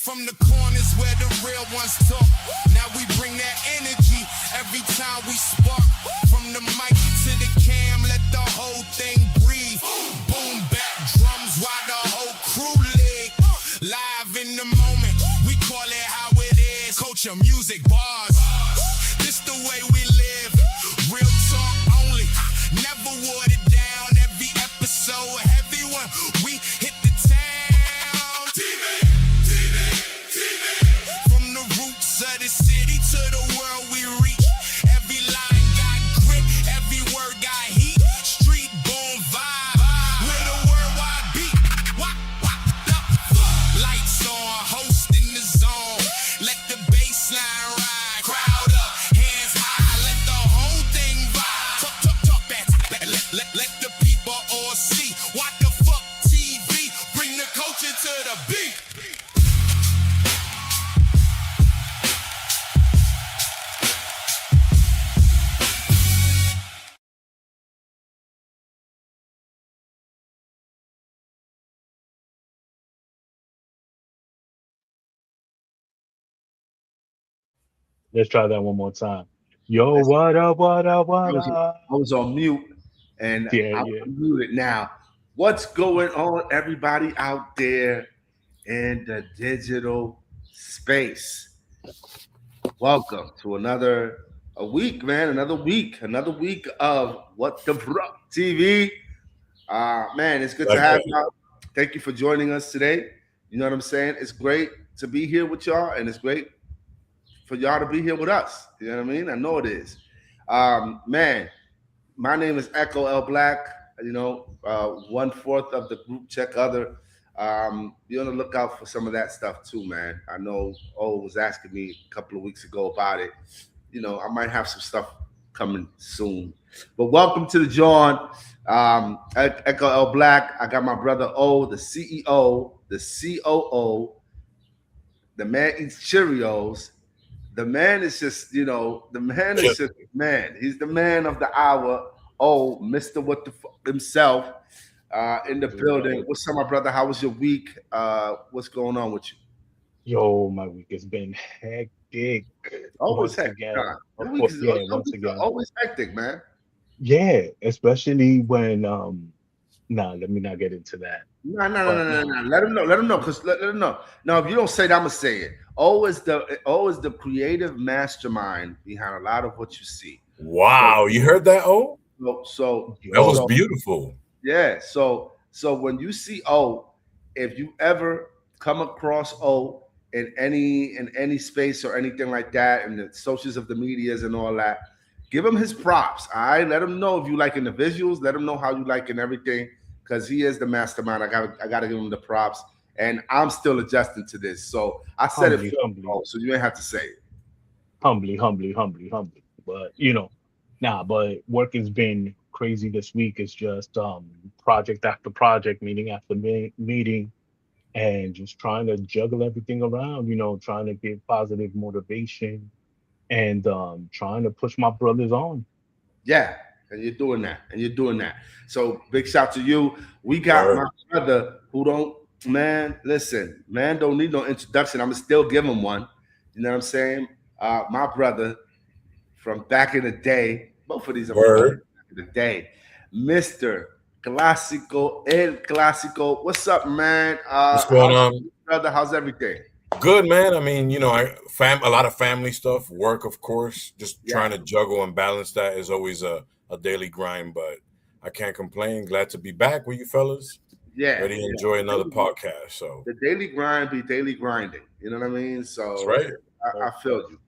from the corners where the real ones talk. Now we bring that energy every time we spark. From the mic to the cam, let the whole thing breathe. Boom, back drums while the whole crew leg. Live in the moment, we call it how it is. Culture, music, bars. This the way we live. Real talk only, never watered down. Every episode, heavy one. We hit the town. TV. From the roots of the city to the world we reach. Every line got grit, every word got heat. Street born vibe with a worldwide beat. What the fuck? Lights on, host in the zone. Let the bass line ride. Crowd up, hands high. Let the whole thing vibe. Talk that. Let the people all see. What the fuck TV? Bring the culture to the beat. Let's try that one more time. Yo, what up, what up, what up? I was on mute, and Yeah, I'm yeah. muted now. What's going on, everybody out there in the digital space? Welcome to another week, man. Another week of What the Fuck TV. Man, it's good to have y'all. Thank you for joining us today. You know what I'm saying? It's great to be here with y'all, and it's great for y'all to be here with us. You know what I mean? I know it is. Man, my name is Echo L Black. You know, 1/4 of the group check other. Be on the lookout for some of that stuff too, man. I know O was asking me a couple of weeks ago about it. You know, I might have some stuff coming soon. But welcome to the John. Echo L Black. I got my brother O, the CEO, the COO. The man eats Cheerios. The man is just, you know, the man is just man. He's the man of the hour. Oh, Mr. What the fuck himself in the building. What's up, my brother? How was your week? What's going on with you? Yo, my week has been hectic. Always hectic. Once again. Always hectic, man. Yeah, especially when let me not get into that. No. Let him know. Cause let him know. No, if you don't say that, I'm gonna say it. Always the creative mastermind behind a lot of what you see. Wow, you heard that, O? So that was beautiful. Yeah. So when you see O, if you ever come across O in any space or anything like that, in the socials of the medias and all that, give him his props. All right. Let him know if you liking the visuals. Let him know how you liking everything, because he is the mastermind. I gotta give him the props. And I'm still adjusting to this. So I said it before, so you ain't have to say it. Humbly. But you know, but work has been crazy this week. It's just project after project, meeting after meeting, and just trying to juggle everything around, you know, trying to give positive motivation and trying to push my brothers on. Yeah, and you're doing that. So big shout to you. We got my brother who don't Man, listen, man don't need no introduction. I'm gonna still give him one. You know what I'm saying? My brother from back in the day, both of these are my brothers Word. back in the day. Mr. Clásico, El Clásico. What's up, man? What's going on? Brother? How's everything? Good, man. I mean, a lot of family stuff, work, of course. Just Yeah. trying to juggle and balance that is always a daily grind, but I can't complain. Glad to be back with you fellas. Yeah. Ready to enjoy another podcast. So The daily grind be daily grinding. You know what I mean? So that's right. I feel you.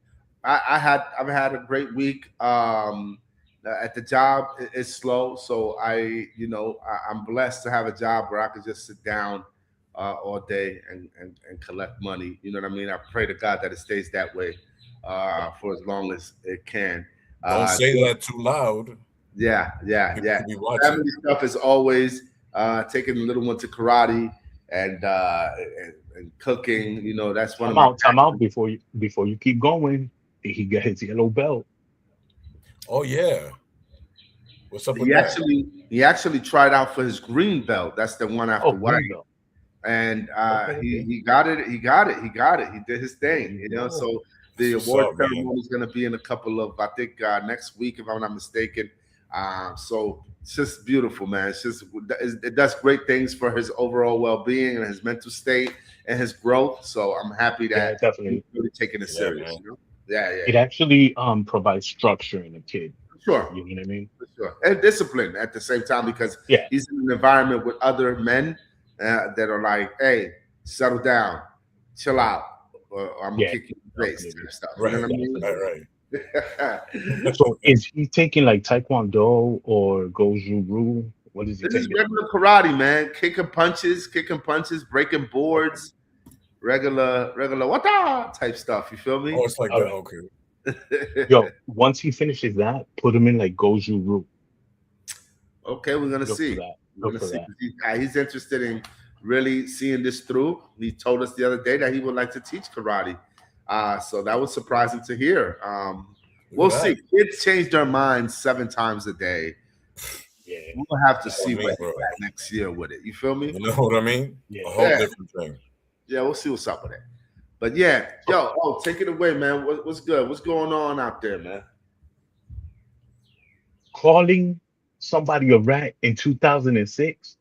I've had a great week. At the job, it's slow, so I'm blessed to have a job where I could just sit down all day and collect money. You know what I mean? I pray to God that it stays that way for as long as it can. Don't say that too loud. Yeah. People could be watching. Family stuff is always taking the little one to karate and cooking. You know, that's one of my Time out before you keep going. He got his yellow belt. Oh yeah. What's up with He that? he actually tried out for his green belt. That's the one after white. Green belt. And Okay. he got it. He did his thing. You know, so the What's award up, man? ceremony is going to be in a couple of, I think, next week, if I'm not mistaken. So it's just beautiful, man. It does great things for his overall well-being and his mental state and his growth. So I'm happy that Definitely. he's really taking it serious. man. You know? Yeah. It actually provides structure in a kid. Sure. You know what I mean? For sure. And discipline at the same time, because Yeah. he's in an environment with other men that are like, hey, settle down, chill out, or I'm gonna kick you in the face and stuff. Right, You know what I mean? right. So is he taking like Taekwondo or Goju Ryu? What is he This is taking? regular karate, man. Kicking punches, breaking boards, regular wata type stuff. You feel me? Oh, it's like All that. right. Okay. Yo, once he finishes that, put him in like Goju Ryu. Okay, we're gonna Look see. for that. We're Look gonna for see. that. He's interested in really seeing this through. He told us the other day that he would like to teach karate. So that was surprising to hear. We'll see. Kids change their minds 7 times a day. Yeah. We'll have to see what bro. next year with it. You feel me? You know what I mean? Yeah. A whole different thing. Yeah, we'll see what's up with it. But yeah, take it away, man. What's good? What's going on out there, man? Calling somebody a rat in 2006,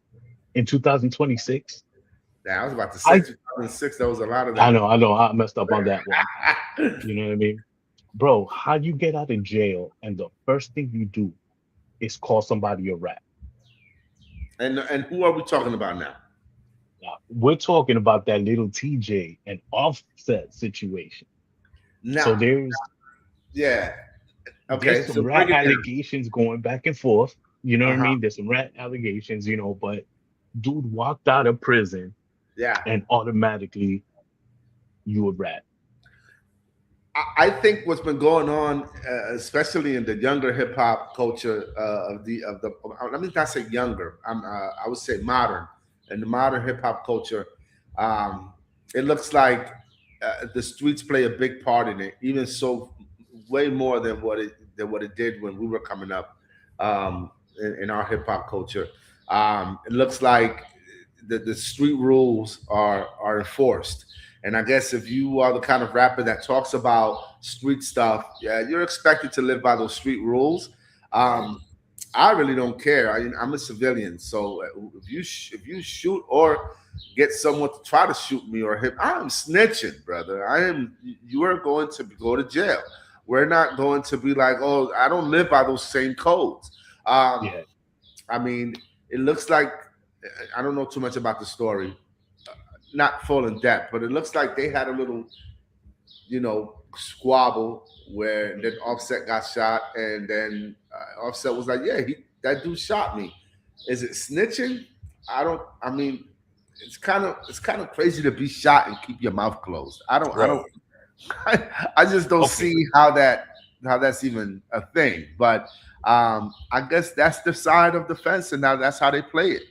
in 2026. Yeah, I was about to say 2006. There was a lot of that. I know. I messed up on that one. You know what I mean? Bro, how you get out of jail and the first thing you do is call somebody a rat? And who are we talking about now? Now, we're talking about that Lil Tjay and Offset situation. Now, So there's okay. some rat allegations going back and forth. You know what I mean? There's some rat allegations, but dude walked out of prison and automatically you a rat. I think what's been going on, especially in the younger hip hop culture let me not say younger. I would say modern. In the modern hip hop culture, it looks like the streets play a big part in it. Even so, way more than what it did when we were coming up in our hip hop culture. It looks like the street rules are enforced. And I guess if you are the kind of rapper that talks about street stuff, you're expected to live by those street rules. I really don't care. I'm a civilian, so if you shoot or get someone to try to shoot me or hit, I'm snitching, brother. You are going to go to jail. We're not going to be like, oh, I don't live by those same codes. I mean, it looks like, I don't know too much about the story, not full in depth, but it looks like they had a little, squabble where then Offset got shot, and then Offset was like, yeah, that dude shot me. Is it snitching? I mean, it's kind of crazy to be shot and keep your mouth closed. I just don't see how that's even a thing. But I guess that's the side of the fence, and now that's how they play it.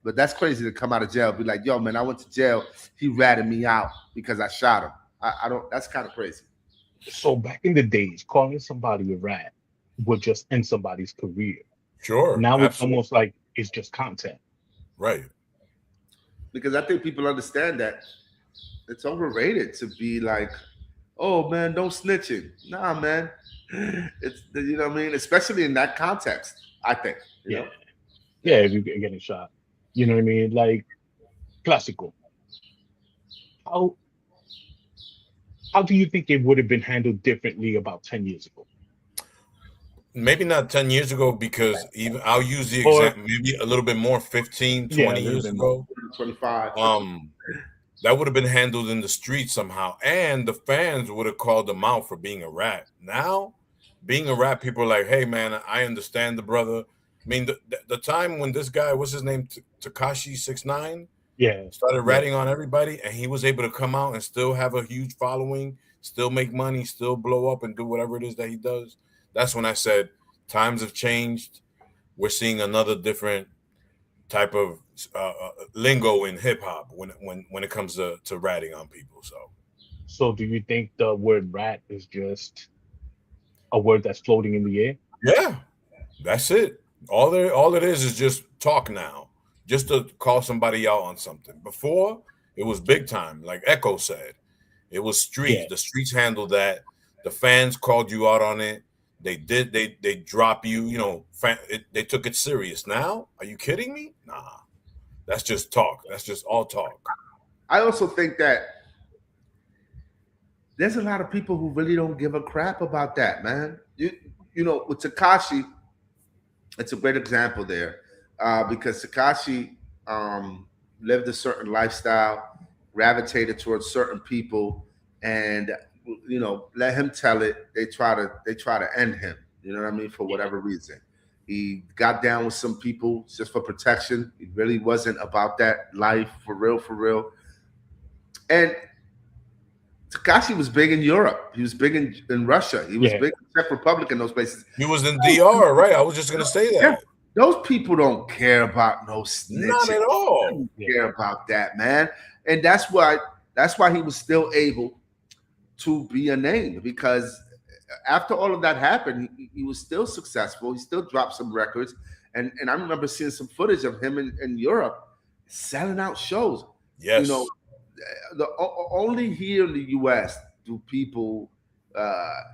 But that's crazy to come out of jail, be like, yo, man, I went to jail. He ratted me out because I shot him. I don't. That's kind of crazy. So back in the days, calling somebody a rat would just end somebody's career. Sure. Now it's almost like it's just content. Right. because I think people understand that it's overrated to be like, oh man, don't snitching. Nah, man. It's you know what I mean, especially in that context. I think you Yeah. know. Yeah, if you're getting shot. You know what I mean? Like classical. How how do you think it would have been handled differently about 10 years ago? Maybe not 10 years ago, because even I'll use the Or example, maybe a little bit more, 15, yeah, a 20 little years bit more. ago. 25. That would have been handled in the street somehow, and the fans would have called them out for being a rat. Now, being a rat, people are like, hey man, I understand the brother. I mean, the time when this guy, what's his name, Takashi 69, Yeah. started Yeah. ratting on everybody, and he was able to come out and still have a huge following, still make money, still blow up and do whatever it is that he does. That's when I said times have changed. We're seeing another different type of lingo in hip hop when it comes to ratting on people. So do you think the word rat is just a word that's floating in the air? Yeah, that's it. All it is just talk now, just to call somebody out on something. Before, it was big time, like Echo said. It was streets. Yeah. The streets handled that. The fans called you out on it. They drop you. You know, they took it serious. Now, are you kidding me? Nah, that's just talk. That's just all talk. I also think that there's a lot of people who really don't give a crap about that, man. You know, with Takashi, it's a great example there, because Takashi lived a certain lifestyle, gravitated towards certain people, and you know, let him tell it. They try to end him. You know what I mean? For whatever reason, he got down with some people just for protection. He really wasn't about that life for real, for real. And Takashi was big in Europe. He was big in Russia. He was Yeah. big in Czech Republic and those places. He was in DR, right? I was just gonna say that. Yeah. Those people don't care about no snitching. Not at all. They don't care about that, man. And that's why he was still able to be a name, because after all of that happened, he was still successful. He still dropped some records. And I remember seeing some footage of him in Europe selling out shows. Yes. You know, only here in the U.S. do people,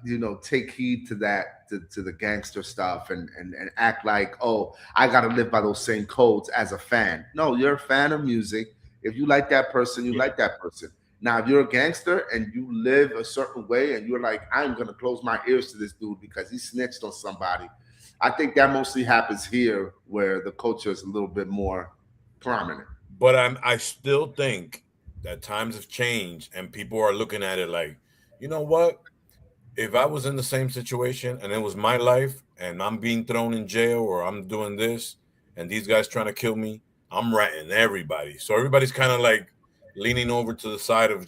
you know, take heed to that, to the gangster stuff, and act like, oh, I got to live by those same codes as a fan. No, you're a fan of music. If you like that person, you like that person. Now, if you're a gangster and you live a certain way and you're like, I'm going to close my ears to this dude because he snitched on somebody, I think that mostly happens here, where the culture is a little bit more prominent. But I still think that times have changed and people are looking at it like, you know what? If I was in the same situation and it was my life and I'm being thrown in jail or I'm doing this and these guys trying to kill me, I'm ratting everybody. So everybody's kind of like leaning over to the side of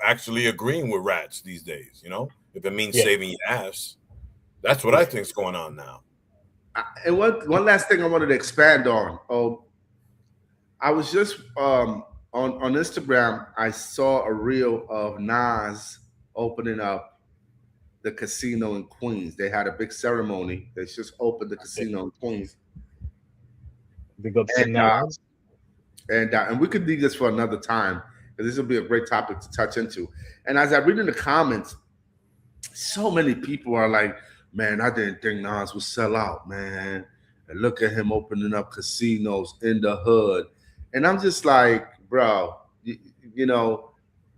actually agreeing with rats these days, you know, if it means saving your ass. That's what I think is going on now. And one last thing I wanted to expand on. Oh, I was just on Instagram, I saw a reel of Nas opening up the casino in Queens. They had a big ceremony. They just opened the casino in Queens. Big up to Nas. And we could leave this for another time, because this will be a great topic to touch into. And as I read in the comments, so many people are like, man, I didn't think Nas would sell out, man. And look at him opening up casinos in the hood. And I'm just like, bro, you know,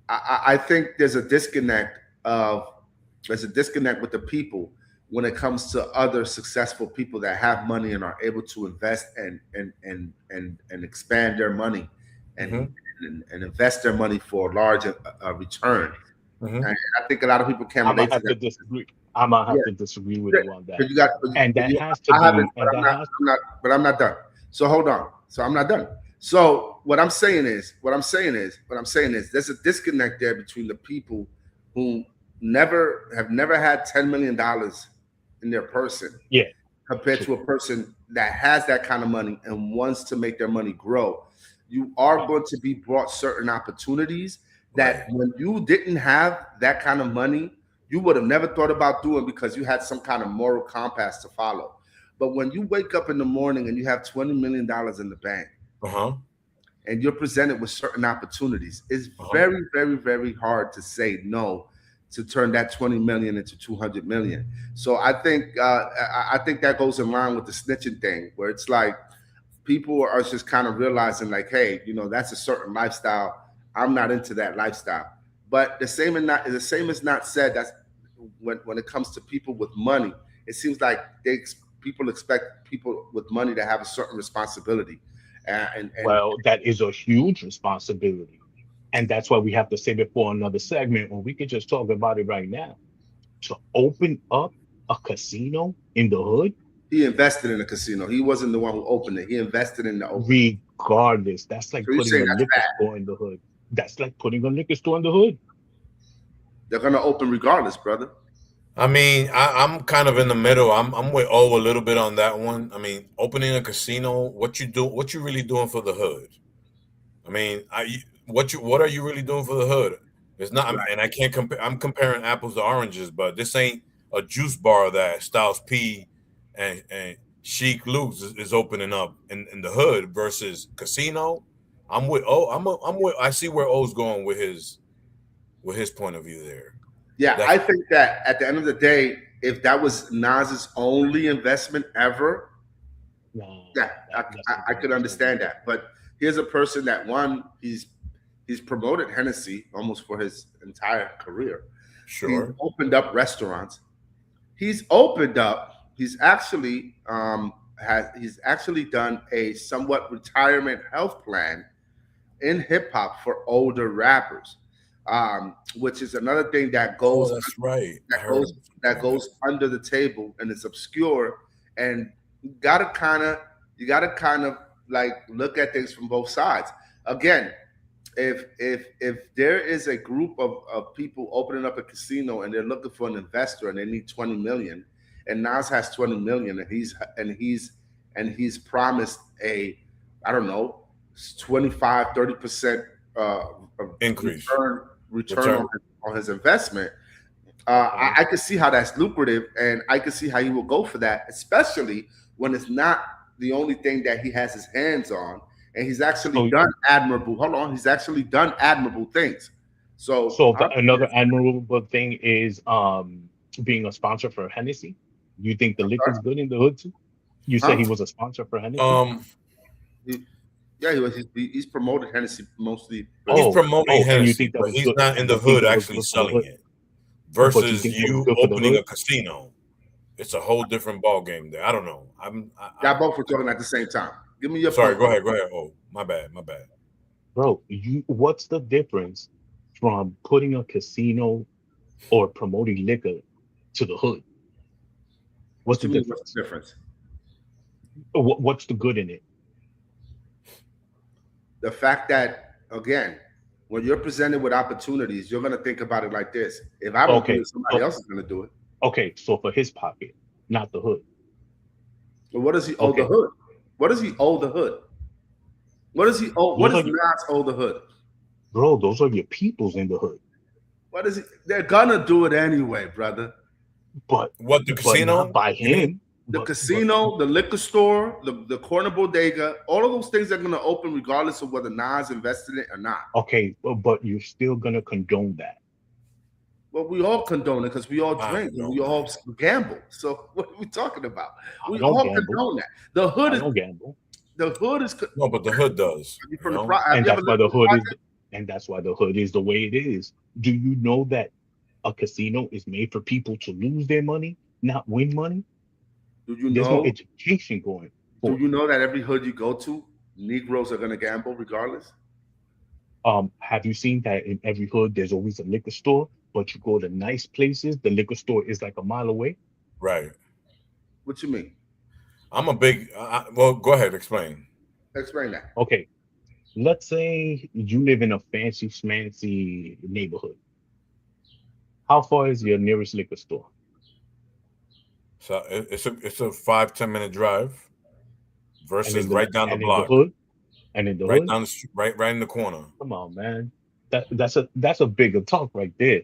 I think there's a disconnect with the people when it comes to other successful people that have money and are able to invest and expand their money and invest their money for a large return. And I think a lot of people can't relate to that. Disagree. I might have to disagree with you on that. But I'm not done. So hold on. So I'm not done. So what I'm saying is, there's a disconnect there between the people who have never had $10 million in their person, compared to a person that has that kind of money and wants to make their money grow. You are going to be brought certain opportunities that when you didn't have that kind of money, you would have never thought about doing, because you had some kind of moral compass to follow. But when you wake up in the morning and you have $20 million in the bank, and you're presented with certain opportunities, it's very, very, very hard to say no to turn that 20 million into 200 million. So I think that goes in line with the snitching thing, where it's like people are just kind of realizing like, hey, that's a certain lifestyle. I'm not into that lifestyle. But the same is not said that's when it comes to people with money. It seems like people expect people with money to have a certain responsibility. Well, that is a huge responsibility. And that's why we have to save it for another segment, or we could just talk about it right now. To open up a casino in the hood, he invested in a casino. He wasn't the one who opened it. He invested in the opening. Regardless, that's like putting a liquor store in the hood. That's like putting a liquor store in the hood. They're gonna open regardless, brother. I mean, I'm kind of in the middle. I'm with O a little bit on that one. I mean, opening a casino, what you really doing for the hood? I mean, what are you really doing for the hood? It's not, right. And I can't compare. I'm comparing apples to oranges, but this ain't a juice bar that Styles P and Chic Luke's is opening up in the hood versus casino. I'm with O. I see where O's going with his point of view there. Yeah, I think that at the end of the day, if that was Nas's only investment ever, I could understand that. But here's a person that he's promoted Hennessy almost for his entire career. Sure. He's opened up restaurants. He's actually done a somewhat retirement health plan in hip hop for older rappers. Which is another thing that goes. Oh, that's right. That goes under the table and it's obscure, and you gotta kind of like look at things from both sides. Again, if there is a group of people opening up a casino and they're looking for an investor and they need 20 million, and Nas has 20 million and he's promised a, I don't know, 25-30% increase return on his investment. I can see how that's lucrative, and I can see how he will go for that, especially when it's not the only thing that he has his hands on, and he's actually done admirable. Hold on, he's actually done admirable things. So another admirable thing is being a sponsor for Hennessy. You think the liquor's good in the hood too? You said he was a sponsor for Hennessy. Yeah, he's promoted Hennessy mostly. He's promoting Hennessy, but he's not in the hood actually selling it. Versus you opening a casino, it's a whole different ball game there. I don't know. Y'all both were talking at the same time. Give me your. Sorry, go ahead. Oh, my bad. Bro, what's the difference from putting a casino or promoting liquor to the hood? What's the difference? What's the good in it? The fact that, again, when you're presented with opportunities, you're going to think about it like this. If I don't do it, somebody else is going to do it. Okay, so for his pocket, not the hood. But what does he owe the hood? What does he owe the hood? What does he owe? What does Nas owe the hood? Bro, those are your peoples in the hood. What is he? They're going to do it anyway, brother. But what, the casino? Not by him. The casino, the liquor store, the corner bodega, all of those things are going to open regardless of whether Nas invested in it or not. Okay, but you're still going to condone that. Well, we all condone it because we all drink and we all gamble. So what are we talking about? We all condone that. The hood is gamble. The hood is no, but the hood does. And that's why the hood is. And that's why the hood is the way it is. Do you know that a casino is made for people to lose their money, not win money? There's no education going. Do you know that every hood you go to, Negroes are going to gamble regardless? Have you seen that in every hood there's always a liquor store, but you go to nice places, the liquor store is like a mile away? Right. What you mean? I'm a big. Well, go ahead. Explain. Explain that. Okay. Let's say you live in a fancy schmancy neighborhood. How far is your nearest liquor store? So it's a 5-10 minute drive versus right down the block. And in the right hood? down the street, right in the corner. Come on, man. That's a bigger talk right there.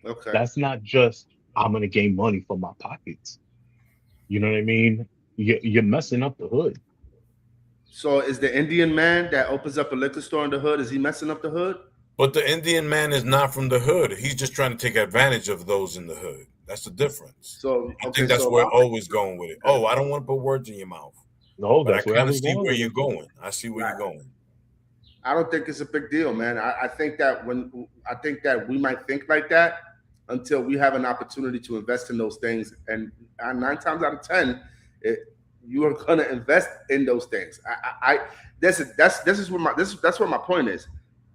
Okay. That's not just I'm gonna gain money from my pockets. You know what I mean? You're messing up the hood. So is the Indian man that opens up a liquor store in the hood, is he messing up the hood? But the Indian man is not from the hood. He's just trying to take advantage of those in the hood. That's the difference. So I think that's where always going with it. Oh, I don't want to put words in your mouth. No, But I that's where kind I of was see going. where with you're it. going. I see where you're going. I don't think it's a big deal, man. I think that we might think like that until we have an opportunity to invest in those things, and 9 times out of 10, you are going to invest in those things. That's where my point is.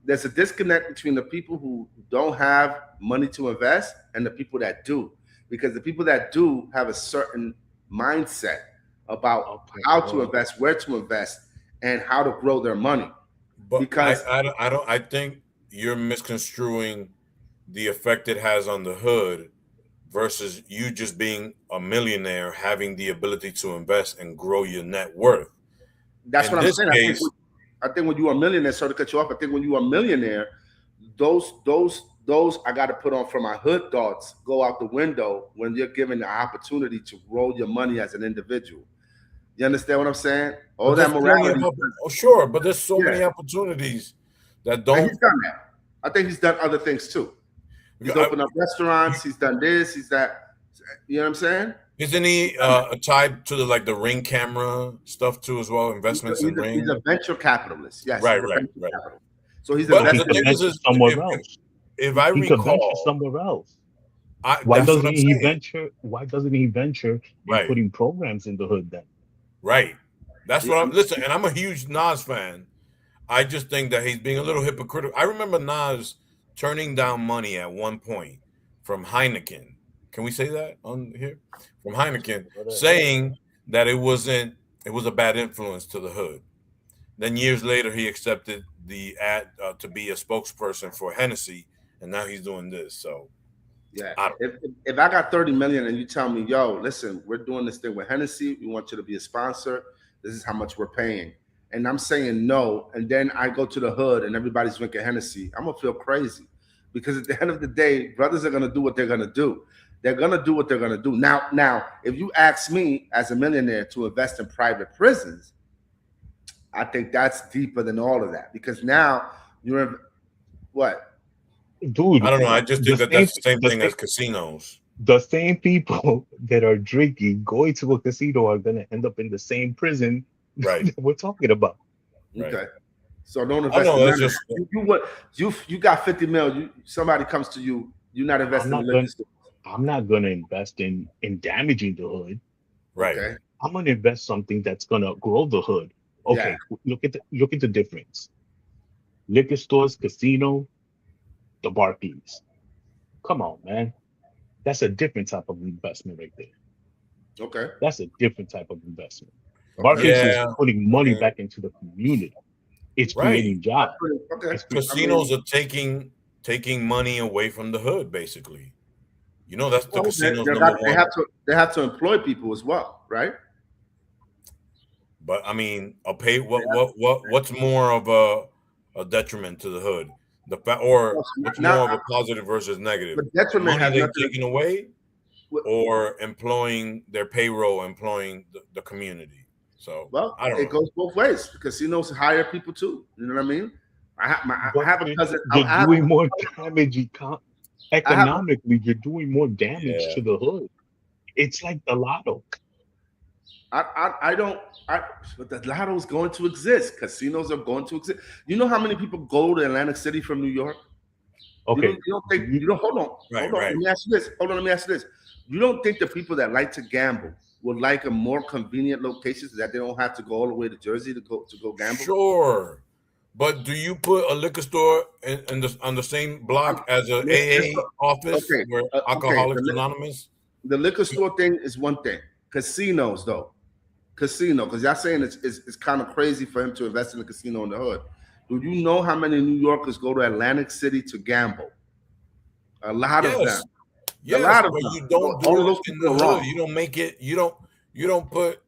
There's a disconnect between the people who don't have money to invest and the people that do, because the people that do have a certain mindset about how to invest, where to invest, and how to grow their money. But Because I think you're misconstruing the effect it has on the hood versus you just being a millionaire having the ability to invest and grow your net worth. that's In what I'm this saying. case, I think when you are a millionaire, sorry to cut you off, I think when you are a millionaire, those I got to put on for my hood thoughts go out the window when you're given the opportunity to grow your money as an individual. You understand what I'm saying? All that morality. Oh, sure, but there's so many opportunities that And don't. he's done that. I think he's done other things too. He's opened up restaurants. He's done this. He's that. You know what I'm saying? Isn't he tied to the Ring camera stuff too as well? Investments in Ring. He's a venture capitalist. Yes. Right. So he's But a the thing is, somewhere else. if I He could venture recall, somewhere else. Why Why doesn't he venture in putting programs in the hood then? Right. That's what I'm. Listen, and I'm a huge Nas fan. I just think that he's being a little hypocritical. I remember Nas turning down money at one point from Heineken. Can we say that on here? From Heineken, saying that it was a bad influence to the hood. Then years later, he accepted the ad to be a spokesperson for Hennessy, and now he's doing this. So, yeah. If I got 30 million and you tell me, yo, listen, we're doing this thing with Hennessy, we want you to be a sponsor. This is how much we're paying. And I'm saying no, and then I go to the hood and everybody's drinking Hennessy, I'm gonna feel crazy. Because at the end of the day, brothers are gonna do what they're gonna do. They're gonna do what they're gonna do. Now, if you ask me as a millionaire to invest in private prisons, I think that's deeper than all of that. Because now you're in what? Dude, I don't know. I just think that's the same thing as casinos. The same people that are drinking, going to a casino, are going to end up in the same prison that we're talking about. Okay. Right. So don't invest in that. You got 50 mil. Somebody comes to you. You're not investing in liquor stores. I'm not going to invest in damaging the hood. Right. Okay. I'm going to invest something that's going to grow the hood. Okay. Yeah. Look at the difference. Liquor stores, casino, the Barclays. Come on, man. That's a different type of investment right there. Okay. That's a different type of investment. Barclays is putting money back into the community. It's creating jobs. Okay. Casinos are taking money away from the hood, basically. You know, that's the casinos number one. They have to employ people as well, right? But I mean, what's more of a detriment to the hood? What's more of a positive versus negative? The detriment money they're taking away, or employing their payroll, employing the community. So I don't know. It goes both ways. Casinos hire people too. You know what I mean? I have a cousin. You're doing more damage economically. You're doing more damage to the hood. It's like the lotto. But the lotto is going to exist. Casinos are going to exist. You know how many people go to Atlantic City from New York? Okay. Hold on. Let me ask you this. You don't think the people that like to gamble would like a more convenient location so that they don't have to go all the way to Jersey to go gamble? Sure. But do you put a liquor store on the same block as an AA office where Alcoholics Anonymous? The liquor store thing is one thing. Casinos, though. Because y'all saying it's kind of crazy for him to invest in a casino in the hood. Do you know how many New Yorkers go to Atlantic City to gamble? A lot of them. Yes, a lot of but them. You don't do it in the hood. You don't make it. You don't put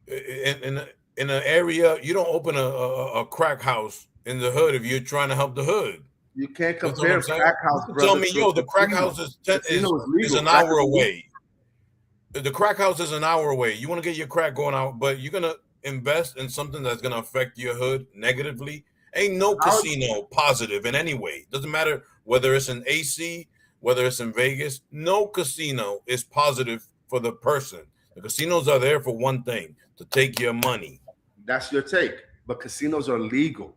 in an area. You don't open a crack house in the hood if you're trying to help the hood. You can't compare crack house. Tell me, the crack house is an hour away. The crack house is an hour away. You want to get your crack going out, but you're gonna invest in something that's gonna affect your hood negatively, ain't no casino positive in any way. Doesn't matter whether it's in AC, whether it's in Vegas. No casino is positive for the person. The casinos are there for one thing: to take your money. That's your take. But casinos are legal.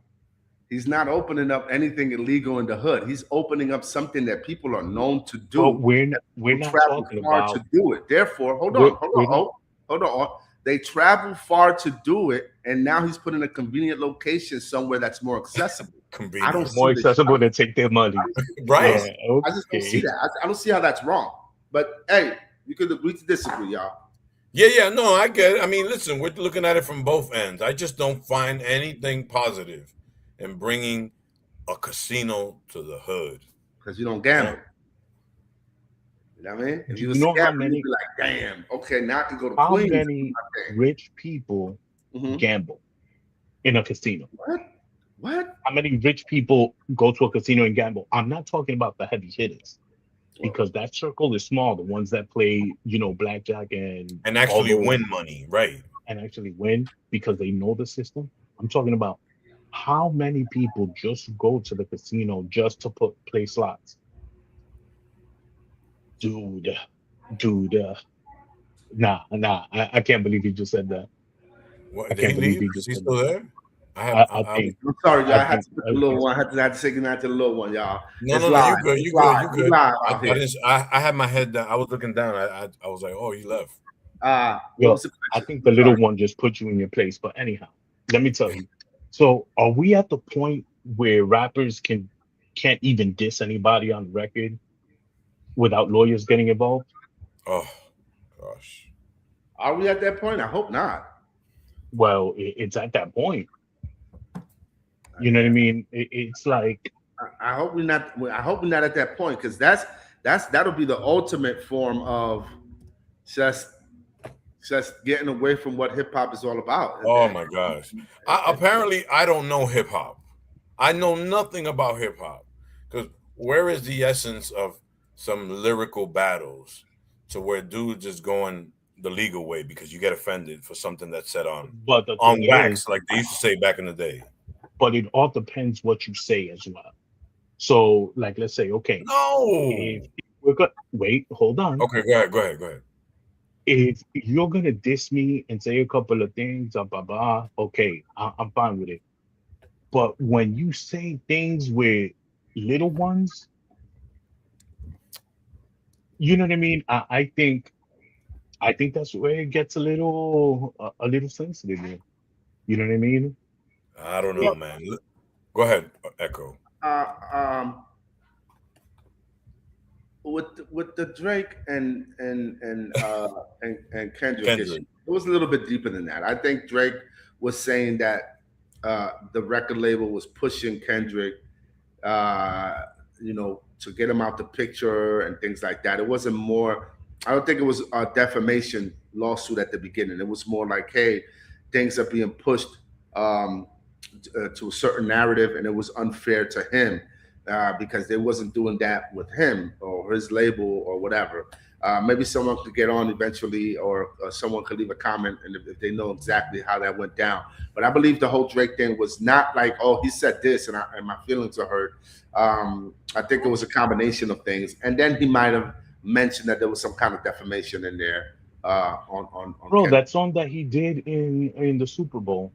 He's not opening up anything illegal in the hood. He's opening up something that people are known to do. But we're not travel talking far about to do it. Therefore, hold on. They travel far to do it, and now he's put in a convenient location somewhere that's more accessible. Convenient. I don't more accessible to take their money. Right. Yeah, okay. I just don't see that. I don't see how that's wrong. But hey, you could agree to disagree, y'all. Yeah, no, I get it. I mean, listen, we're looking at it from both ends. I just don't find anything positive in bringing a casino to the hood. Because you don't gamble. You know what I mean? If you know how many, you'd be like, damn, okay, now I can go to how Queens. many rich people gamble in a casino? What? How many rich people go to a casino and gamble? I'm not talking about the heavy hitters. Because that circle is small, the ones that play, blackjack and actually win money, right? And actually win because they know the system. I'm talking about how many people just go to the casino just to play slots. Dude, nah. I can't believe he just said that. What, did he leave? Is he still there? I think. I'm sorry, y'all. I had to put the little one. I had to say goodnight to the little one, y'all. No, you good. I had my head down. I was looking down. I was like, oh, he left. I think the little one just put you in your place. But anyhow, let me tell you. So, are we at the point where rappers can't even diss anybody on record without lawyers getting involved? Oh, gosh. Are we at that point? I hope not. Well, it's at that point. You know what I mean? It's like I hope we're not. I hope we're not at that point because that'll be the ultimate form of just getting away from what hip hop is all about. Oh my gosh! Apparently, I don't know hip hop. I know nothing about hip hop because where is the essence of some lyrical battles to where dudes just going the legal way because you get offended for something that's said on wax, like they used to say back in the day. But it all depends what you say as well. So, like, let's say, okay. No. Wait, hold on. Okay, go ahead. If you're going to diss me and say a couple of things, okay, I'm fine with it. But when you say things with little ones, you know what I mean? I think that's where it gets a little sensitive. You know what I mean? I don't know, man. Go ahead, Echo. With the Drake and Kendrick issue, it was a little bit deeper than that. I think Drake was saying that the record label was pushing Kendrick, to get him out the picture and things like that. It wasn't more. I don't think it was a defamation lawsuit at the beginning. It was more like, hey, things are being pushed to a certain narrative, and it was unfair to him because they wasn't doing that with him or his label or whatever. Maybe someone could get on eventually, or someone could leave a comment, and if they know exactly how that went down. But I believe the whole Drake thing was not like, oh, he said this and my feelings are hurt. I think it was a combination of things, and then he might have mentioned that there was some kind of defamation in there. On Bro, that song that he did in the Super Bowl.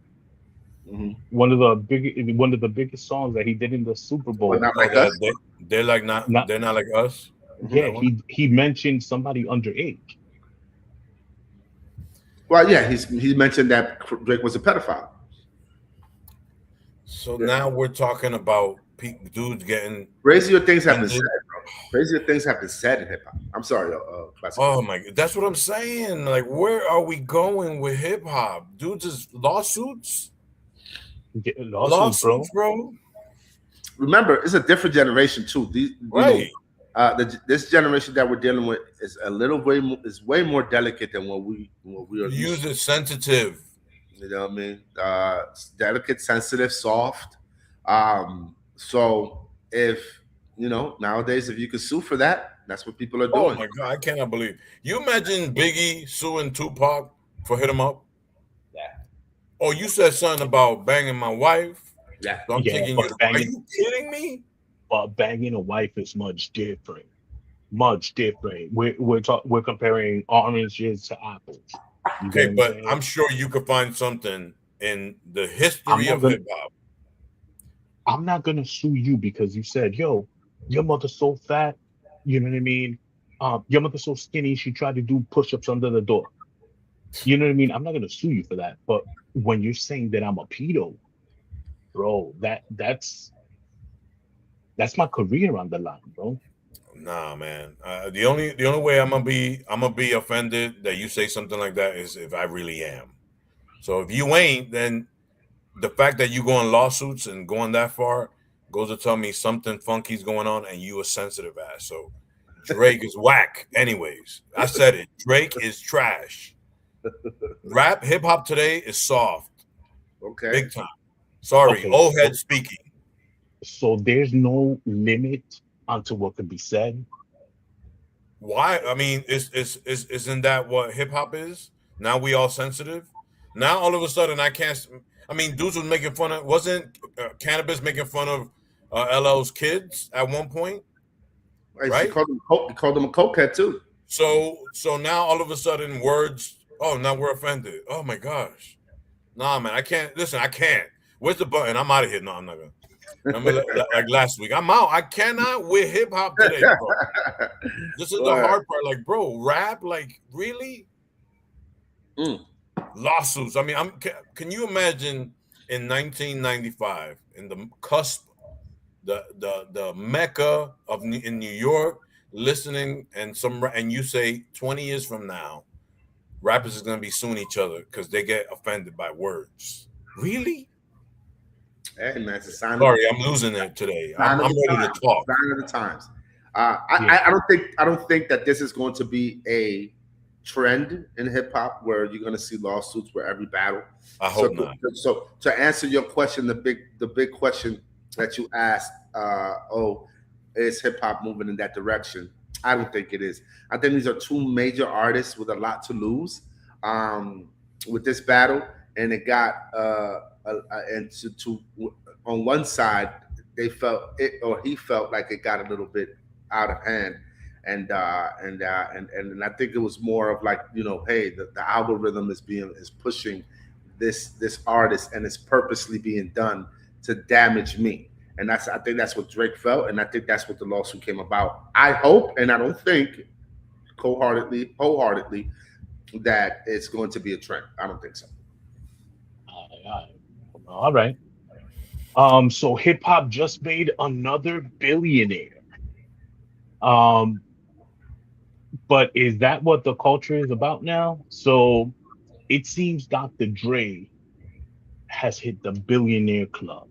Mm-hmm. One of the biggest songs that he did in the Super Bowl. Not like us. They're not like us. Yeah, he mentioned somebody underage. Well, yeah, he mentioned that Drake was a pedophile. So now we're talking about dudes getting crazier things have been said, bro. Crazier things have been said in hip hop. I'm sorry, oh my God, that's what I'm saying. Like, where are we going with hip hop? Dudes is lawsuits. Lawsuits, bro. Remember, it's a different generation too. Right. This generation that we're dealing with is way more delicate than what we are. Use it sensitive. You know what I mean? Delicate, sensitive, soft. So if nowadays, if you could sue for that, that's what people are doing. Oh my God, I cannot believe. You imagine Biggie suing Tupac for Hit 'Em Up? Oh, you said something about banging my wife. Yeah. So I'm Yeah, thinking, but are you kidding me? banging a wife is much different. Much different. We're comparing oranges to apples. You get Okay, what I'm but saying? I'm sure you could find something in the I'm history not of gonna hip hop. I'm not gonna sue you because you said, yo, your mother's so fat, you know what I mean? Your mother's so skinny, she tried to do push-ups under the door. You know what I mean? I'm not gonna sue you for that. But when you're saying that I'm a pedo, bro, that's my career on the line, bro. Nah, man. The only way I'm gonna be offended that you say something like that is if I really am. So if you ain't, then the fact that you go in lawsuits and going that far goes to tell me something funky's going on and you a sensitive ass. So Drake is whack. Anyways, I said it. Drake is trash. Rap hip hop today is soft, Okay. big time. Sorry, Okay, old head speaking. so there's no limit onto what can be said. Why? I mean, isn't that what hip hop is? Now we all sensitive. Now all of a sudden I can't. I mean, dudes was making fun of. Wasn't cannabis making fun of LL's kids at one point, And she right? called him he called him a cokehead too. So now all of a sudden words. Oh, now we're offended. Oh my gosh. Nah, man, I can't listen. I can't. Where's the button? I'm out of here. No, I'm not gonna. Remember, like last week, I'm out. I cannot with hip hop today, bro. This is the Word. hard part. Like, bro, rap, like, really? Mm. Lawsuits. I mean, can you imagine in 1995, in the cusp, the mecca of in New York, listening and you say 20 years from now, rappers is gonna be suing each other because they get offended by words. Really? Hey man, it's a sign of Sorry, I'm losing it today. I'm the ready to times. talk. Sign of the times. Yeah. I don't think that this is going to be a trend in hip hop where you're going to see lawsuits for every battle. I hope not. So to answer your question, the big question that you asked, is hip hop moving in that direction? I don't think it is. I think these are two major artists with a lot to lose with this battle, and it got and to on one side they felt it or he felt like it got a little bit out of hand, and I think it was more of like, hey, the algorithm is pushing this artist, and it's purposely being done to damage me. And I think that's what Drake felt, and I think that's what the lawsuit came about. I hope, and I don't think wholeheartedly that it's going to be a trend. I don't think so. All right. So hip hop just made another billionaire. Um, but is that what the culture is about now? So it seems Dr. Dre has hit the billionaire club.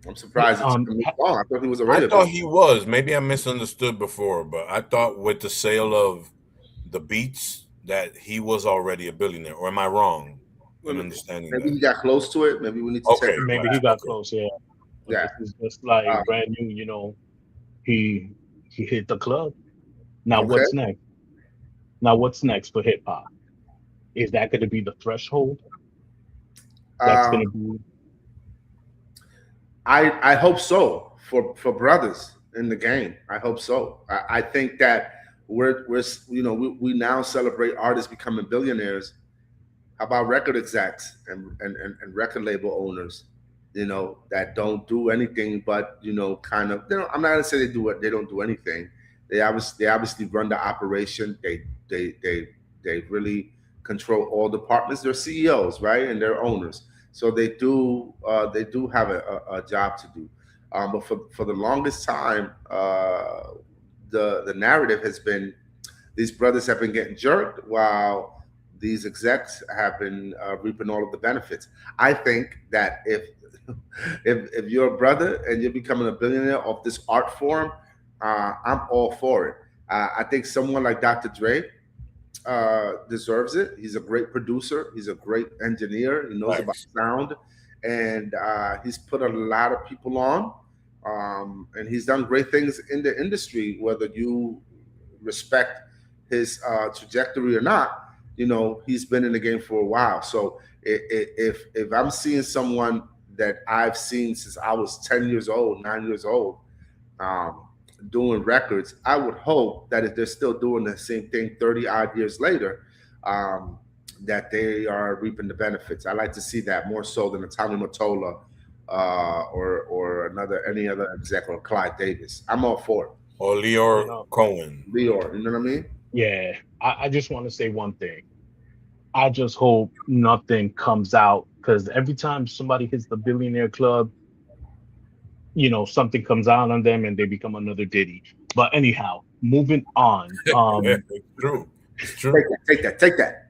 I'm surprised it took him this long. I thought he was already. I thought he was. Maybe I misunderstood before, but I thought with the sale of the beats that he was already a billionaire. Or am I wrong in understanding Maybe that? he got close to it. Maybe we need to Okay. check. Maybe he got close, yeah. But Yeah. this is just like Um, brand new, he hit the club. Now Okay. what's next? Now what's next for hip hop? Is that going to be the threshold? That's going to be. I hope so for brothers in the game. I hope so. I think that we now celebrate artists becoming billionaires. How about record execs and record label owners? That don't do anything but kind of. I'm not gonna say they don't do anything. They obviously run the operation. They really control all departments. They're CEOs, right, and they're owners. So they do have a job to do. But for the longest time, the narrative has been these brothers have been getting jerked while these execs have been reaping all of the benefits. I think that if you're a brother and you're becoming a billionaire of this art form, I'm all for it. I think someone like Dr. Dre deserves it. He's a great producer. He's a great engineer. He knows about sound, and he's put a lot of people on. And he's done great things in the industry, whether you respect his trajectory or not. he's been in the game for a while. So if I'm seeing someone that I've seen since I was 10 years old, 9 years old, um, doing records, I would hope that if they're still doing the same thing 30 odd years later, um, that they are reaping the benefits. I like to see that more so than a Tommy Mottola or any other example, Clyde Davis. I'm all for it. Or Leor Cohen. Leor, you know what I mean? Yeah, I just want to say one thing. I just hope nothing comes out, because every time somebody hits the billionaire club, something comes out on them and they become another Diddy. But anyhow, moving on. Yeah, it's true. It's true. Take that.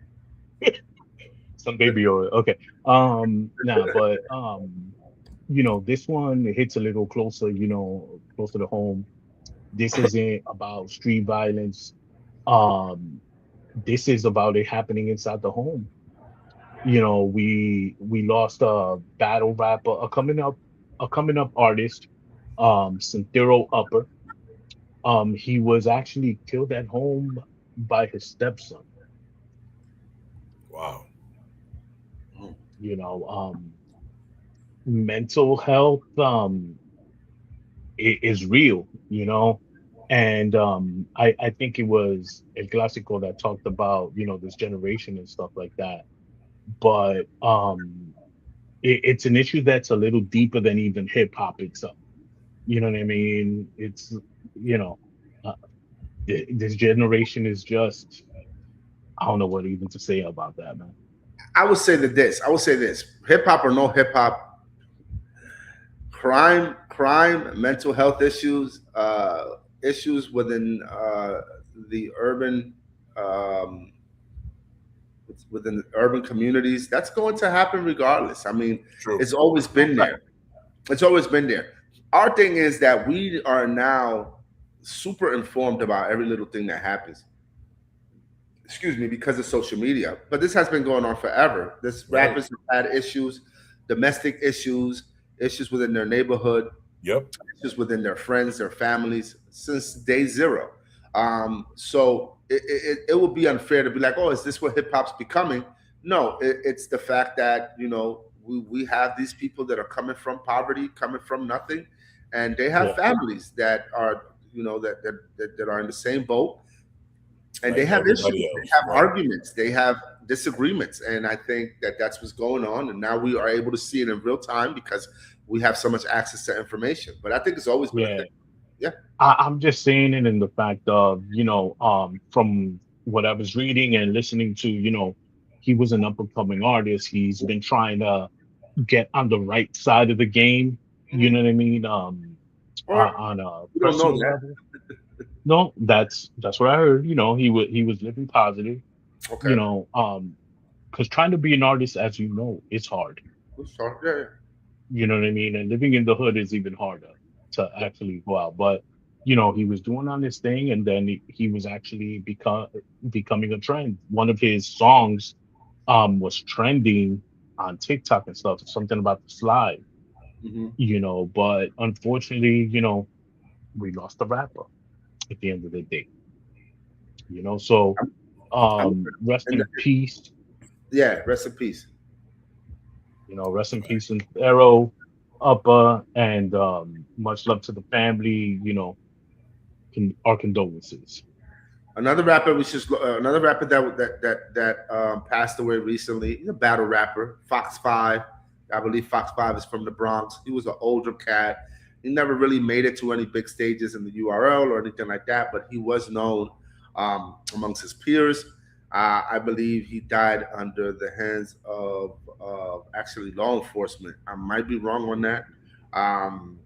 Some baby oil. Okay. But this one hits a little closer, closer to home. This isn't about street violence. This is about it happening inside the home. We lost a battle rapper, a coming up artist, Synthero Upper. He was actually killed at home by his stepson. Wow. Mental health is real, and I think it was El Clásico that talked about this generation and stuff like that. But it's an issue that's a little deeper than even hip hop itself. You know what I mean? It's this generation is just, I don't know what even to say about that, man. I would say this: hip hop or no hip hop, crime, mental health issues, issues within the urban, within the urban communities. That's going to happen regardless. I mean, True. It's always been there. It's always been there. Our thing is that we are now super informed about every little thing that happens. Excuse me, because of social media. But this has been going on forever. This rappers have had issues, domestic issues within their neighborhood, issues within their friends, their families since day zero. So it would be unfair to be like, oh, is this what hip hop's becoming? No, it's the fact that we have these people that are coming from poverty, coming from nothing, and they have families that are that are in the same boat. And they have issues, they have arguments, they have disagreements. And I think that that's what's going on. And now we are able to see it in real time because we have so much access to information. But I think it's always been a thing. Yeah. I'm just saying it in the fact of, from what I was reading and listening to, he was an up and coming artist. He's been trying to get on the right side of the game. You know what I mean? On a personal level. No, that's what I heard. He was living positive. Okay. Because trying to be an artist, as you know, it's hard. It's hard. Yeah. You know what I mean? And living in the hood is even harder to actually go out. But he was doing on this thing, and then he was actually becoming a trend. One of his songs was trending on TikTok and stuff. Something about the slide. Mm-hmm. But unfortunately, we lost the rapper at the end of the day. So rest in peace. Yeah, rest in peace. Rest in peace in Arrow Upper, and much love to the family. Our condolences. Another rapper that passed away recently. He's a battle rapper, Fox 5. I believe Fox 5 is from the Bronx. He was an older cat. He never really made it to any big stages in the URL or anything like that, but he was known amongst his peers. I believe he died under the hands of actually law enforcement. I might be wrong on that. I'm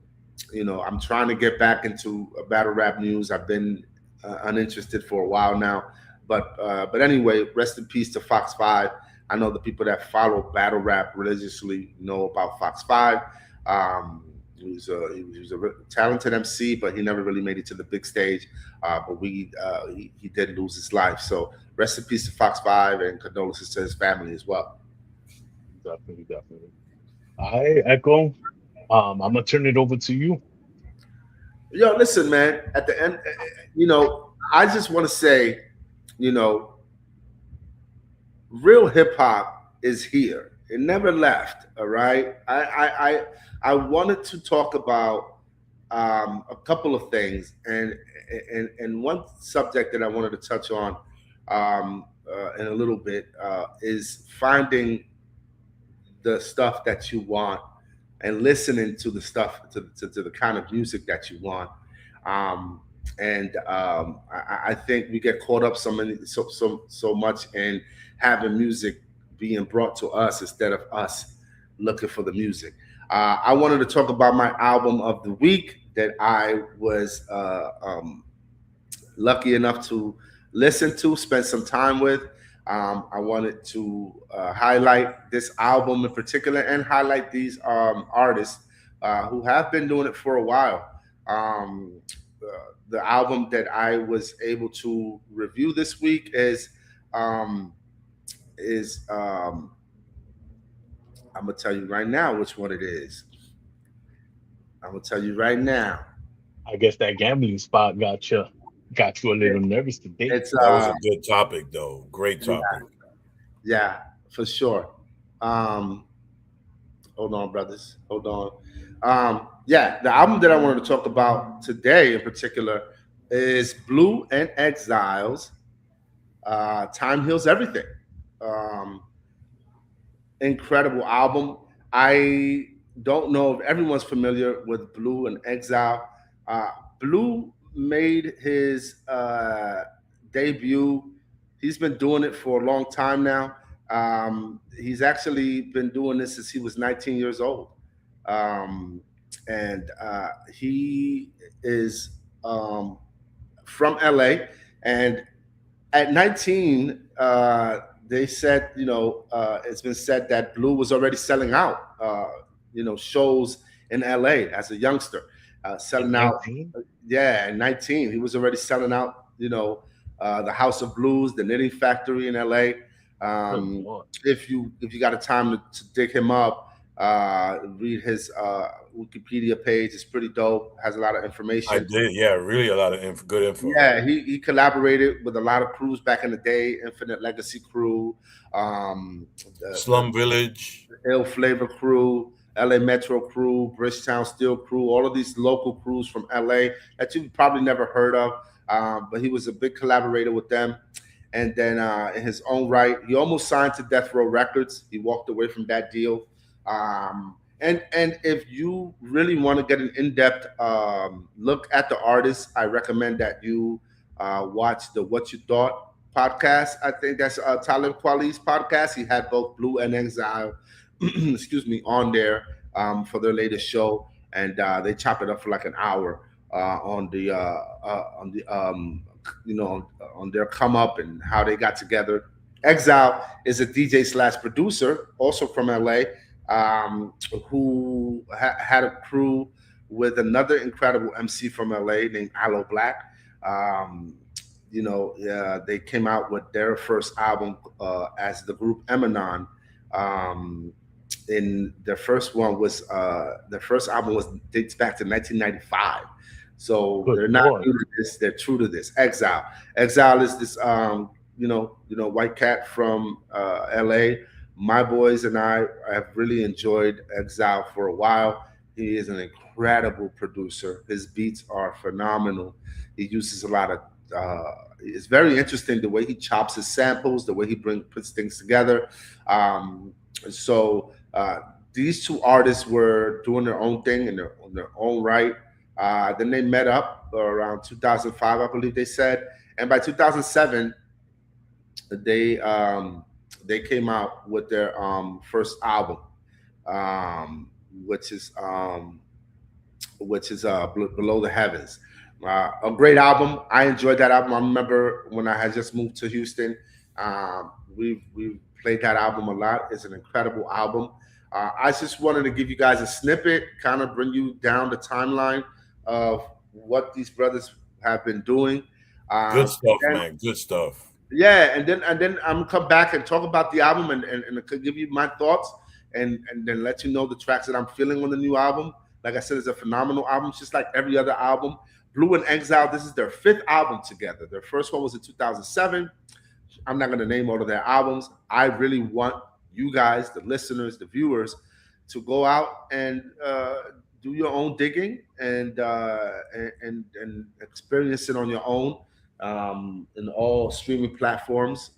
trying to get back into battle rap news. I've been uninterested for a while now, but anyway, rest in peace to Fox 5. I know the people that follow battle rap religiously know about Fox 5. He was a talented MC, but he never really made it to the big stage. But he did lose his life. So rest in peace to Fox 5, and condolences to his family as well. Definitely. I echo. I'm gonna turn it over to you. Yo, listen, man. At the end, I just want to say, real hip hop is here. It never left. All right. I wanted to talk about a couple of things, and one subject that I wanted to touch on in a little bit is finding the stuff that you want and listening to the stuff to the kind of music that you want. I think we get caught up so much in having music being brought to us instead of us looking for the music. I wanted to talk about my album of the week that I was lucky enough to listen to, spend some time with. I wanted to highlight this album in particular and highlight these artists who have been doing it for a while. The album that I was able to review this week is I'm gonna tell you right now which one it is. I'm gonna tell you right now. I guess that gambling spot got you a little nervous today. It's That was a good topic, though. Great topic. yeah, for sure. Hold on, brothers. Hold on. Yeah, the album that I wanted to talk about today in particular is Blu Exile's Time Heals Everything. Incredible album. I don't know if everyone's familiar with Blu Exile. Blu made his debut. He's been doing it for a long time now. He's actually been doing this since he was 19 years old. He is from LA. And at 19, they said, it's been said that Blu was already selling out, shows in LA as a youngster, selling out. Yeah, at 19, he was already selling out, the House of Blues, the Knitting Factory in LA. If you got a time to dig him up, read his Wikipedia page. It's pretty dope. Has a lot of information. I did, yeah, really a lot of good info. Yeah, he collaborated with a lot of crews back in the day. Infinite Legacy crew, Slum Village, Ill Flavor crew, LA Metro crew, Bridgetown Steel crew, all of these local crews from LA that you've probably never heard of. But he was a big collaborator with them. And then in his own right, he almost signed to Death Row Records. He walked away from that deal. And if you really want to get an in-depth look at the artist, I recommend that you watch the What You Thought podcast. I think that's Talib Kweli's podcast. He had both Blu and Exile, excuse me, on there for their latest show, and they chopped it up for like an hour on their come up and how they got together. Exile is a DJ / producer, also from LA. Who had a crew with another incredible MC from LA named Aloe Black. They came out with their first album as the group Emanon. In their first album dates back to 1995. So they're not new to this; they're true to this. Exile is this white cat from LA. My boys and I have really enjoyed Exile for a while. He is an incredible producer. His beats are phenomenal. He uses a lot of, it's very interesting the way he chops his samples, the way he puts things together. These two artists were doing their own thing in their own right. Then they met up around 2005, I believe they said. And by 2007, they came out with their first album, which is Below the Heavens. A great album. I enjoyed that album. I remember when I had just moved to Houston, we played that album a lot. It's an incredible album. I just wanted to give you guys a snippet, kind of bring you down the timeline of what these brothers have been doing. Good stuff, man. Good stuff. Yeah, and then I'm gonna come back and talk about the album and give you my thoughts and then let you know the tracks that I'm feeling on the new album. Like I said, it's a phenomenal album. It's just like every other album. Blu and Exile, this is their fifth album together. Their first one was in 2007. I'm not going to name all of their albums. I really want you guys, the listeners, the viewers, to go out and do your own digging and experience it on your own in all streaming platforms.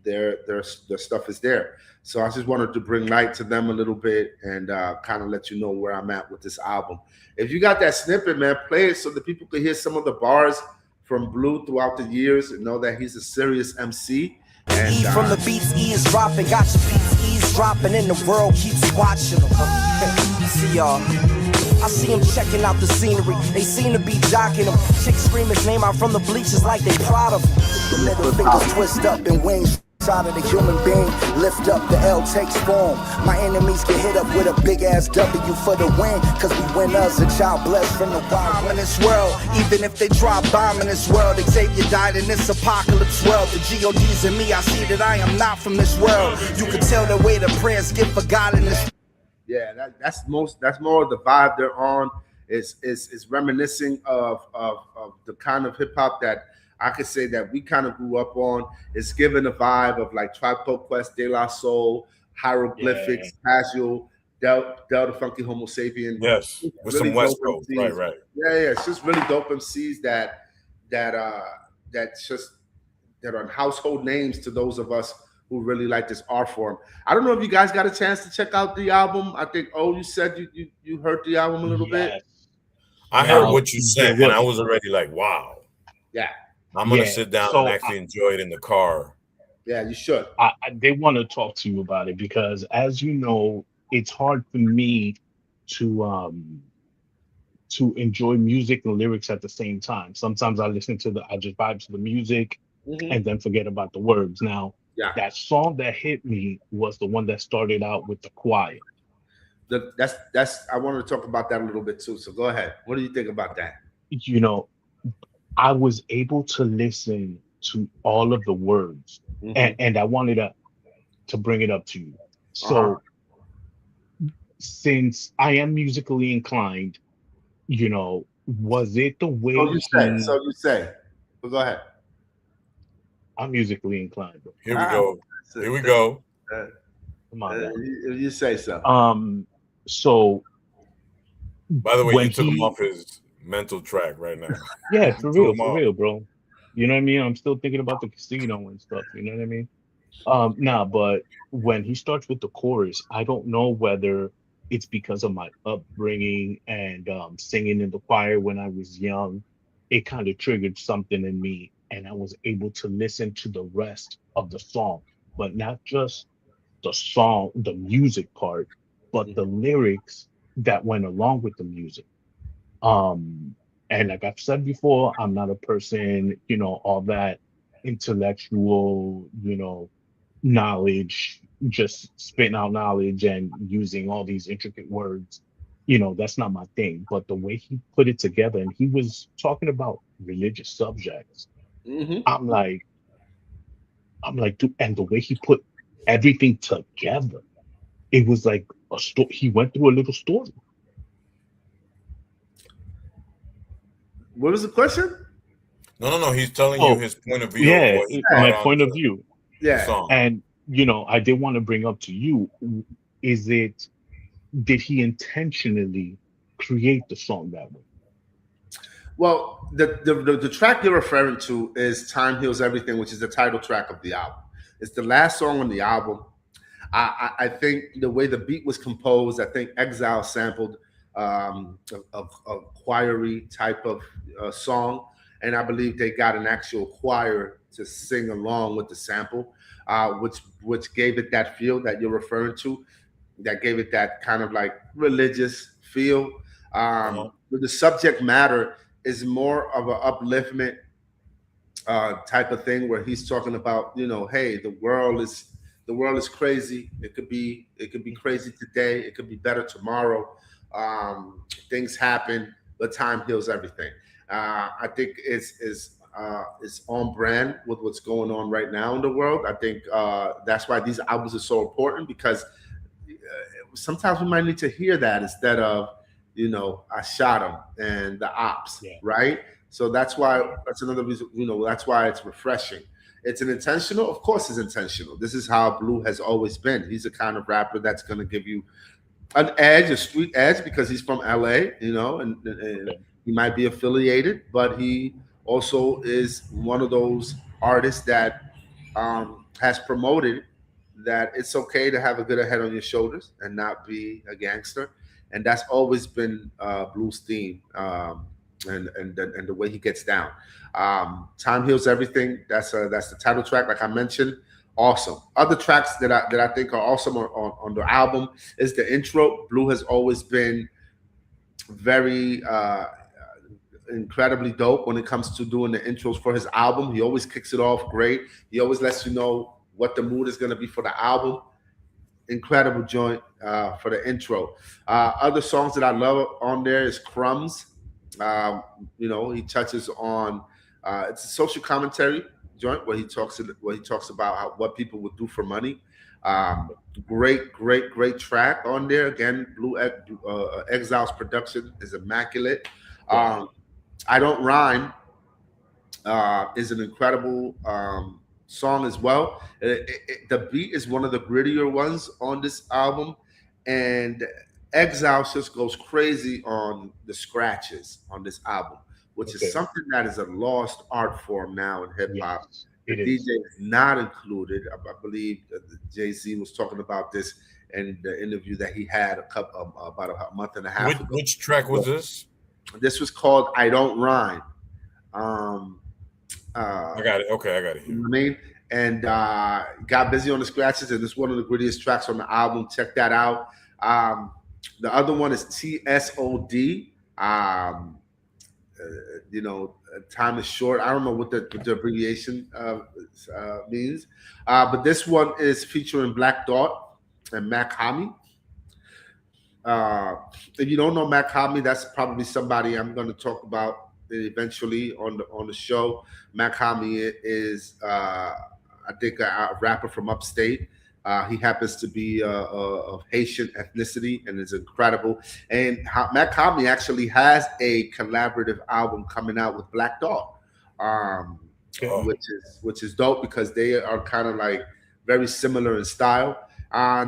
Their stuff is there. So I just wanted to bring light to them a little bit and kind of let you know where I'm at with this album. If you got that snippet, man, play it so that people can hear some of the bars from Blu throughout the years and know that he's a serious MC. And E from the beats, E is dropping, got your beats, E's dropping, and the world keeps watching them. See y'all. I see him checking out the scenery. They seem to be jocking him. Chicks scream his name out from the bleachers like they proud of him. The middle fingers twist up and wings. Side of the human being, lift up, the L takes form. My enemies get hit up with a big ass W for the win, cause we winners, a child blessed from the wild in this world. Even if they drop bomb in this world, Xavier died in this apocalypse world. The G.O.D's in me, I see that I am not from this world. You can tell the way the prayers get forgotten in this. Yeah, that's more of the vibe they're on. Is reminiscing of the kind of hip hop that I could say that we kind of grew up on. It's given a vibe of like Tribe Called Quest, De La Soul, Hieroglyphics, Casual, Delta Funky Homo Sapien. Yes, with really some West Coast, right. Yeah, it's just really dope MCs that are household names to those of us who really like this art form. I don't know if you guys got a chance to check out the album. I think you said you heard the album a little bit. I heard what you said, and I was already like, wow. Yeah. I'm going to sit down and actually enjoy it in the car. Yeah, you should. They want to talk to you about it because, as you know, it's hard for me to enjoy music and lyrics at the same time. Sometimes I just vibe to the music and then forget about the words. Now, that song that hit me was the one that started out with the choir. I wanted to talk about that a little bit too. So go ahead. What do you think about that? You know, I was able to listen to all of the words, and I wanted to bring it up to you. So, since I am musically inclined, was it the way? So you say. Well, go ahead. I'm musically inclined. Bro. Here we go. Come on, you say so. So, by the way, you took him off his mental track right now. Yeah, for real, bro. You know what I mean? I'm still thinking about the casino and stuff. You know what I mean? But when he starts with the chorus, I don't know whether it's because of my upbringing and singing in the choir when I was young. It kind of triggered something in me, and I was able to listen to the rest of the song, but not just the song, the music part, but the lyrics that went along with the music. And like I've said before, I'm not a person, all that intellectual, knowledge, just spitting out knowledge and using all these intricate words. That's not my thing. But the way he put it together, and he was talking about religious subjects. I'm like, dude, and the way he put everything together, it was like a story. He went through a little story. What was the question? No. He's telling you his point of view. Yeah, my point of view. Yeah. Song. And, I did want to bring up to you, did he intentionally create the song that way? Well, the track you're referring to is Time Heals Everything, which is the title track of the album. It's the last song on the album. I think the way the beat was composed, I think Exile sampled a choir-y type of song, and I believe they got an actual choir to sing along with the sample, which gave it that feel that you're referring to, that gave it that kind of like religious feel. The subject matter is more of an upliftment type of thing, where he's talking about, hey, the world is crazy. It could be crazy today. It could be better tomorrow. Things happen, but time heals everything. I think it's on brand with what's going on right now in the world. I think that's why these albums are so important, because sometimes we might need to hear that instead of, I shot him and the ops, right? So that's another reason, that's why it's refreshing. It's an intentional. Of course, it's intentional. This is how Blue has always been. He's the kind of rapper that's going to give you an edge, a street edge, because he's from LA, and he might be affiliated, but he also is one of those artists that has promoted that it's okay to have a good head on your shoulders and not be a gangster, and that's always been Blue's theme, and the way he gets down. Time Heals Everything. That's the title track, like I mentioned. Awesome. Other tracks that I think are awesome on the album is the intro. Blue has always been very incredibly dope when it comes to doing the intros for his album. He always kicks it off great. He always lets you know what the mood is going to be for the album. Incredible joint for the intro. Other songs that I love on there is Crumbs. He touches on it's a social commentary joint where he talks about what people would do for money. Great track on there. Again, Blu Exile's production is immaculate. I Don't Rhyme is an incredible song as well. The beat is one of the grittier ones on this album, and Exile just goes crazy on the scratches on this album, which is something that is a lost art form now in hip hop. Yes, the DJ is not included. I believe Jay-Z was talking about this in the interview that he had about a month and a half ago. Which track was this? This was called I Don't Rhyme. I got it. Okay, I got it. You know what I mean? And got busy on the scratches, and it's one of the grittiest tracks on the album. Check that out. The other one is TSOD. Time is short. I don't know what the abbreviation means, but this one is featuring Black Thought and Mac Hami. If you don't know Mac Hami, that's probably somebody I'm going to talk about eventually on the show. Mac Hami is, I think, a rapper from upstate. He happens to be of Haitian ethnicity and is incredible. And Mac Hami actually has a collaborative album coming out with Black Dog, which is dope because they are kind of like very similar in style.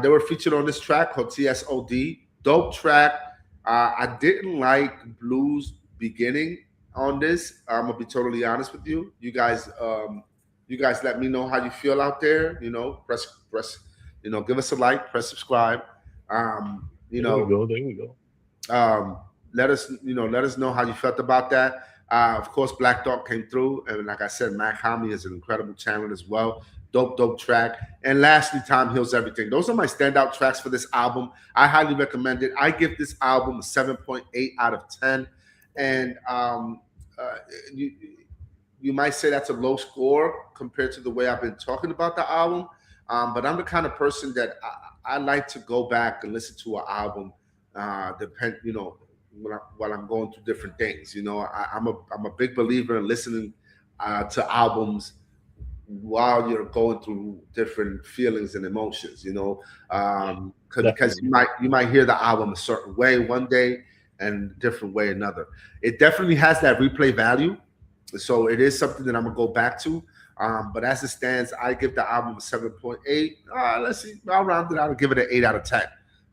They were featured on this track called TSOD. Dope track. I didn't like Blue's beginning on this. I'm gonna be totally honest with you. You guys let me know how you feel out there. Press. Give us a like, press subscribe. There we go. Let us know how you felt about that. Of course, Black Dog came through, and like I said, Mac Hami is an incredible talent as well. Dope track. And lastly, Time Heals Everything. Those are my standout tracks for this album. I highly recommend it. I give this album a 7.8 out of 10. And you might say that's a low score compared to the way I've been talking about the album. But I'm the kind of person that I like to go back and listen to an album, while I'm going through different things. I'm a big believer in listening to albums while you're going through different feelings and emotions. Because you might hear the album a certain way one day and a different way another. It definitely has that replay value, so it is something that I'm gonna go back to. But as it stands, I give the album a 7.8. Let's see, I'll round it out and give it an 8 out of 10.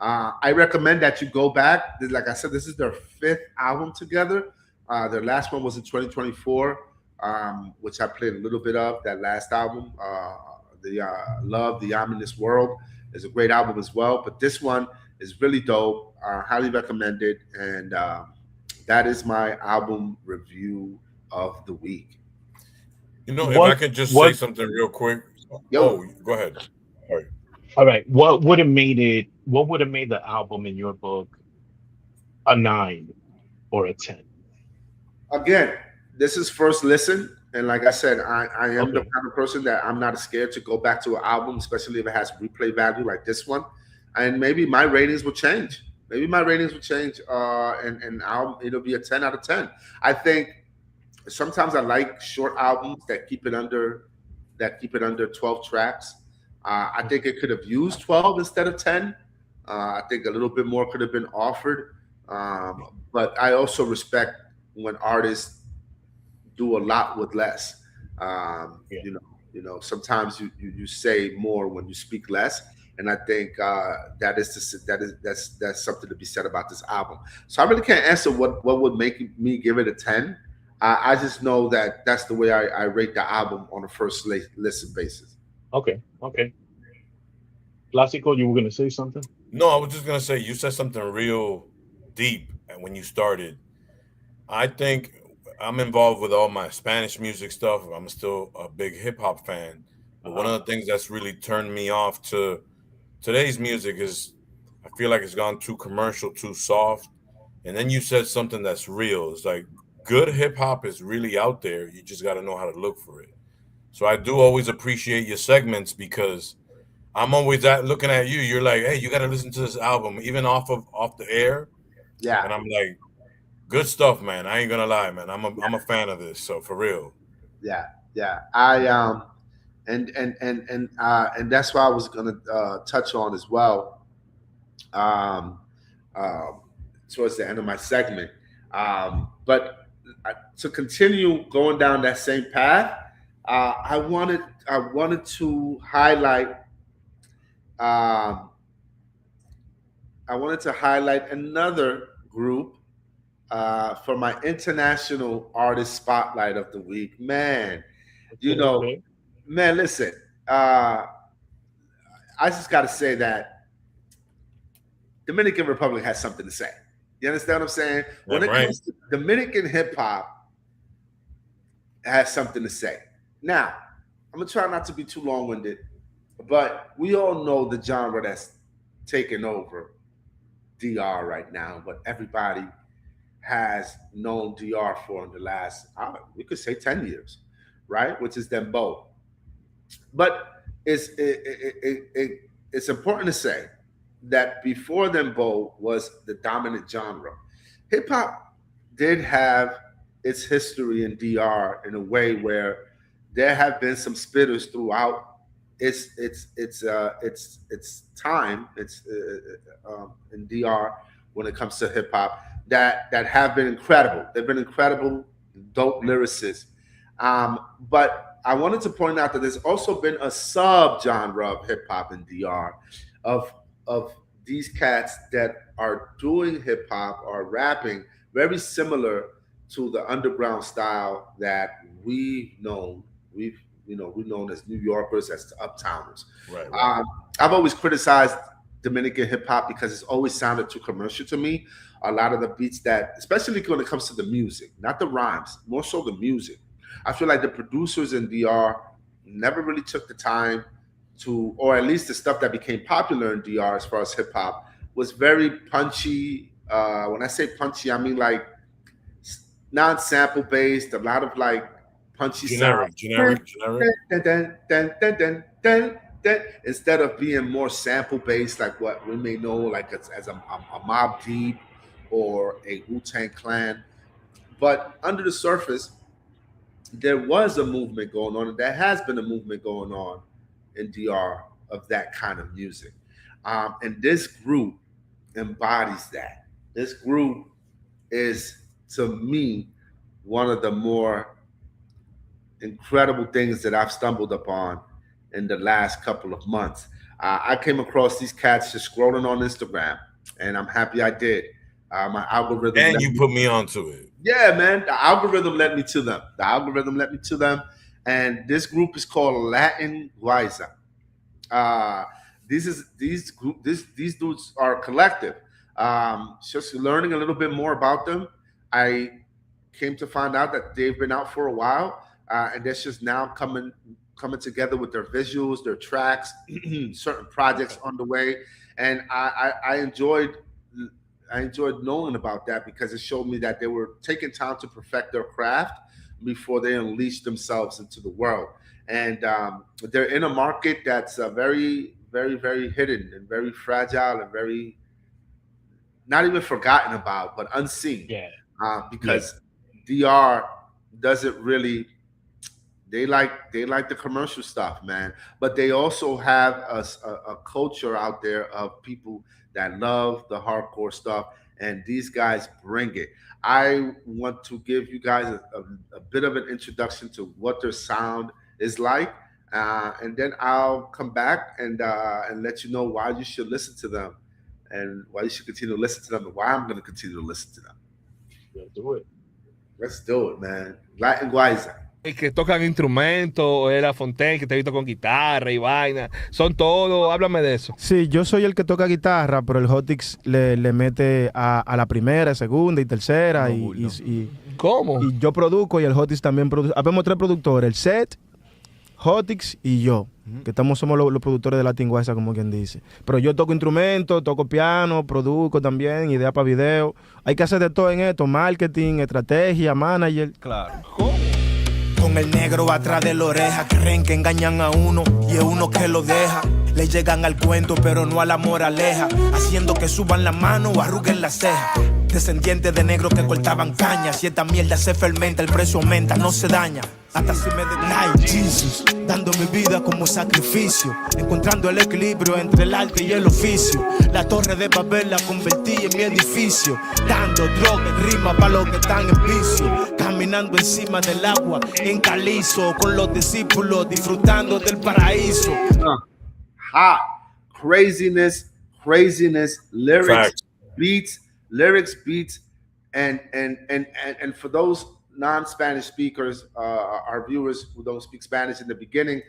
I recommend that you go back. Like I said, this is their 5th album together. Their last one was in 2024, which I played a little bit of. That last album, Love, The Ominous World, is a great album as well. But this one is really dope. Highly recommended. And that is my album review of the week. If I could just say something real quick. Go ahead. All right. What would have made the album in your book a 9 or a 10? Again, this is first listen. And like I said, I am the kind of person that I'm not scared to go back to an album, especially if it has replay value like this one. And maybe my ratings will change. And it'll be a 10 out of 10. I think sometimes I like short albums that keep it under 12 tracks. I think it could have used 12 instead of 10. I think a little bit more could have been offered. But I also respect when artists do a lot with less. You know, sometimes you say more when you speak less, and I think that's something to be said about this album. So I really can't answer what would make me give it a 10. I just know that that's the way I rate the album on a first listen basis. Okay, okay. Classico, you were gonna say something? No, I was just gonna say you said something real deep when you started. I think I'm involved with all my Spanish music stuff. I'm still a big hip hop fan. But one Uh-huh. of the things that's really turned me off to today's music is I feel like it's gone too commercial, too soft. And then you said something that's real. It's like good hip hop is really out there. You just got to know how to look for it. So I do always appreciate your segments because I'm always looking at you. You're like, hey, you got to listen to this album, even off the air. Yeah, And I'm like, good stuff, man. I ain't gonna lie, man. I'm a fan of this. So for real. yeah, yeah. I and that's what I was gonna touch on as well. Um, um, Towards the end of my segment. But to continue going down that same path, I wanted to highlight um, another group for my international artist spotlight of the week. Man, you Okay, know, okay. man, listen, uh, I just got to say that Dominican Republic has something to say. You understand what I'm saying? When Damn it right. comes to Dominican hip hop, has something to say. Now, I'm gonna try not to be too long-winded, but we all know the genre that's taken over DR right now. What everybody has known DR for in the last, we could say 10 years, right? Which is Dembow. But it's important to say that before Dembow was the dominant genre. Hip hop did have its history in DR in a way where there have been some spitters throughout its time in DR when it comes to hip hop that have been incredible. They've been incredible, dope lyricists. But I wanted to point out that there's also been a sub genre of hip hop in DR of of these cats that are doing hip hop or rapping very similar to the underground style that we've known as New Yorkers, as the uptowners. Right, right. Um, I've always criticized Dominican hip hop because it's always sounded too commercial to me. A lot of the beats that, especially when it comes to the music, not the rhymes, more so the music. I feel like the producers in DR never really took the time to, or at least the stuff that became popular in DR as far as hip hop was very punchy. When I say punchy, I mean like non-sample based, a lot of like punchy sounds. Generic, generic, generic. Dun, dun, dun, dun, dun, dun, dun, instead of being more sample based, like what we may know, like as a Mob Deep or a Wu-Tang Clan. But under the surface, there was a movement going on, and there has been a movement going on in DR of that kind of music. And this group embodies that. This group is, to me, one of the more incredible things that I've stumbled upon in the last couple of months. I came across these cats just scrolling on Instagram, and I'm happy I did. My algorithm And led you me, put me onto it. yeah, man, the algorithm led me to them. The algorithm led me to them, and this group is called Latin Guayza. Uh, these dudes are a collective. Just learning a little bit more about them, I came to find out that they've been out for a while, and that's just now coming together with their visuals, their tracks, certain projects on the way, and I enjoyed knowing about that because it showed me that they were taking time to perfect their craft before they unleashed themselves into the world. And they're in a market that's very, very, very hidden and very fragile and very not even forgotten about, but unseen, Yeah, yeah. because DR doesn't really. They like the commercial stuff, man. But they also have a culture out there of people that love the hardcore stuff, and these guys bring it. I want to give you guys a bit of an introduction to what their sound is like, and then I'll come back and let you know why you should listen to them, and why you should continue to listen to them, and why I'm going to continue to listen to them. Let's do it. Let's do it, man. Latin Guayza. Que tocan instrumentos, o era Fontaine, que te he visto con guitarra y vaina. Son todos, háblame de eso. Sí, yo soy el que toca guitarra, pero el Hotix le mete a la primera, segunda y tercera. ¿Cómo? Y yo produzco y el Hotix también produce. Habemos 3 productores, el Set, Hotix y yo, que somos los productores de Latin Guayza, como quien dice. Pero yo toco instrumentos, toco piano, produzco también, idea para video. Hay que hacer de todo en esto, marketing, estrategia, manager. Claro. Con el negro atrás de la oreja, creen que engañan a uno y es uno que lo deja. Le llegan al cuento pero no a la moraleja, haciendo que suban la mano o arruguen la ceja. Descendientes de negros que cortaban cañas, si esta mierda se fermenta, el precio aumenta, no se daña. Hasta si me Like Jesus, dando mi vida como sacrificio, encontrando el equilibrio entre el arte y el oficio. La torre de Babel la convertí en mi edificio, dando droga y rima para los que están en vicio. Caminando encima del agua en calizo, con los discípulos disfrutando del paraíso. Hot craziness, lyrics, Facts. beats, and for those non-Spanish speakers, our viewers who don't speak Spanish, in the beginning,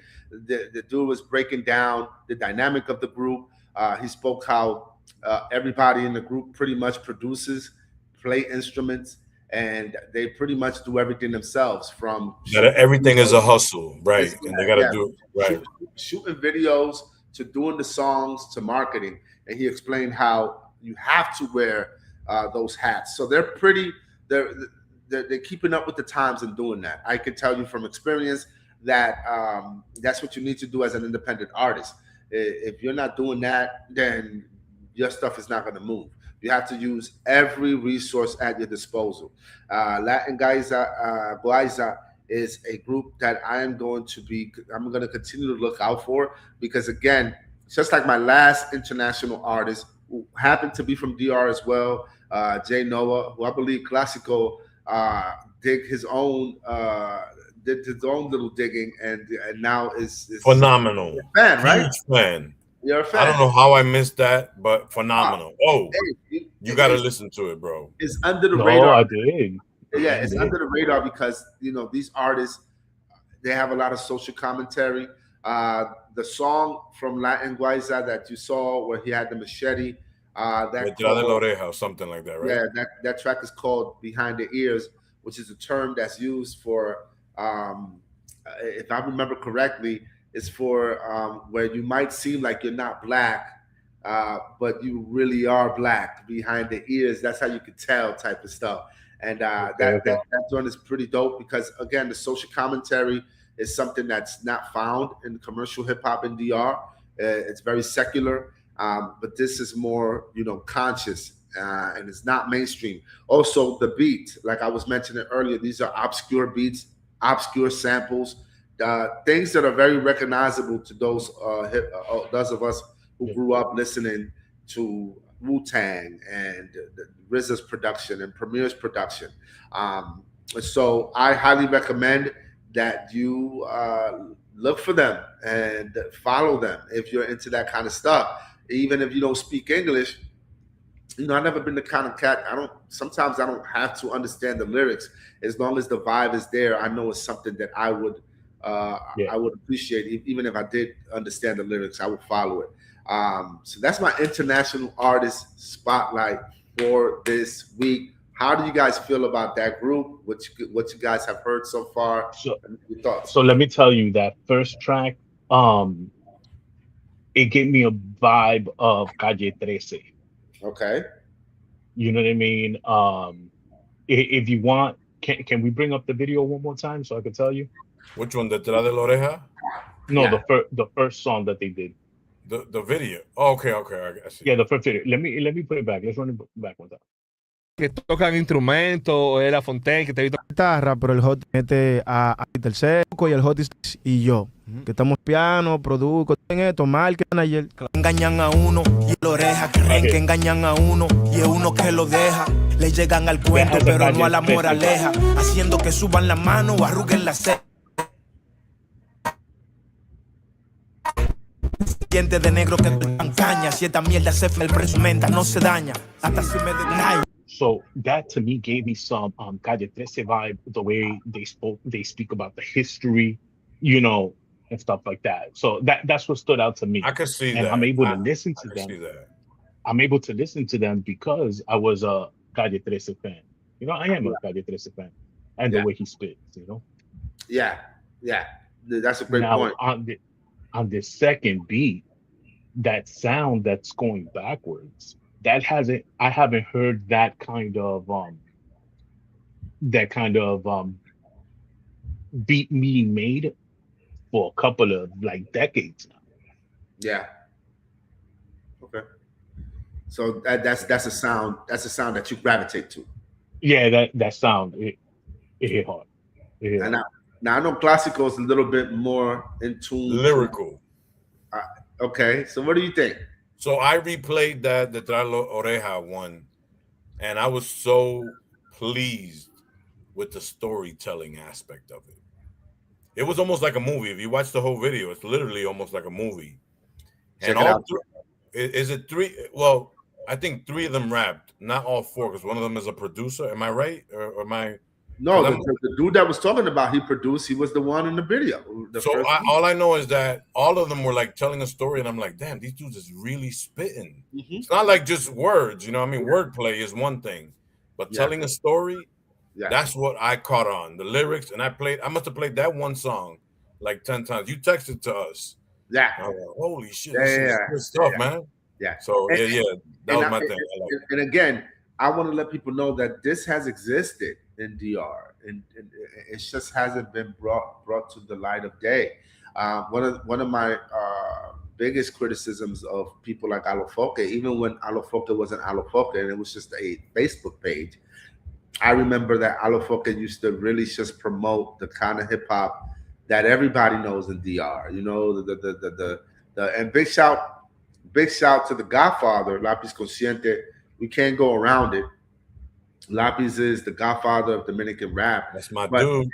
the dude was breaking down the dynamic of the group. He spoke how everybody in the group pretty much produces, play instruments, and they pretty much do everything themselves. From Everything is a hustle, right? And they got to do it right. Shooting videos to doing the songs to marketing, and he explained how you have to wear those hats. So they're keeping up with the times and doing that. I can tell you from experience that that's what you need to do as an independent artist. If you're not doing that, then your stuff is not going to move. You have to use every resource at your disposal. Latin Guayza is a group that I'm going to continue to look out for, because again, just like my last international artist, who happened to be from DR as well, Jay Noah, who I believe Classico did his own little digging, and now is phenomenal. A fan, right? Huge fan. You're a fan. I don't know how I missed that, but phenomenal. You got to listen to it, bro. It's under the radar. I did. Yeah, it's under the radar because these artists, they have a lot of social commentary. The song from Latin Guayza that you saw where he had the machete, Detrás de la oreja or something like that, right? Yeah, that track is called Behind the Ears, which is a term that's used for, if I remember correctly, it's for where you might seem like you're not black, but you really are black behind the ears. That's how you could tell, type of stuff. And that one is pretty dope because, again, the social commentary is something that's not found in commercial hip hop in DR. It's very secular, but this is more, conscious, and it's not mainstream. Also, the beat, like I was mentioning earlier, these are obscure beats, obscure samples, things that are very recognizable to those of us who grew up listening to Wu-Tang and RZA's production and Premier's production. So I highly recommend that you look for them and follow them if you're into that kind of stuff. Even if you don't speak English, I've never been the kind of cat, sometimes I don't have to understand the lyrics. As long as the vibe is there, I know it's something that I would appreciate. Even if I did understand the lyrics, I would follow it. So that's my international artist spotlight for this week. How do you guys feel about that group? What you guys have heard so far? Your thoughts? So let me tell you, that first track, it gave me a vibe of Calle 13. Okay. You know what I mean? If you want, can we bring up the video one more time so I can tell you? Which one? Detrás de la oreja? No, the first song that they did. The video. Oh, okay. I see. Yeah, the first video. Let me put it back. Let's run it back one time. Que tocan instrumentos, o era Fontaine, que te he visto Guitarra, pero el Hot mete a tercero y el Hot y yo, que estamos piano, produzco en esto, marketing, manager. Engañan a uno y la oreja, creen que engañan a uno y es uno que lo deja. Le llegan al cuento pero no a la moraleja, haciendo que suban la mano o arruguen la ceja. Diente de negro que te caña. Si esta mierda se el presumenta, no se daña. Hasta si me den. So that to me gave me some Calle 13 vibe, the way they speak about the history, you know, and stuff like that. So that's what stood out to me. I could see and that. I'm able to listen to them. See that. I'm able to listen to them because I was a Calle 13 fan. You know, I am a Calle 13 fan, and the way he spits, you know. Yeah, that's a great point. On the second beat, that sound that's going backwards, I haven't heard that kind of beat being made for a couple of like decades now. Yeah. Okay. So that's a sound that you gravitate to. Yeah, that sound it hit hard. And now I know Classico is a little bit more in tune. Lyrical. Okay, so what do you think? So I replayed that the Tralo Oreja one, and I was so pleased with the storytelling aspect of it. It was almost like a movie. If you watch the whole video, it's literally almost like a movie. Check it out. Is it three? Well, I think 3 of them rapped, not all 4, because one of them is a producer. Am I right? Or am I? No, the dude that was talking about, he produced. He was the one in the video. All I know is that all of them were like telling a story, and I'm like, damn, these dudes is really spitting. Mm-hmm. It's not like just words, you know. I mean, wordplay is one thing, but telling a story, that's what I caught on. The lyrics, and I must have played that one song like 10 times. You texted to us. Yeah. Like, holy shit, this is good stuff, man. Yeah. So that was my thing. And again, I want to let people know that this has existed in DR, and it just hasn't been brought to the light of day. One of my biggest criticisms of people like Alofoke, even when Alofoke wasn't Alofoke and it was just a Facebook page, I remember that Alofoke used to really just promote the kind of hip hop that everybody knows in DR. You know, and big shout to the Godfather, Lapis Consciente. We can't go around it. Lapis is the godfather of Dominican rap. That's my dude.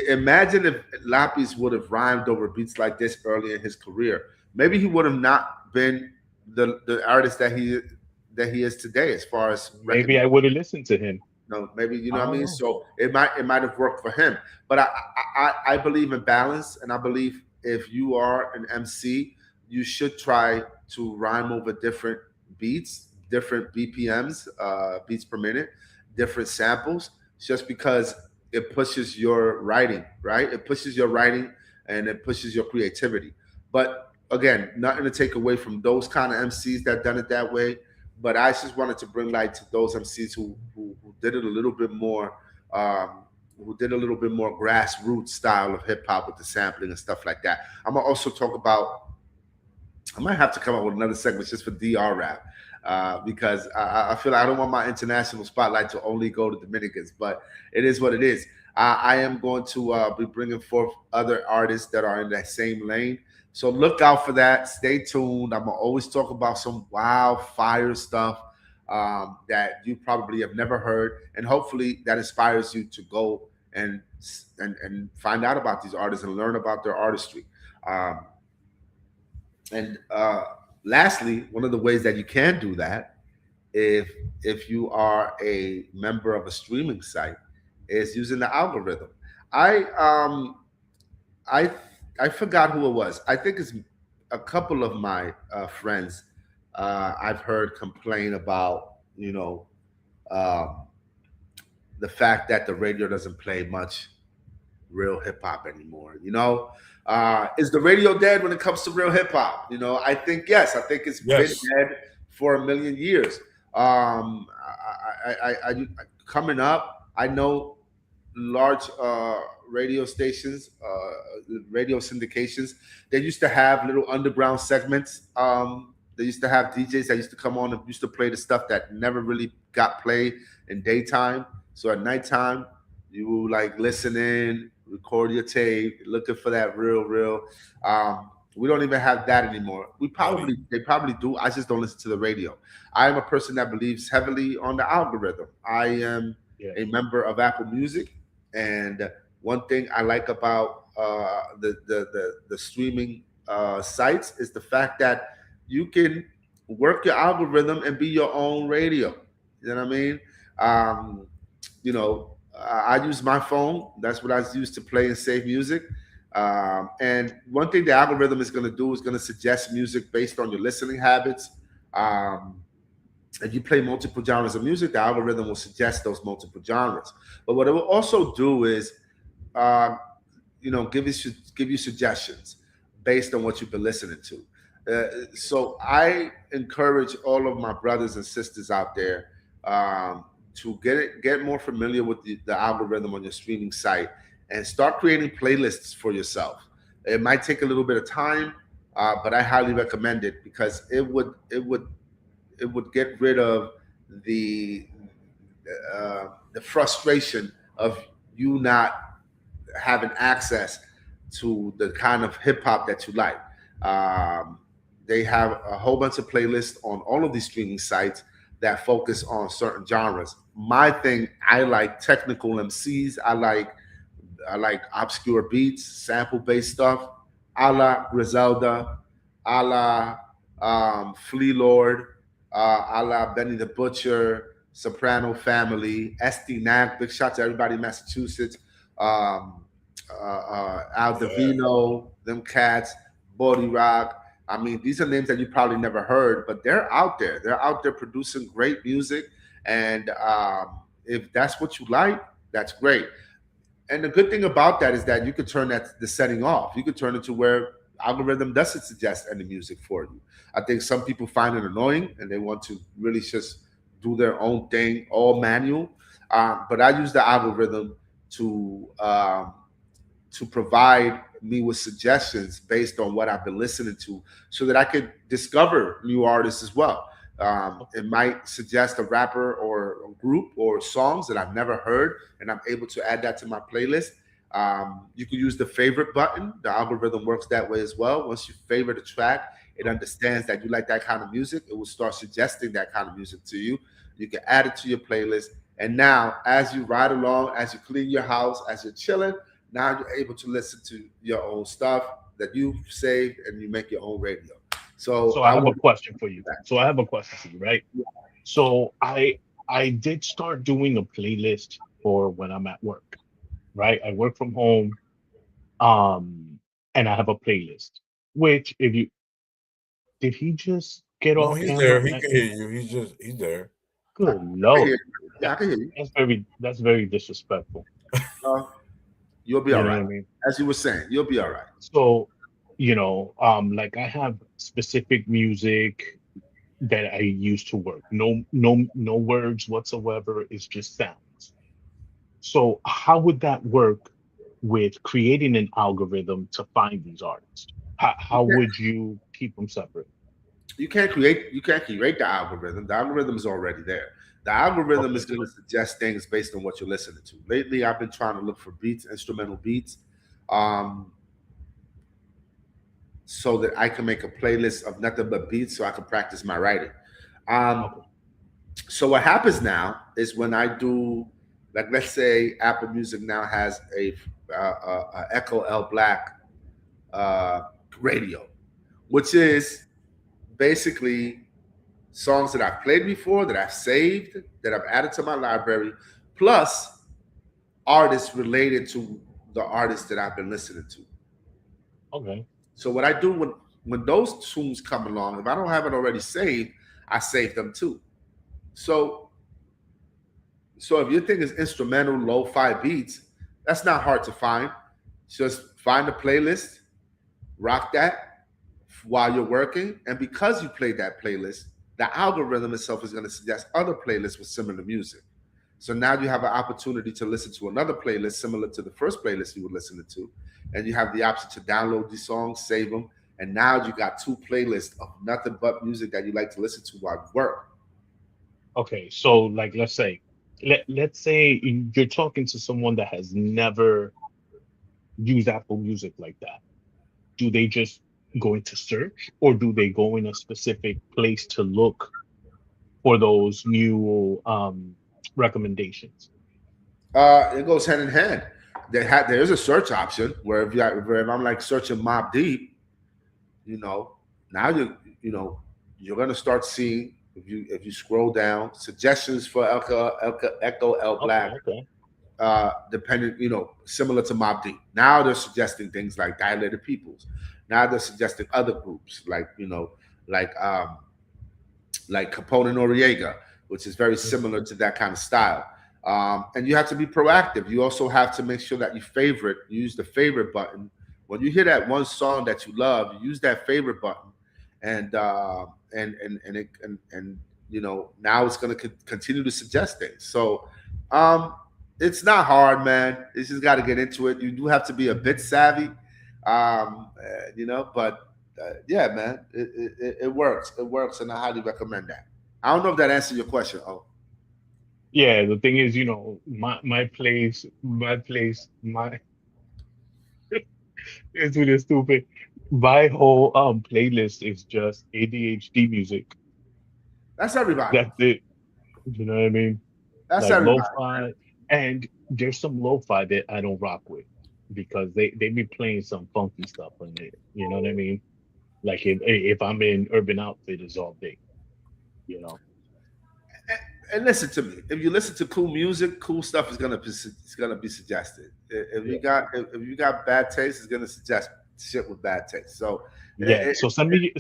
Imagine if Lapis would have rhymed over beats like this early in his career. Maybe he would have not been the artist that he is today. As far as maybe I would have listened to him. No, maybe you know what I mean. So it might have worked for him. But I believe in balance, and I believe if you are an MC, you should try to rhyme over different beats, different BPMs, beats per minute, different samples, just because it pushes your writing, right? It pushes your writing and it pushes your creativity. But again, nothing to take away from those kind of MCs that done it that way. But I just wanted to bring light to those MCs who did it a little bit more, grassroots style of hip hop with the sampling and stuff like that. I'm gonna also talk about. I might have to come up with another segment just for DR rap. Because I feel like I don't want my international spotlight to only go to Dominicans, but it is what it is. I am going to be bringing forth other artists that are in that same lane. So look out for that. Stay tuned. I'm going to always talk about some wild fire stuff that you probably have never heard. And hopefully that inspires you to go and find out about these artists and learn about their artistry. Lastly, one of the ways that you can do that, if you are a member of a streaming site, is using the algorithm. I forgot who it was. I think it's a couple of my friends I've heard complain about, the fact that the radio doesn't play much real hip hop anymore. Is the radio dead when it comes to real hip hop? I think yes. I think it's been dead for a million years. Coming up, I know large radio stations, radio syndications. They used to have little underground segments. They used to have DJs that used to come on and used to play the stuff that never really got played in daytime. So at nighttime, you will listen in, record your tape, looking for that real. We don't even have that anymore. They probably do. I just don't listen to the radio. I am a person that believes heavily on the algorithm. I am a member of Apple Music, and one thing I like about the streaming sites is the fact that you can work your algorithm and be your own radio. You know what I mean? Um, I use my phone. That's what I use to play and save music. And one thing the algorithm is going to do is going to suggest music based on your listening habits. Um, if you play multiple genres of music, the algorithm will suggest those multiple genres. But what it will also do is, um, give you suggestions based on what you've been listening to. So I encourage all of my brothers and sisters out there to get more familiar with the algorithm on your streaming site and start creating playlists for yourself. It might take a little bit of time, but I highly recommend it because it would get rid of the the frustration of you not having access to the kind of hip hop that you like. They have a whole bunch of playlists on all of these streaming sites that focus on certain genres. My thing, I like technical MCs. I like obscure beats, sample based stuff, a la Griselda, a la Flea Lord, a la Benny the Butcher, Soprano Family, SD Nag. Big shout to everybody in Massachusetts. Al Davino, them cats, Body Rock. I mean, these are names that you probably never heard, but they're out there. They're out there producing great music. And if that's what you like, that's great. And the good thing about that is that you could turn the setting off. You could turn it to where algorithm doesn't suggest any music for you. I think some people find it annoying and they want to really just do their own thing, all manual. But I use the algorithm to provide me with suggestions based on what I've been listening to so that I could discover new artists as well. It might suggest a rapper or a group or songs that I've never heard, and I'm able to add that to my playlist. You can use the favorite button. The algorithm works that way as well. Once you favorite a track, it understands that you like that kind of music. It will start suggesting that kind of music to you. You can add it to your playlist. And now, as you ride along, as you clean your house, as you're chilling, now you're able to listen to your own stuff that you've saved and you make your own radio. So I have a question for you. Right? So I did start doing a playlist for when I'm at work, right? I work from home, and I have a playlist. Which, if you did, he just get No, off he's camera? there. He can hear you. He's there. Good I can lord, hear you. Yeah, I can hear you. that's very disrespectful. Uh, you'll be You all know right. what I mean? As you were saying, you'll be all right. So, like I have specific music that I use to work. No words whatsoever. It's just sounds. So how would that work with creating an algorithm to find these artists? How would you keep them separate? You can't create the algorithm. The algorithm is already there. The algorithm Okay. is going to suggest things based on what you're listening to. Lately, I've been trying to look for beats, instrumental beats, so that I can make a playlist of nothing but beats, so I can practice my writing. Um, so what happens now is when I do, like, let's say Apple Music now has a Echo L Black radio, which is basically songs that I've played before, that I've saved, that I've added to my library, plus artists related to the artists that I've been listening to. Okay. So what I do when those tunes come along, if I don't have it already saved, I save them too. So if your thing is instrumental, lo-fi beats, that's not hard to find. Just find a playlist, rock that while you're working, and because you played that playlist, the algorithm itself is going to suggest other playlists with similar music. So now you have an opportunity to listen to another playlist similar to the first playlist you were listening to, and you have the option to download these songs, save them, and now you got two playlists of nothing but music that you like to listen to while you work. Okay. So, like, let's say you're talking to someone that has never used Apple Music like that. Do they just go into search, or do they go in a specific place to look for those new recommendations? It goes hand in hand. There is a search option where if I'm like searching Mob Deep, you know, now you're gonna start seeing if you scroll down suggestions for Echo L Black, Okay. depending, similar to Mobb Deep. Now they're suggesting things like Dilated Peoples. Now they're suggesting other groups like Capone and Noriega, which is very similar to that kind of style. And you have to be proactive. You also have to make sure that you use the favorite button. When you hear that one song that you love, you use that favorite button, and now it's going to continue to suggest things. So it's not hard, man. You just got to get into it. You do have to be a bit savvy, but yeah, man, it works. It works, and I highly recommend that. I don't know if that answered your question. Oh, Yeah, the thing is, my it's really stupid. My whole playlist is just ADHD music. that's everybody. That's it. You know what I mean? That's Like everybody. lo-fi, and there's some lo-fi that I don't rock with because they be playing some funky stuff on it. You know what I mean? Like if I'm in Urban Outfitters all day, you know. And listen to me. If you listen to cool music, cool stuff is gonna be suggested. If you got bad taste, it's gonna suggest shit with bad taste. So Yeah. So send me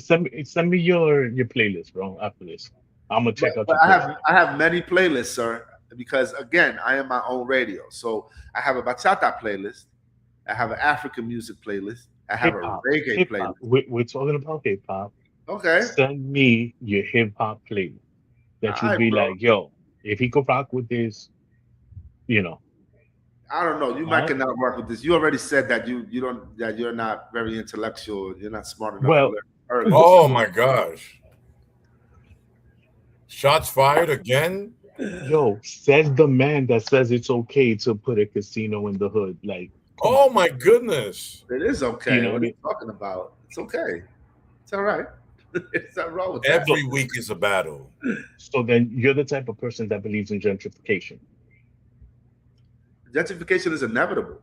your playlist, bro. After this, I'm gonna check out but your I have many playlists, sir, because again, I am my own radio. So I have a bachata playlist, I have an African music playlist, I have hip-hop. a reggae Hip-hop. playlist. We're talking about hip hop. Okay. Send me your hip hop playlist. That All you'd right, be bro. like, yo, if he could rock with this, you know. I don't know. You All might right. cannot work with this. You already said that you're not very intellectual. You're not smart enough Well, to learn early. Oh my gosh. Shots fired again? yo, says the man that says it's okay to put a casino in the hood. Like, come Oh on. my goodness. It is okay. You know What what I are mean? you talking about? It's okay. It's all right. It's not wrong with that. Every week is a battle. So then you're the type of person that believes in gentrification. Gentrification is inevitable.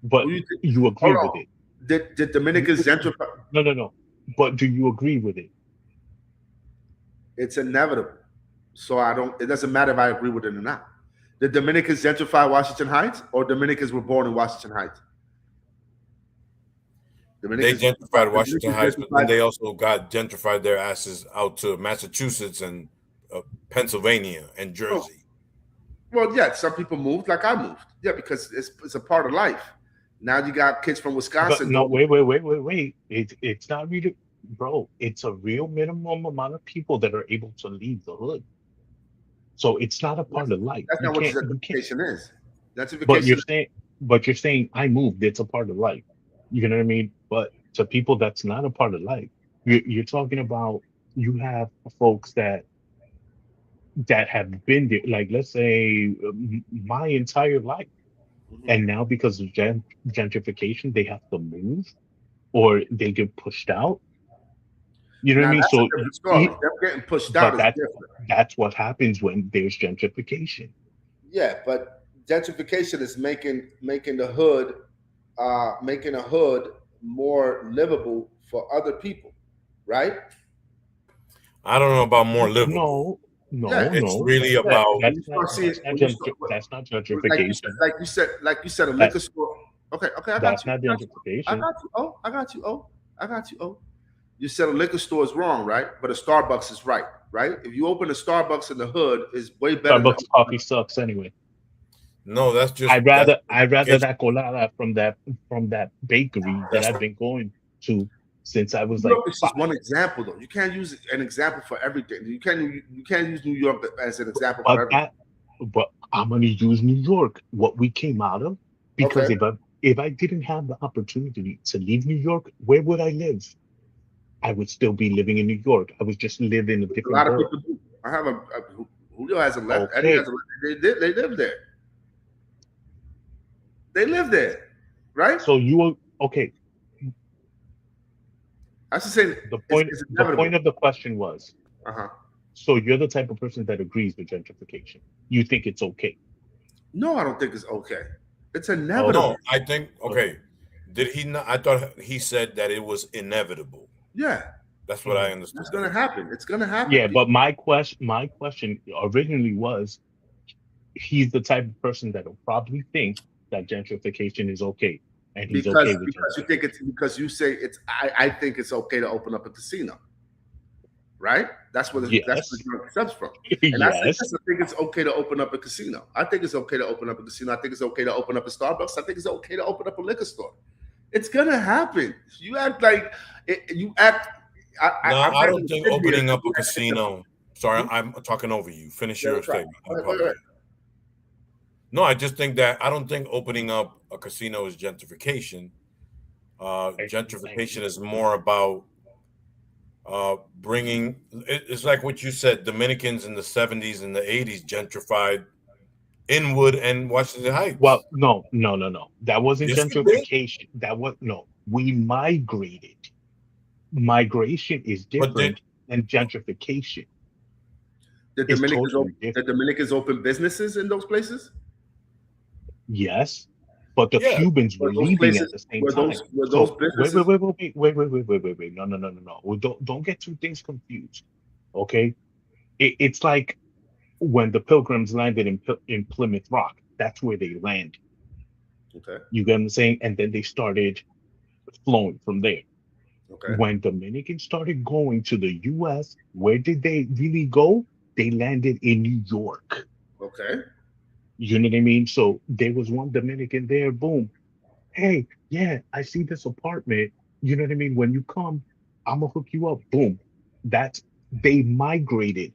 But Who you think- you agree Hold with on. it. Did Dominicans gentrify? No. But do you agree with it? It's inevitable. So it doesn't matter if I agree with it or not. Did Dominicans gentrify Washington Heights, or Dominicans were born in Washington Heights? They Dominicans gentrified Washington Dominicans Heights, but then gentrified- they also got gentrified their asses out to Massachusetts and Pennsylvania and Jersey. Well, yeah, some people moved like I moved. Yeah, because it's a part of life. Now you got kids from But Wisconsin. no, wait. It's not really, bro. It's a real minimum amount of people that are able to leave the hood. So it's not a part of life. That's You not what can't- you can't- gentrification is. But Gentrification. you're saying I moved. It's a part of life. You know what I mean? But to people, that's not a part of life. You're talking about you have folks that have been there, like let's say my entire life, and now because of gentrification, they have to move or they get pushed out. You know what I Now, mean? that's So a different story. e- Them getting pushed but out is different. that's what happens when there's gentrification. Yeah, but gentrification is making the hood, making a hood more livable for other people, right? I don't know about more livable. No, Yeah, It's really about that's You not start seeing- that's not, when you start- that's not Like you, gentrification. like you said, a That- liquor store. Okay, I got That's you. not I got you. gentrification. I got you. Oh, I got you. Oh, I got you. Oh, you said a liquor store is wrong, right? But a Starbucks is right, right? If you open a Starbucks in the hood, is way better. Starbucks coffee sucks anyway. no. That's just. I'd rather it's- that colada from that bakery that I've been going to since I was New like York is just 5. one example, though. You can't use an example for everything. You can't use New York as an example for everything. But I'm gonna use New York, what we came out of, because Okay. if I didn't have the opportunity to leave New York, where would I live? I would still be living in New York. I would just live in a A different lot of world. people do. I have Julio hasn't left. Okay. Eddie hasn't left. They live there. They live there, right? So okay. I was just saying The point it's the inevitable. point of the question was, Uh-huh. so you're the type of person that agrees with gentrification. You think it's okay. No, I don't think it's okay. It's inevitable. No, I think okay. Did he not? I thought he said that it was inevitable. Yeah, That's what I understood. that's gonna happen. It's gonna happen. Yeah, but my question originally was, he's the type of person that will probably think that gentrification is okay, and he's okay with because you gentrification. think it's because you say it's. I think it's okay to open up a casino, right? That's where the Yes. joke stems from. And I say, Yes. yes, I think it's okay to open up a casino. I think it's okay to open up a casino. I think it's okay to open up a Starbucks. I think it's okay to open up a liquor store. It's gonna happen. You act like you act. I don't think opening up a casino. Sorry, I'm talking over you. Finish your statement. I apologize. No, I just think that I don't think opening up a casino is gentrification. Gentrification is more about bringing. It's like what you said. Dominicans in the 70s and the 80s gentrified Inwood and Washington Heights. Well, no. That wasn't Yes, we did. gentrification. That was no. We migrated. Migration is different than gentrification. The It's Dominicans, totally different. the Dominicans open businesses in those places. Yes, but the Yeah, Cubans were Were those leaving places- at the same were time. those- were those businesses- Wait. No. Well, don't get two things confused. Okay, it's like when the Pilgrims landed in Plymouth Rock. That's where they landed. Okay. You get what I'm saying? And then they started flowing from there. Okay. When Dominicans started going to the U.S., where did they really go? They landed in New York. Okay. You know what I mean? So there was one Dominican there, boom. Hey, yeah, I see this apartment. You know what I mean? When you come, I'm gonna hook you up. Boom. They migrated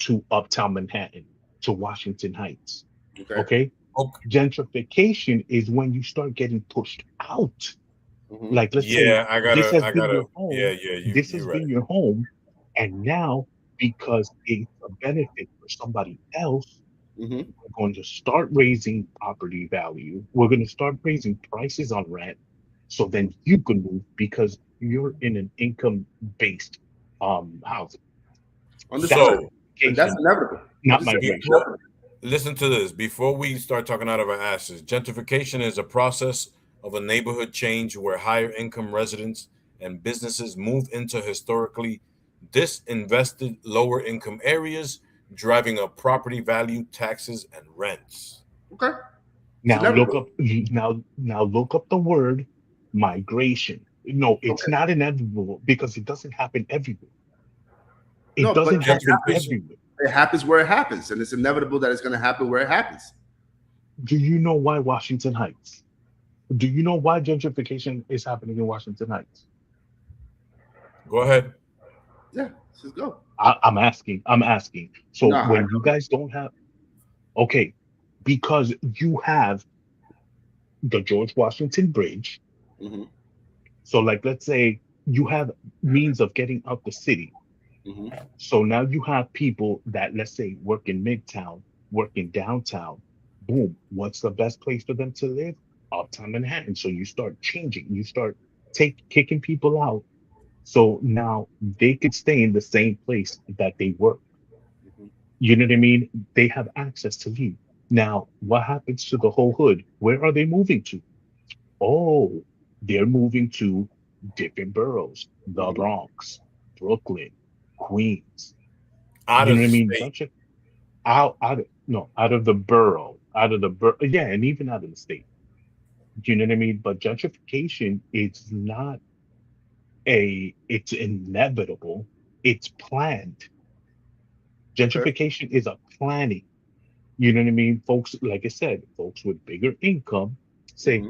to Uptown Manhattan, to Washington Heights. Okay. Okay. Gentrification is when you start getting pushed out. Mhm. Like, let's say Yeah, I this has been gotta. your home. This has been your home, and now because it's a benefit for somebody else, Mhm. we're going to start raising property value. We're going to start raising prices on rent, so then you can move because you're in an income-based housing. Understood. And that's inevitable. Not Understood. migration. Listen to this. Before we start talking out of our asses, gentrification is a process of a neighborhood change where higher income residents and businesses move into historically disinvested lower income areas, driving up property value, taxes, and rents. Okay. Now inevitable. look up the word migration. No, it's Okay. not inevitable because it doesn't happen everywhere. It No, but doesn't happen gentrification- everywhere. It happens where it happens, and it's inevitable that it's going to happen where it happens. Do you know why Washington Heights? Do you know why gentrification is happening in Washington Heights? Go ahead. Yeah, let's just go. I'm asking. So Nah, when I you guys don't have, okay, because you have the George Washington Bridge. Mm-hmm. So, like, let's say you have means of getting out the city. Mm-hmm. So now you have people that, let's say, work in Midtown, work in downtown. Boom. What's the best place for them to live? Uptown Manhattan. So you start changing. You start kicking people out. So now they could stay in the same place that they work. Mm-hmm. You know what I mean? They have access to leave. Now, what happens to the whole hood? Where are they moving to? Oh, they're moving to different boroughs, the Bronx, Brooklyn, Queens. Out You of know what I the mean? state. Out of the borough, yeah, and even out of the state. Do you know what I mean? But gentrification is not it's inevitable. It's planned. Gentrification is a planning. You know what I mean? Folks, like I said, folks with bigger income say,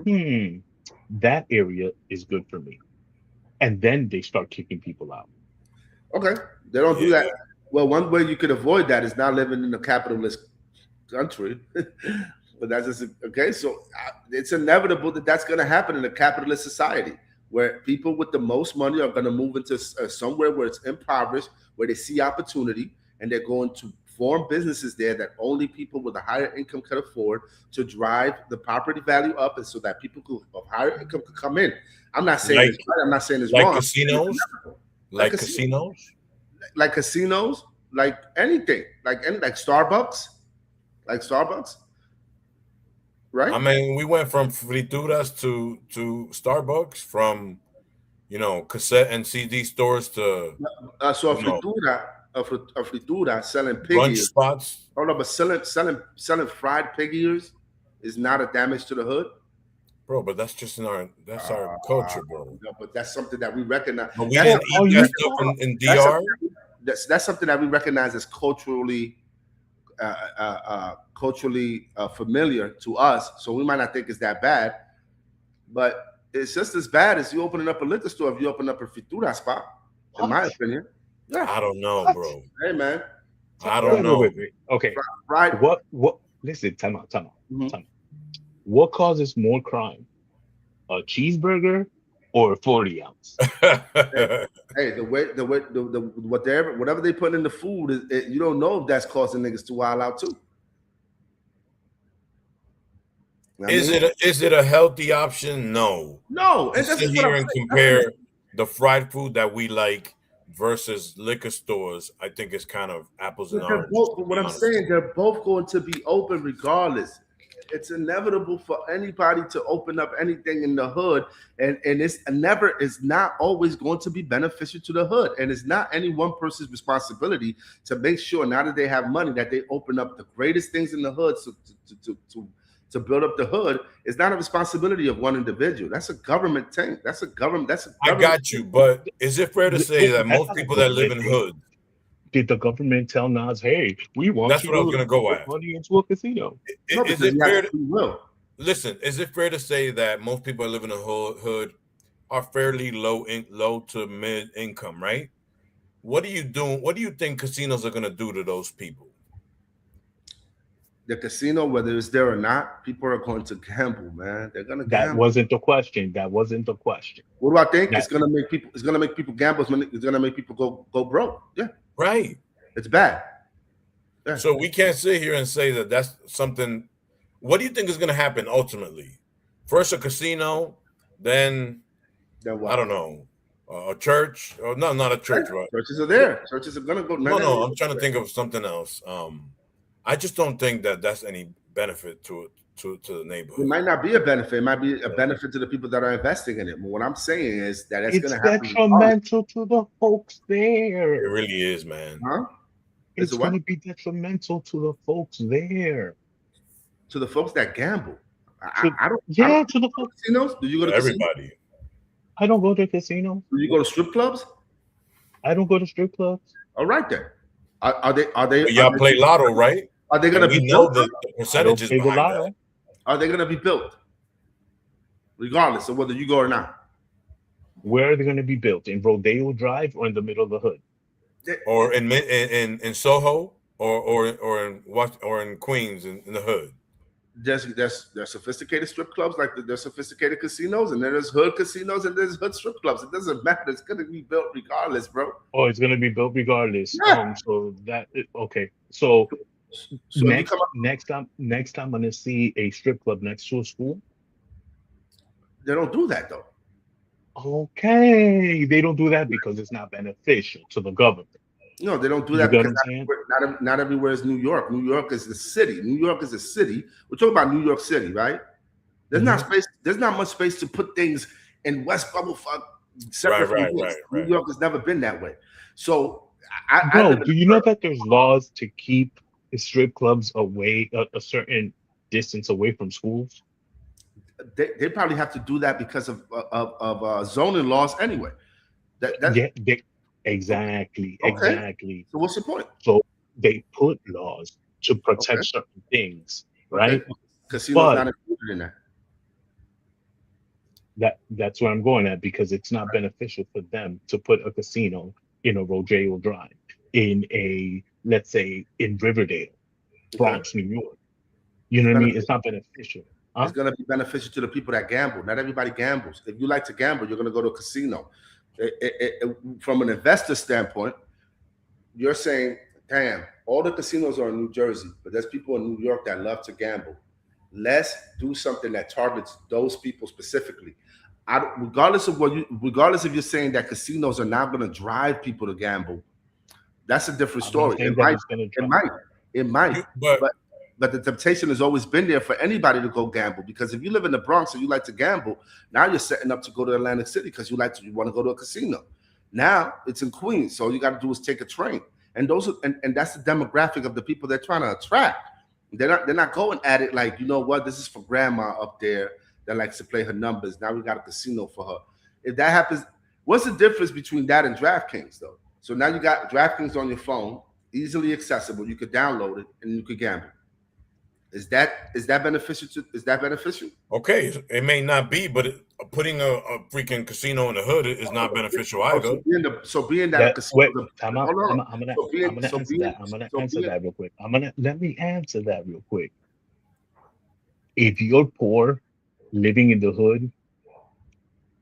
that area is good for me. And then they start kicking people out. Okay. They don't do that. Well, one way you could avoid that is not living in a capitalist country. But that's just okay. So it's inevitable that that's going to happen in a capitalist society where people with the most money are going to move into somewhere where it's impoverished, where they see opportunity, and they're going to form businesses there that only people with a higher income can afford to drive the property value up, and so that people of higher income could come in. I'm not saying it's right. I'm not saying it's wrong. Casinos, like casinos, like casinos, like anything, like Starbucks, right? right? I mean, we went from frituras to Starbucks, from cassette and CD stores to So a you know, fritura selling pig brunch ears. spots. Hold on, but selling fried pig ears is not a damage to the hood. Bro, but that's just our culture, bro. No, but that's something that we recognize. But we That's didn't something- eat that stuff in that's DR. that's something that we recognize as culturally familiar to us. So we might not think it's that bad, but it's just as bad as you opening up a liquor store if you open up a fritura spot, in my opinion. Yeah. I don't know, bro. Hey man, I don't know. Wait. Okay. right? What? Listen, time out. Mhm. Time out. What causes more crime? A cheeseburger or a 40 ounce? Hey, whatever they put in the food you don't know if that's causing niggas to wild out too. You know what I mean? Is it a healthy option? No. No, To and that's sit what here I'm and saying. compare the fried food that we like versus liquor stores, I think it's kind of apples and But they're oranges. both, to be what I'm honest. saying, they're both going to be open regardless. It's inevitable for anybody to open up anything in the hood, and it's not always going to be beneficial to the hood, and it's not any one person's responsibility to make sure now that they have money that they open up the greatest things in the hood to build up the hood. It's not a responsibility of one individual. That's a government thing. I got you, but is it fair to say that most people that live in hoods? Did the government tell Nas, hey, we want That's you what I was to gonna go put at. money into a casino? No, Is because it you have fair? free will. Listen, is it fair to say that most people that live in a hood are fairly low to mid income, right? What do you think casinos are gonna do to those people? The casino, whether it's there or not, people are going to gamble, man. They're gonna That gamble. wasn't the question. That wasn't the question. What do I think? That- It's gonna make people gamble. It's gonna make people go broke. Yeah, Right. it's bad. Yeah. So we can't sit here and say that that's something. What do you think is going to happen ultimately? First a casino, then Then what? I don't know, a church. Or no, not a church. Right? Churches are there. Churches are gonna go. No. I'm trying to think of something else. I just don't think that that's any benefit to the It neighborhood. might not be a benefit. It might be a benefit to the people that are investing in it. But what I'm saying is that it's It's gonna happen. detrimental to the folks It there. really is, man. Huh? It's Is it what? going to be detrimental to the folks there. To the folks that gamble. To- I don't. Yeah, I don't to the go to folks. casinos. Do you go to casinos? Everybody. I don't go to casinos. Do you go to strip clubs? I don't go to strip clubs. All right then. Are they? But y'all play lotto, right? Are they gonna And we be know built? the I don't percentages play the behind lotto. that. Are they gonna be built? Regardless of whether you go or not. Where are they going to be built? In Rodeo Drive or in the middle of the hood? Or in Soho, or in Queens in the hood. There's sophisticated strip clubs, like there's sophisticated casinos, and then there's hood casinos and there's hood strip clubs. It doesn't matter. It's gonna be built regardless, bro. Oh, it's going to be built regardless. Yeah. So that okay. So So if you come up, next time I'm going to see a strip club next to a school. they don't do that though. Okay, they don't do that because it's not beneficial to the government. No, they don't do You that get because what I'm saying? not everywhere is New York. New York is the city. New York is a city. We're talking about New York City, right? There's not space. There's not much space to put things in West Bumblefuck separate Right, from this. right. New York has never been that way. So I Bro, live in do you know that there's laws to keep strip clubs away a certain distance away from schools? they probably have to do that because of zoning laws anyway. Exactly. So what's the point? So they put laws to protect certain things, right? Casinos But- not included in that. That's where I'm going at, because it's not beneficial for them to put a casino in a Rodeo Drive, let's say in Riverdale, Bronx, New York. You know what I mean? It's not beneficial. Huh? It's going to be beneficial to the people that gamble. Not everybody gambles. If you like to gamble, you're going to go to a casino. From an investor standpoint, you're saying, damn, all the casinos are in New Jersey, but there's people in New York that love to gamble. Let's do something that targets those people specifically. Regardless if you're saying that casinos are now going to drive people to gamble, that's a different story. It might. But but the temptation has always been there for anybody to go gamble, because if you live in the Bronx and you like to gamble, now you're setting up to go to Atlantic City because you want to go to a casino. Now it's in Queens, so all you got to do is take a train, and that's the demographic of the people they're trying to attract. They're not going at it like, you know what, this is for grandma up there that likes to play her numbers. Now we got a casino for her. If that happens, what's the difference between that and DraftKings though? So now you got DraftKings on your phone, easily accessible. You could download it and you could gamble. Is that beneficial? Is that beneficial? Okay, it may not be, but putting a freaking casino in the hood is not beneficial either. So being that wait, I'm gonna answer that real quick. Let me answer that real quick. If you're poor, living in the hood,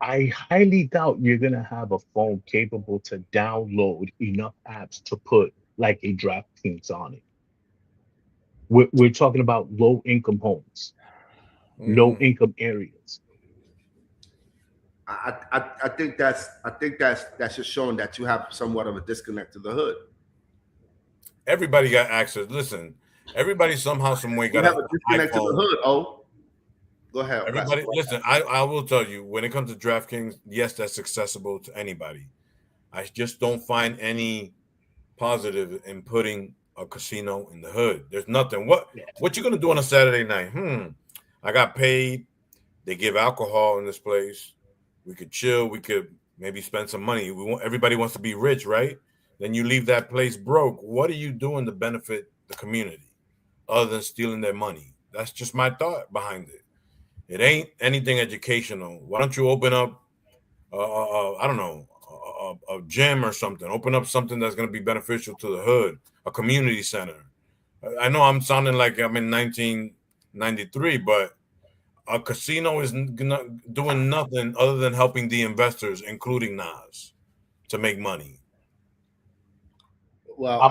I highly doubt you're gonna have a phone capable to download enough apps to put like a DraftKings on it. We're talking about low income homes, low income areas. I think that's just showing that you have somewhat of a disconnect to the hood. Everybody got access. Listen, everybody somehow, some way got a disconnect to the hood. Oh, go ahead. Everybody, listen. I will tell you, when it comes to DraftKings, yes, that's accessible to anybody. I just don't find any positive in putting a casino in the hood. There's nothing. What you gonna do on a Saturday night? I got paid. They give alcohol in this place. We could chill. We could maybe spend some money. Everybody wants to be rich, right? Then you leave that place broke. What are you doing to benefit the community other than stealing their money? That's just my thought behind it. It ain't anything educational. Why don't you open up, I don't know, a gym or something? Open up something that's going to be beneficial to the hood, a community center. I know I'm sounding like I'm in 1993, but a casino is doing nothing other than helping the investors, including Nas, to make money. Well,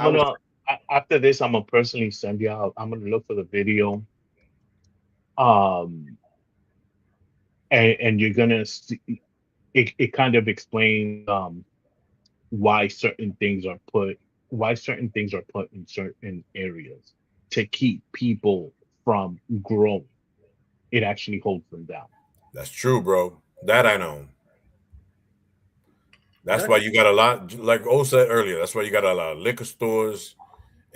after this, I'm gonna personally send you out. I'm gonna look for the video. And you're gonna see it kind of explains why certain things are put in certain areas to keep people from growing. It actually holds them down. That's true, bro. That I know. That's why you got a lot, like O said earlier, that's why you got a lot of liquor stores.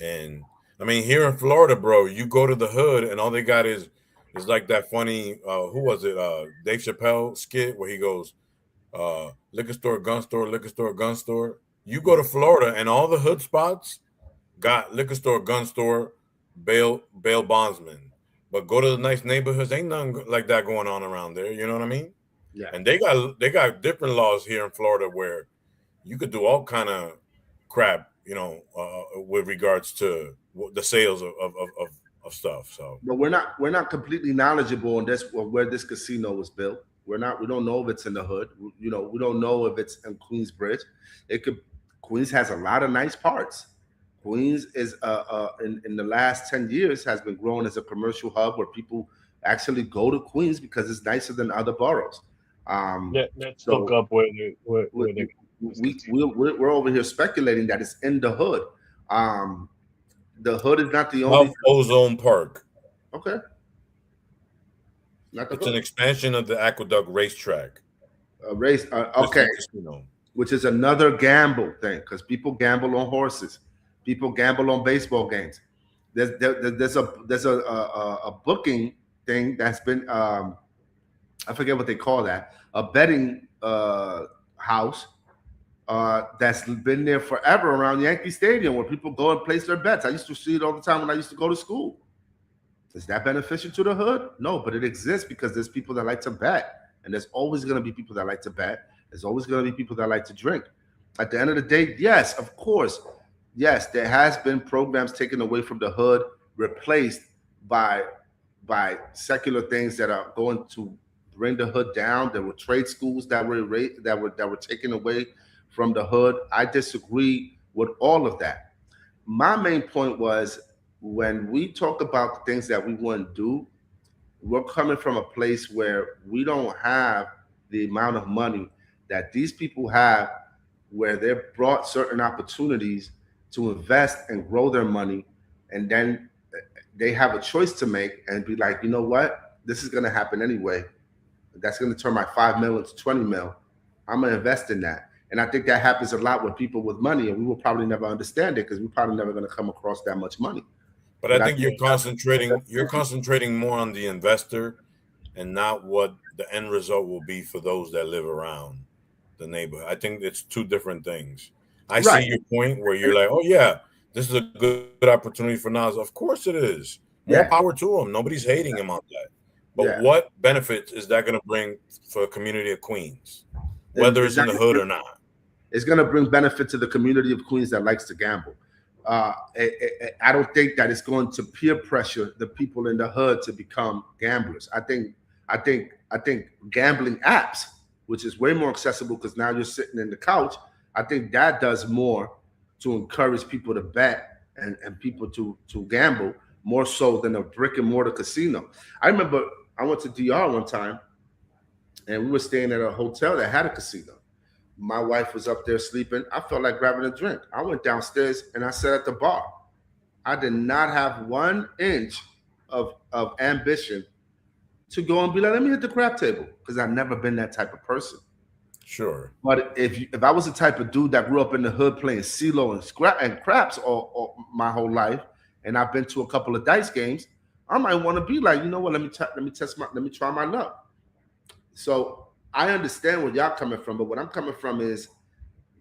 And I mean, here in Florida, bro, you go to the hood and all they got is like that funny, who was it? Dave Chappelle skit where he goes, liquor store, gun store, liquor store, gun store. You go to Florida and all the hood spots got liquor store, gun store, bail bondsman. But go to the nice neighborhoods, ain't nothing like that going on around there. You know what I mean? Yeah. And they got different laws here in Florida where you could do all kind of crap, you know, with regards to the sales of stuff. So, but we're not completely knowledgeable on this, or where this casino was built. We don't know if it's in the hood. You know, we don't know if it's in Queensbridge. Queens has a lot of nice parts. Queens is in the last 10 years has been growing as a commercial hub where people actually go to Queens because it's nicer than other boroughs. Let's look up where we're over here speculating that it's in the hood. The hood is not the only Ozone Park. Okay. It's an expansion of the Aqueduct racetrack. Okay. Which is another gamble thing, because people gamble on horses. People gamble on baseball games. There's a booking thing that's been I forget what they call that, a betting house that's been there forever around Yankee Stadium where people go and place their bets. I used to see it all the time when I used to go to school. Is that beneficial to the hood? No, but it exists because there's people that like to bet, and there's always going to be people that like to bet. There's always going to be people that like to drink. At the end of the day, yes, of course, yes, there has been programs taken away from the hood, replaced by secular things that are going to bring the hood down. There were trade schools that were taken away from the hood. I disagree with all of that. My main point was, when we talk about the things that we wouldn't do, we're coming from a place where we don't have the amount of money that these people have, where they're brought certain opportunities to invest and grow their money, and then they have a choice to make and be like, you know what, this is going to happen anyway. That's going to turn my 5 mil into 20 mil. I'm going to invest in that. And I think that happens a lot with people with money, and we will probably never understand it because we're probably never going to come across that much money. But I think you're concentrating more on the investor and not what the end result will be for those that live around the neighborhood. I think it's two different things. I see your point where you're like, oh yeah, this is a good opportunity for Nas. Of course it is. More power to him. Nobody's hating him on that. But what benefits is that going to bring for a community of Queens, whether it's in the hood or not? It's going to bring benefit to the community of Queens that likes to gamble. I don't think that it's going to peer pressure the people in the hood to become gamblers. I think gambling apps, which is way more accessible because now you're sitting in the couch, I think that does more to encourage people to bet and people to gamble more so than a brick and mortar casino. I remember I went to DR one time and we were staying at a hotel that had a casino. My wife was up there sleeping. I felt like grabbing a drink. I went downstairs and I sat at the bar. I did not have 1 inch of ambition to go and be like, let me hit the crap table, because I've never been that type of person. Sure. But if I was the type of dude that grew up in the hood playing CeeLo and craps all my whole life, and I've been to a couple of dice games, I might want to be like, you know what, let me try my luck. So I understand where y'all coming from, but what I'm coming from is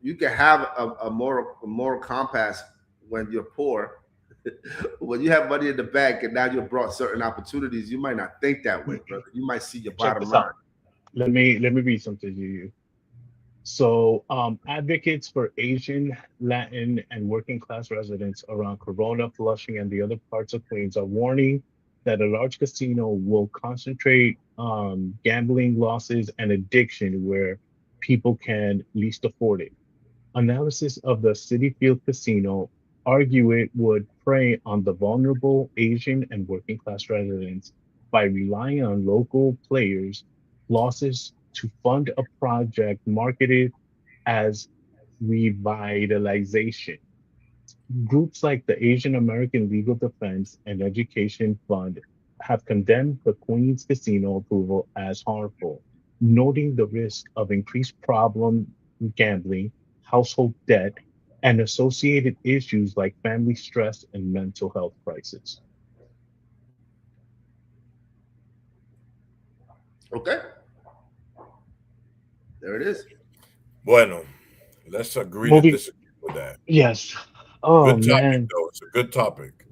you can have a moral compass when you're poor. When you have money in the bank and now you're brought certain opportunities, you might not think that way, brother. You might see your bottom line. Let me read something to you. So advocates for Asian, Latin, and working class residents around Corona, Flushing, and the other parts of Queens are warning that a large casino will concentrate gambling losses and addiction where people can least afford it. Analysis of the City Field Casino argue it would prey on the vulnerable Asian and working class residents by relying on local players' losses to fund a project marketed as revitalization. Groups like the Asian American Legal Defense and Education Fund have condemned the Queens casino approval as harmful, noting the risk of increased problem gambling, household debt, and associated issues like family stress and mental health crisis. Okay. There it is. Bueno, let's agree to disagree with that. Yes. Oh, good topic, man. though. It's a good topic.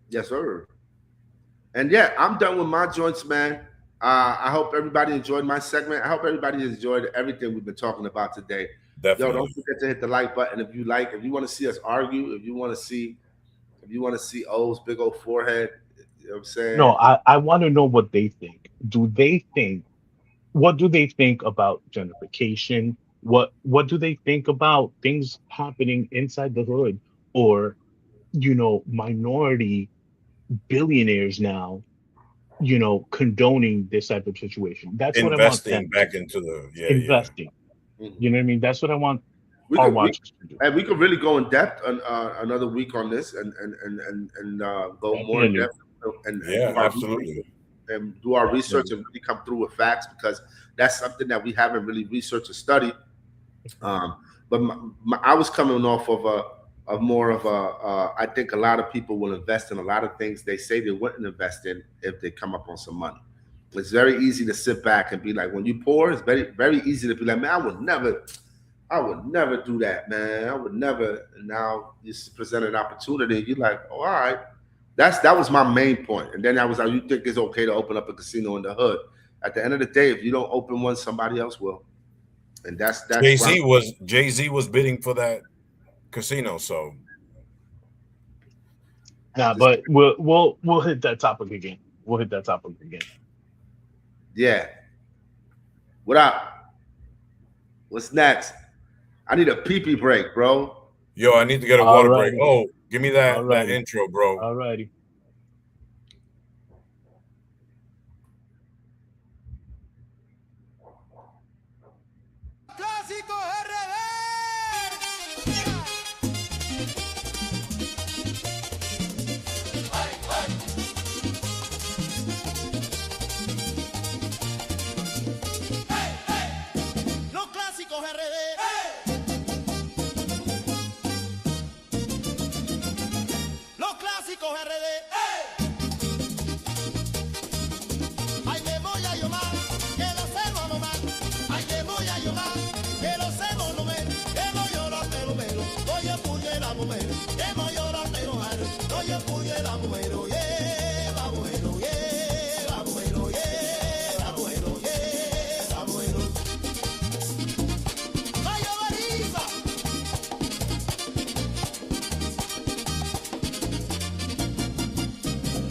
Yes, sir. And yeah, I'm done with my joints, man. I hope everybody enjoyed my segment. I hope everybody enjoyed everything we've been talking about today. Definitely. Yo, don't forget to hit the like button if you want to see us argue, if you want to see O's big old forehead. You know what I'm saying? No, I want to know what they think. What do they think about gentrification? What do they think about things happening inside the hood, or minority billionaires now, condoning this type of situation? That's what I want them back into the investing. Yeah. You know what I mean? That's what I want our watchers to do. And we could really go in depth another week on this and go more in depth and absolutely. And do our research and really come through with facts, because that's something that we haven't really researched or studied. But I was coming off of more of I think a lot of people will invest in a lot of things they say they wouldn't invest in if they come up on some money. It's very easy to sit back and be like, when you're poor, it's very, very easy to be like, man, I would never do that, man. I would never. And now you present an opportunity. You're like, oh, all right. That was my main point. And then I was like, you think it's okay to open up a casino in the hood? At the end of the day, if you don't open one, somebody else will. And that's Jay-Z was bidding for that casino, so. Nah, but we'll hit that topic again. Yeah. What up? What's next? I need a pee-pee break, bro. Yo, I need to get a water break. Oh, give me that intro, bro. Alrighty. voy a llorar, que lo sé monumental, que no llora pero mero, oye puye la mujer, que no llora pero mero, oye puye la mujer, oye, la mujer, oye, la mujer, oye, la mujer, oye, la mujer. Vaya arriba.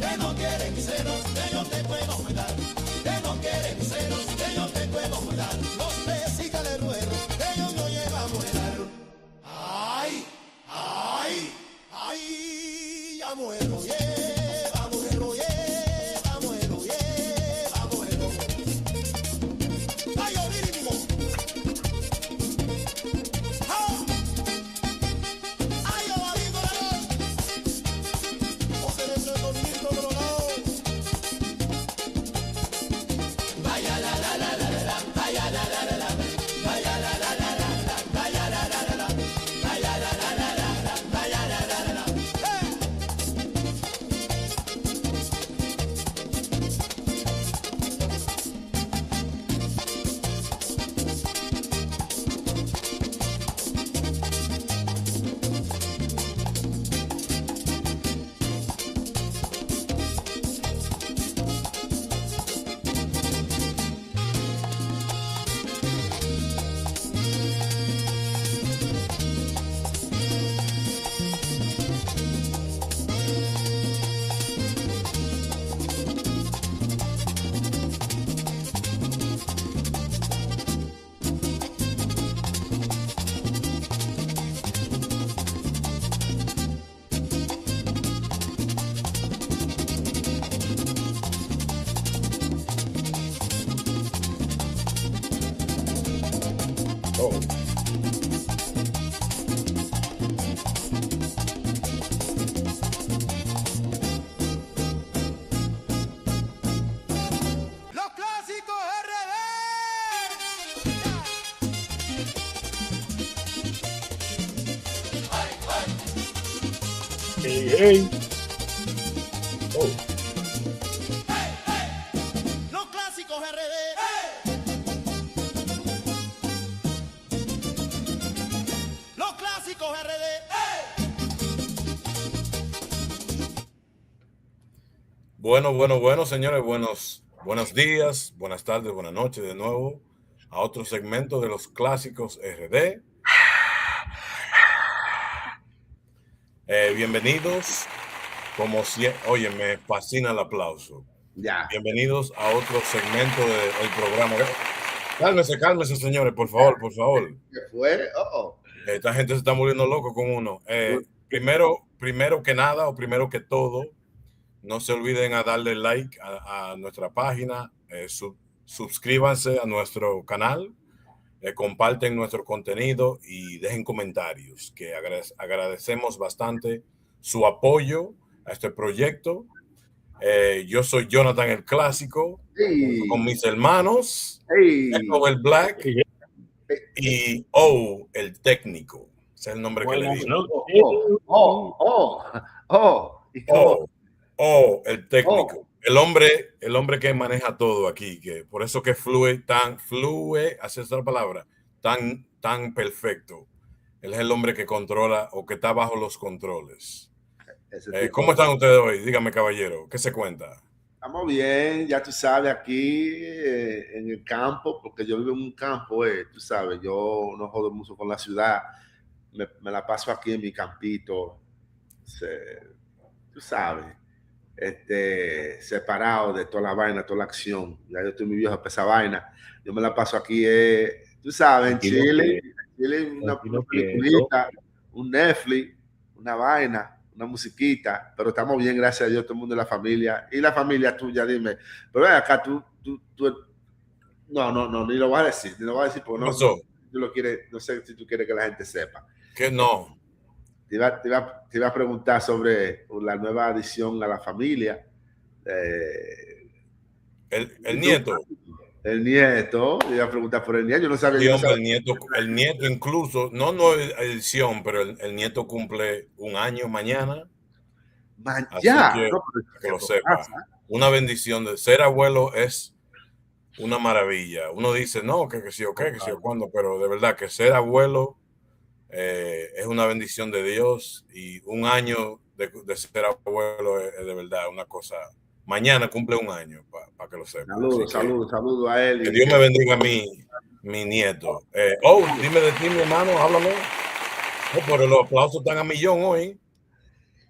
Que no quieren ceros, que yo te puedo cuidar. Que no quieren ceros, que yo te puedo cuidar. Los tres y que le ruedo, que yo no llevo a mujer. Ay, ay, ay, ya muero, yeah, la mujer, yeah, la mujer, yeah, la mujer. Ay, yo mínimo. Ah. Ay, yo marido, o se le trae bonito, drogado. Vaya la la la la la, vaya la la la la, vaya la la la la, vaya la la la la, vaya la la la la, vaya la la la la. Oh. Los clásicos RD. Hey, hey. Oh. Los clásicos RD. Los clásicos RD. Bueno, señores, buenos días, buenas tardes, buenas noches de nuevo a otro segmento de los clásicos RD. Bienvenidos, oye, me fascina el aplauso. Ya. Bienvenidos a otro segmento del programa. Cálmese, señores, por favor. ¿Qué fue? Esta gente se está muriendo loco con uno. Primero que nada, o primero que todo, no se olviden a darle like a nuestra página, suscríbanse a nuestro canal, comparten nuestro contenido y dejen comentarios, que agradecemos bastante su apoyo a este proyecto. Yo soy Jonathan el Clásico, Hey. con mis hermanos, Hey. Echo el Black y O el Técnico. Ese es el nombre que le Buenas digo. noches. O el técnico, el hombre que maneja todo aquí, que por eso que fluye, hace esa palabra, tan perfecto. Él es el hombre que controla o que está bajo los controles. ¿Cómo están ustedes hoy? Dígame, caballero, ¿qué se cuenta? Estamos bien, ya tú sabes, aquí en el campo, porque yo vivo en un campo, tú sabes, yo no jodo mucho con la ciudad, me la paso aquí en mi campito, tú sabes, separado de toda la vaina, toda la acción. Ya yo estoy muy viejo para esa vaina. Yo me la paso aquí, tú sabes, en Chile, una peliculita, un Netflix, una vaina, una musiquita, pero estamos bien, gracias a Dios, todo el mundo de la familia. Y la familia tuya, dime, pero ven acá, tú no, ni lo vas a decir, porque no, tú lo quieres, no sé si tú quieres que la gente sepa. Que no. Te iba a preguntar sobre la nueva adición a la familia. El nieto. El nieto, te iba a preguntar por el nieto. Yo no sabía. Sí, hombre, el nieto incluso, no edición, pero el nieto cumple un año mañana. Así que lo sepa. Una bendición de ser abuelo es una maravilla. Uno dice, no, que sí o qué, que sí o cuándo, pero de verdad que ser abuelo es una bendición de Dios y un año de ser abuelo es de verdad una cosa. Mañana cumple un año, para que lo sepan. Saludos a él. Que Dios me bendiga a mi nieto. Dime de ti, mi hermano, háblame. Pero los aplausos están a millón hoy.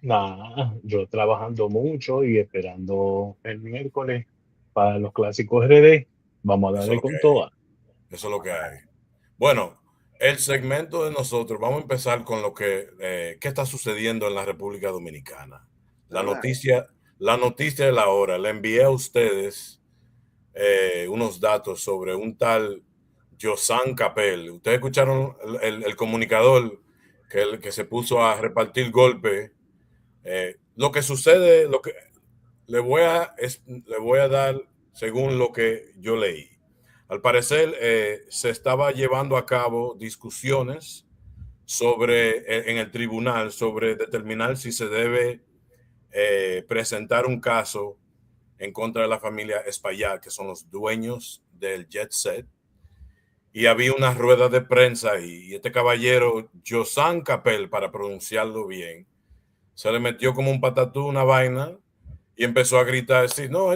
Nada, yo trabajando mucho y esperando el miércoles para los clásicos RD. Vamos a darle con toda. Eso es lo que hay. Bueno, el segmento de nosotros, vamos a empezar con lo que ¿qué está sucediendo en la República Dominicana? La noticia de la hora. Le envié a ustedes unos datos sobre un tal Josan Capel. Ustedes escucharon el comunicador que se puso a repartir golpes. Lo que sucede, lo que le voy a dar según lo que yo leí. Al parecer se estaba llevando a cabo discusiones en el tribunal sobre determinar si se debe presentar un caso en contra de la familia Espaillat, que son los dueños del Jet Set. Y había una rueda de prensa y este caballero, Josan Capel, para pronunciarlo bien, se le metió como un patatú una vaina y empezó a gritar, decir, no,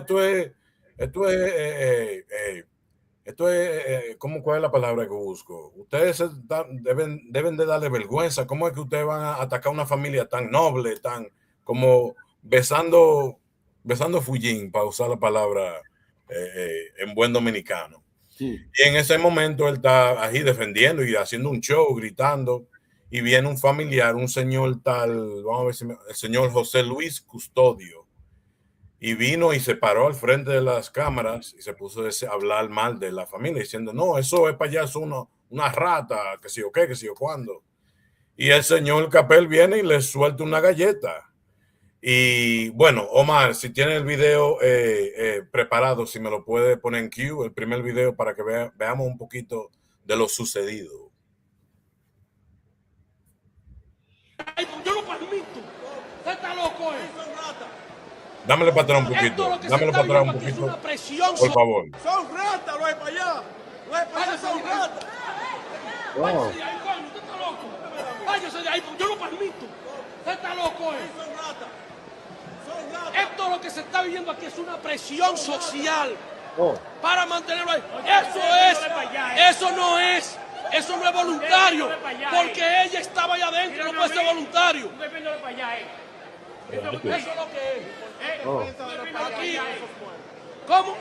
¿cuál es la palabra que busco? Ustedes deben de darle vergüenza. ¿Cómo es que ustedes van a atacar a una familia tan noble, tan como besando fullín, para usar la palabra en buen dominicano? Sí. Y en ese momento él está ahí defendiendo y haciendo un show, gritando, y viene un familiar, un señor tal, vamos a ver si el señor José Luis Custodio, y vino y se paró al frente de las cámaras y se puso a hablar mal de la familia, diciendo, no, eso es payaso, una rata, que sí o qué, que sí o cuándo. Y el señor Capel viene y le suelta una galleta. Y bueno, Omar, si tiene el video preparado, si me lo puede poner en queue, el primer video, para que veamos un poquito de lo sucedido. Yo lo permito. Usted está loco, Dámele para atrás un poquito. Dámelo para atrás un poquito. Por favor. Son ratas, los de para allá. Los de para allá son ratas. Váyase de ahí, coño. Usted está loco. Váyase de ahí. Yo lo permito. Usted está loco, Son ratas. Esto lo que se está viviendo aquí es una presión social para mantenerlo ahí. Eso no es voluntario, porque ella estaba allá adentro, no puede ser voluntario. Eso es lo que es. Aquí. ¿Cómo?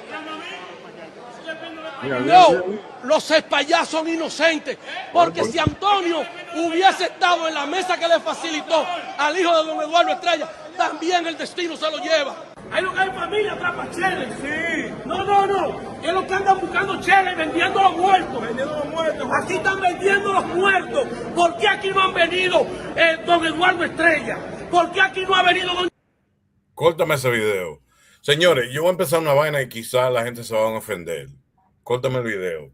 No, los Espaillat son inocentes, porque si Antonio hubiese estado en la mesa que le facilitó al hijo de don Eduardo Estrella, también el destino se lo lleva. Hay lo que hay familia atrapa cheles. Sí. No. Es lo que andan buscando cheles, vendiendo los muertos. Aquí están vendiendo los muertos. ¿Por qué aquí no han venido don Eduardo Estrella? ¿Por qué aquí no ha venido don... Córtame ese video. Señores, yo voy a empezar una vaina y quizás la gente se va a ofender. Córtame el video.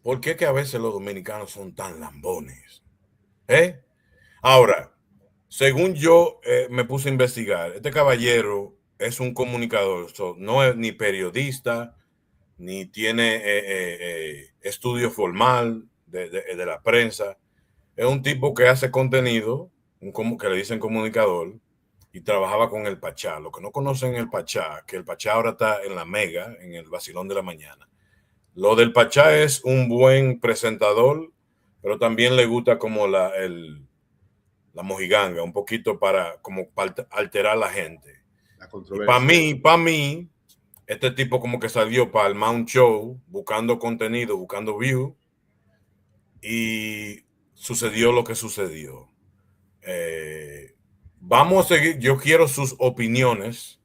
¿Por qué que a veces los dominicanos son tan lambones? Ahora, según yo me puse a investigar, este caballero es un comunicador, no es ni periodista, ni tiene estudio formal de la prensa. Es un tipo que hace contenido, que le dicen comunicador, y trabajaba con el Pachá. Los que no conocen el Pachá, que el Pachá ahora está en la Mega, en el Vacilón de la Mañana. Lo del Pachá es un buen presentador, pero también le gusta como la mojiganga, un poquito para alterar a la gente. Para mí, este tipo como que salió para el Mount Show, buscando contenido, buscando view, y sucedió lo que sucedió. Vamos a seguir, yo quiero sus opiniones,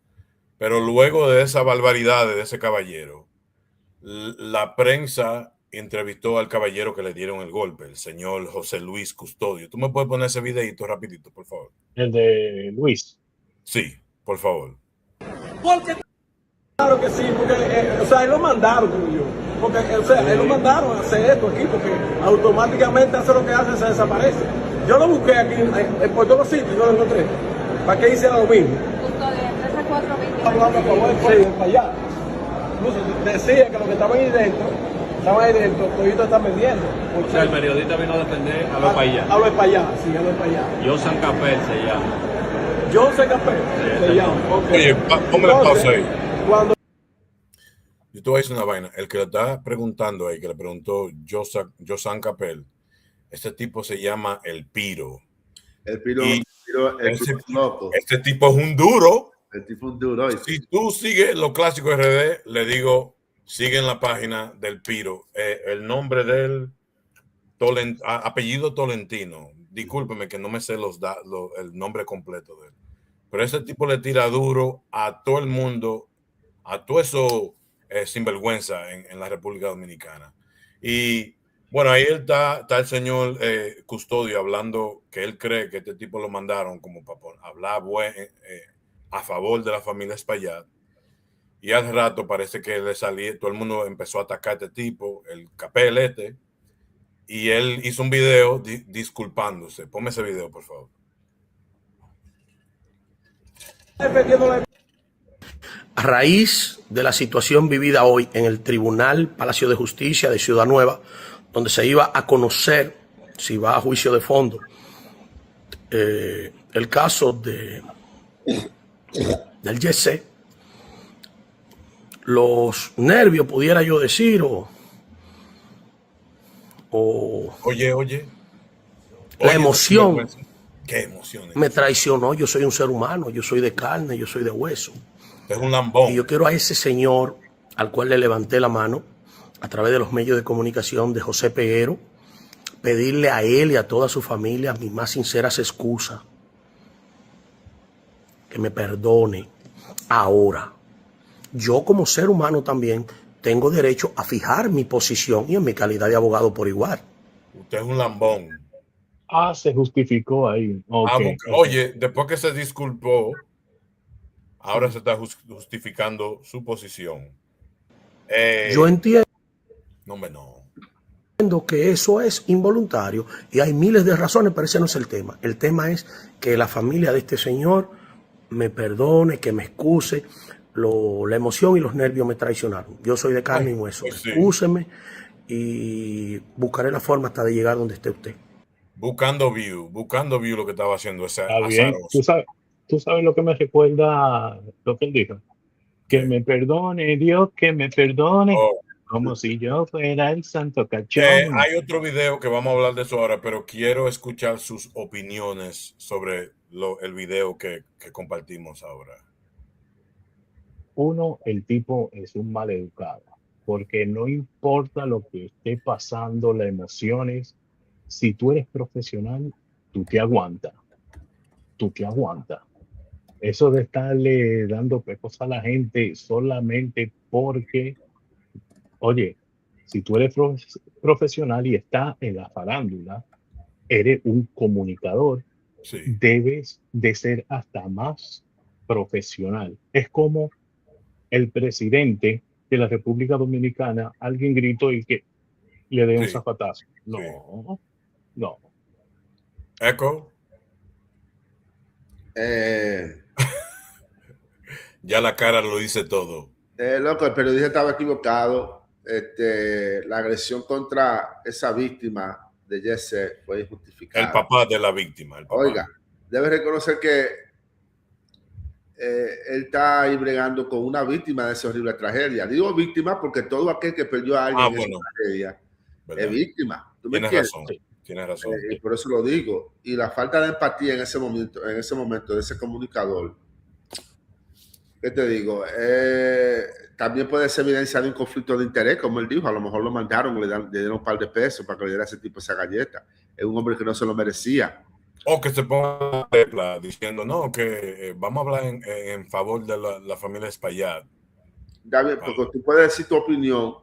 pero luego de esa barbaridad de ese caballero, la prensa entrevistó al caballero que le dieron el golpe, el señor José Luis Custodio. ¿Tú me puedes poner ese videito rapidito, por favor? El de Luis. Sí, por favor. Porque... Claro que sí, porque, él lo mandaron, como yo. Porque, él lo mandaron a hacer esto aquí, porque automáticamente hace lo que hace, se desaparece. Yo lo busqué aquí por todos los sitios, yo lo encontré. ¿Para qué hiciera lo mismo? Justo de 3 a 4, 20. Hablando a favor de allá. incluso decía que los que estaban ahí dentro, todito están vendiendo. O sea, el periodista vino a defender a los payasos. A los payasos, sí, a los payasos. Josan Capel se llama. Josan Capel se llama. Oye, ponme la pausa ahí. Cuando Yo te voy a decir una vaina. El que le está preguntando ahí, que le preguntó Josan Capel, este tipo se llama El Piro. El Piro, Y el Piro es loco. Este tipo es un duro. El tipo es un duro. Si tú sigues los clásicos RD, le digo, sigue en la página del Piro. El nombre de él, apellido Tolentino. Discúlpeme que no me sé el nombre completo de él. Pero ese tipo le tira duro a todo el mundo, a todo eso sinvergüenza en la República Dominicana. Y bueno, ahí está el señor Custodio hablando que él cree que este tipo lo mandaron como para hablar a favor de la familia Espaillat. Y al rato parece que le salió, todo el mundo empezó a atacar a este tipo, el Capel y él hizo un video disculpándose. Ponme ese video, por favor. A raíz de la situación vivida hoy en el Tribunal Palacio de Justicia de Ciudad Nueva, donde se iba a conocer si va a juicio de fondo el caso del Yese, los nervios, pudiera yo decir, Oye. La emoción. ¿Qué emociones? Me traicionó. Yo soy un ser humano, yo soy de carne, yo soy de hueso. Es un lambón. Y yo quiero a ese señor al cual le levanté la mano a través de los medios de comunicación de José Peguero, pedirle a él y a toda su familia mis más sinceras excusas. Que me perdone. Ahora, yo como ser humano también tengo derecho a fijar mi posición y en mi calidad de abogado por igual. Usted es un lambón. Se justificó ahí. Okay. Oye, después que se disculpó, ahora se está justificando su posición. Yo entiendo No. que eso es involuntario y hay miles de razones, pero ese no es el tema. El tema es que la familia de este señor me perdone, que me excuse. La emoción y los nervios me traicionaron. Yo soy de carne y hueso. Pues sí. Excúseme y buscaré la forma hasta de llegar donde esté usted. Buscando view lo que estaba haciendo ese Está bien. azaroso. ¿Tú sabes lo que me recuerda lo que él dijo? Que me perdone, Dios, que me perdone. Como si yo fuera el santo cachón. Hay otro video que vamos a hablar de eso ahora, pero quiero escuchar sus opiniones sobre el video que compartimos ahora. Uno, el tipo es un maleducado, porque no importa lo que esté pasando, las emociones, si tú eres profesional, tú te aguantas. Eso de estarle dando pecos a la gente solamente porque, oye, si tú eres profesional y estás en la farándula, eres un comunicador, sí, debes de ser hasta más profesional. Es como el presidente de la República Dominicana, alguien gritó y que le dé un zapatazo. No. Echo. Ya la cara lo dice todo. Loco, el periodista estaba equivocado. La agresión contra esa víctima de Jesse fue injustificada. El papá de la víctima. Oiga, debe reconocer que él está ahí bregando con una víctima de esa horrible tragedia. Digo víctima porque todo aquel que perdió a alguien en esa tragedia es víctima. ¿Tú me entiendes? Tienes razón. Y por eso lo digo. Y la falta de empatía en ese momento de ese comunicador, ¿qué te digo? También puede ser evidencia de un conflicto de interés, como él dijo. A lo mejor lo mandaron, le dieron un par de pesos para que le diera a ese tipo esa galleta. Es un hombre que no se lo merecía. O que se ponga diciendo, no, que vamos a hablar en favor de la familia Espaillat. David, porque tú puedes decir tu opinión.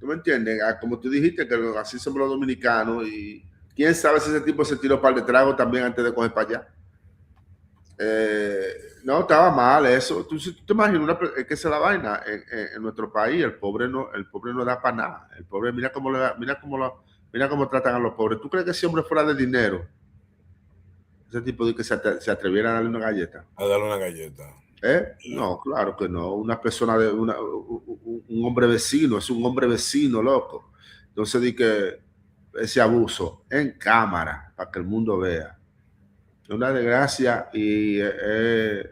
¿Tú me entiendes? Como tú dijiste, que así somos los dominicanos. Y quién sabe si ese tipo se tiró un par de tragos también antes de coger para allá. No, estaba mal eso. ¿Tú te imaginas que esa es la vaina? En nuestro país, el pobre no da para nada. El pobre, mira cómo tratan a los pobres. ¿Tú crees que ese hombre fuera de dinero? Ese tipo de que se atreviera a darle una galleta. A darle una galleta. No, claro que no. Una persona un hombre vecino, es un hombre vecino, loco. Entonces di que ese abuso en cámara para que el mundo vea. Es una desgracia y es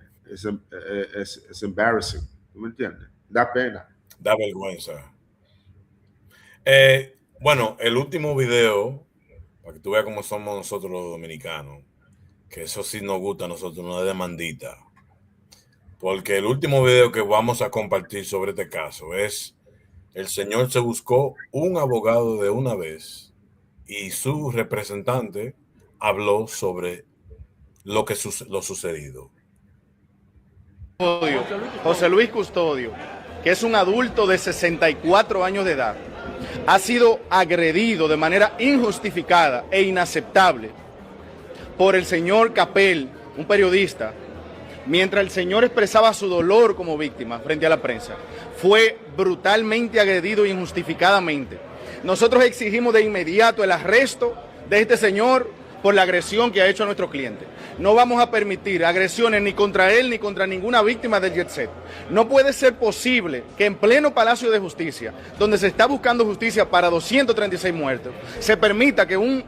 embarrassing. ¿Tú me entiendes? Da pena. Da vergüenza. Bueno, el último video, para que tú veas cómo somos nosotros los dominicanos, que eso sí nos gusta a nosotros, una demandita. Porque el último video que vamos a compartir sobre este caso es: el señor se buscó un abogado de una vez y su representante habló sobre lo sucedido. José Luis Custodio, que es un adulto de 64 años de edad, ha sido agredido de manera injustificada e inaceptable por el señor Capel, un periodista, mientras el señor expresaba su dolor como víctima frente a la prensa. Fue brutalmente agredido injustificadamente. Nosotros exigimos de inmediato el arresto de este señor por la agresión que ha hecho a nuestro cliente. No vamos a permitir agresiones ni contra él ni contra ninguna víctima del Jet Set. No puede ser posible que en pleno Palacio de Justicia, donde se está buscando justicia para 236 muertos, se permita que un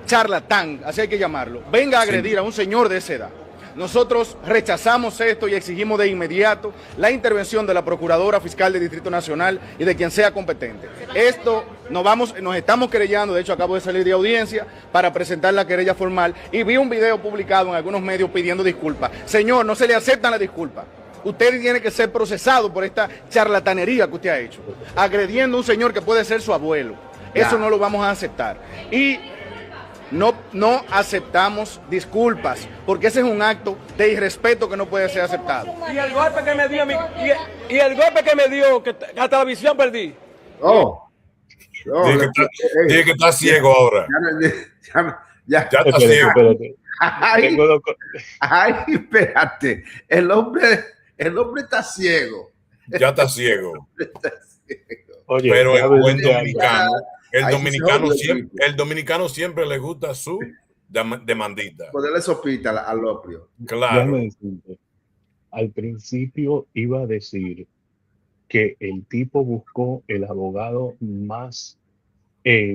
charlatán, así hay que llamarlo, venga a agredir a un señor de esa edad. Nosotros rechazamos esto y exigimos de inmediato la intervención de la Procuradora Fiscal del Distrito Nacional y de quien sea competente. Esto nos estamos querellando, de hecho acabo de salir de audiencia para presentar la querella formal y vi un video publicado en algunos medios pidiendo disculpas. Señor, no se le aceptan las disculpas. Usted tiene que ser procesado por esta charlatanería que usted ha hecho, agrediendo a un señor que puede ser su abuelo. Eso no lo vamos a aceptar. Y no aceptamos disculpas, porque ese es un acto de irrespeto que no puede ser aceptado. Y el golpe que me dio, y el golpe que me dio, que hasta la visión perdí. Dije que está ciego ahora. Ya está ciego. Espérate. Ay, espérate. El hombre está ciego. Ya está ciego. Oye, pero el buen decir dominicano, el dominicano siempre le gusta su demandita. Ponerle sopita al opio. Claro. Al principio iba a decir que el tipo buscó el abogado más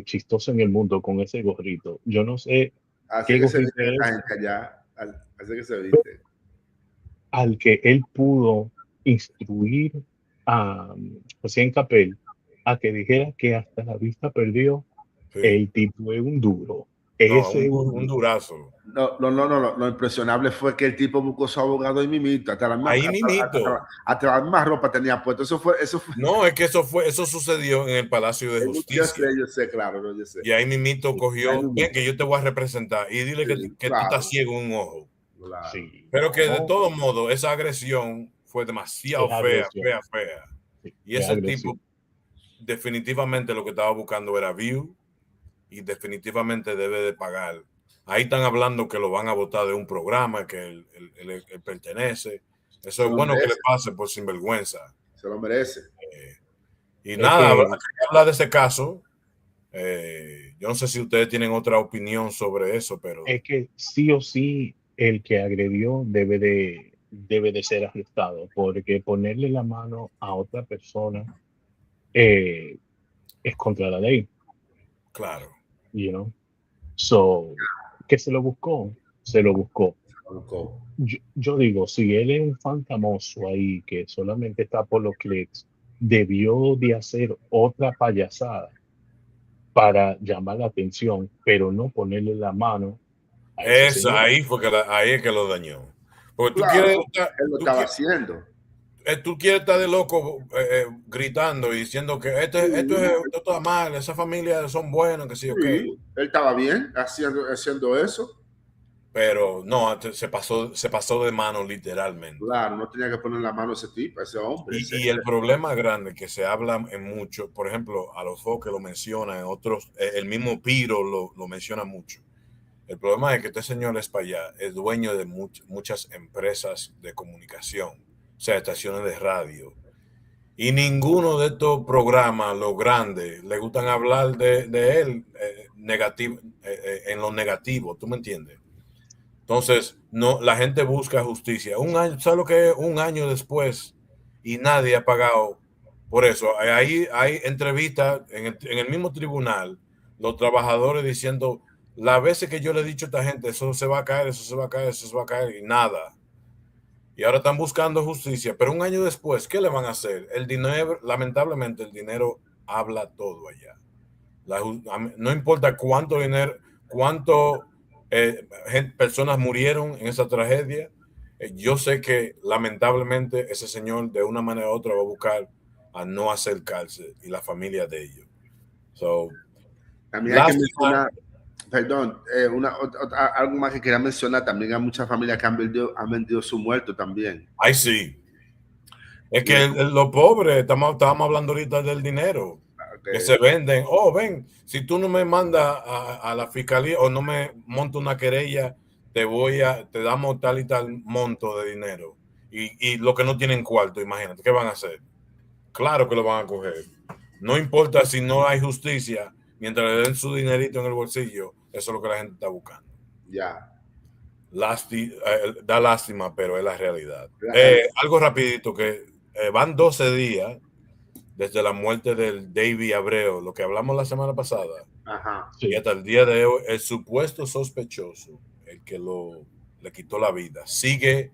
chistoso en el mundo con ese gorrito. Yo no sé Así qué que se gorrito viste es. la gente allá. Así que se viste. Al que él pudo instruir a José en Capel a que dijera que hasta la vista perdió. Sí. El tipo es un duro. Un durazo. No. Lo impresionable fue que el tipo buscó su abogado ahí mimito. Hasta la misma ropa tenía puesto. Eso fue. No, es que eso sucedió en el Palacio de Justicia. Yo sé, claro, yo sé. Y ahí mimito cogió, bien, que yo te voy a representar y dile que tú estás ciego en un ojo. Claro. Sí. Pero que de todo modo esa agresión fue demasiado fea. Sí, Y ese tipo definitivamente lo que estaba buscando era view y definitivamente debe de pagar. Ahí están hablando que lo van a votar de un programa que él pertenece. Eso es bueno que le pase por sinvergüenza. Se lo merece. Y nada, hablar de ese caso. Yo no sé si ustedes tienen otra opinión sobre eso, pero es que sí o sí el que agredió debe de ser arrestado, porque ponerle la mano a otra persona es contra la ley. Claro. You know? So, ¿que se lo buscó? Se lo buscó. Yo digo, si él es un fan famoso ahí que solamente está por los clics, debió de hacer otra payasada para llamar la atención, pero no ponerle la mano. Ahí es que lo dañó. Porque él lo estaba haciendo. Tú quieres estar de loco gritando y diciendo que esto está mal, esa familia son buenas, que sí, ok. Él estaba bien haciendo eso. Pero no, se pasó de mano literalmente. Claro, no tenía que poner la mano a ese tipo, a ese hombre. Y el problema grande que se habla en mucho, por ejemplo, a los que lo mencionan, en otros, el mismo Piro lo menciona mucho. El problema es que este señor es para allá, es dueño de muchas empresas de comunicación, o sea, estaciones de radio. Y ninguno de estos programas, los grandes, le gustan hablar de él negativo, en lo negativo, ¿tú me entiendes? Entonces, no, la gente busca justicia. Un año, ¿sabes lo que es? Un año después y nadie ha pagado por eso. Ahí hay entrevistas en el mismo tribunal, los trabajadores diciendo, las veces que yo le he dicho a esta gente, eso se va a caer, eso se va a caer, eso se va a caer, y nada. Y ahora están buscando justicia, pero un año después, ¿qué le van a hacer? El dinero, lamentablemente, el dinero habla todo allá. No importa cuánto dinero, cuánto personas murieron en esa tragedia. Yo sé que lamentablemente ese señor de una manera u otra va a buscar a no hacer cárcel y la familia de ellos. También hay que mencionar, perdón, algo más que quería mencionar, también hay muchas familias que han vendido su muerto también. Ay, sí. Es que los pobres, estábamos hablando ahorita del dinero. Que se venden. Oh, ven, si tú no me mandas a la fiscalía o no me monto una querella, te damos tal y tal monto de dinero. Y lo que no tienen cuarto, imagínate, ¿qué van a hacer? Claro que lo van a coger. No importa si no hay justicia, mientras le den su dinerito en el bolsillo, eso es lo que la gente está buscando. Ya. Da lástima, pero es la realidad. Algo rapidito, que van 12 días desde la muerte del David Abreu, lo que hablamos la semana pasada. Ajá. Y hasta el día de hoy, el supuesto sospechoso, el que le quitó la vida, sigue,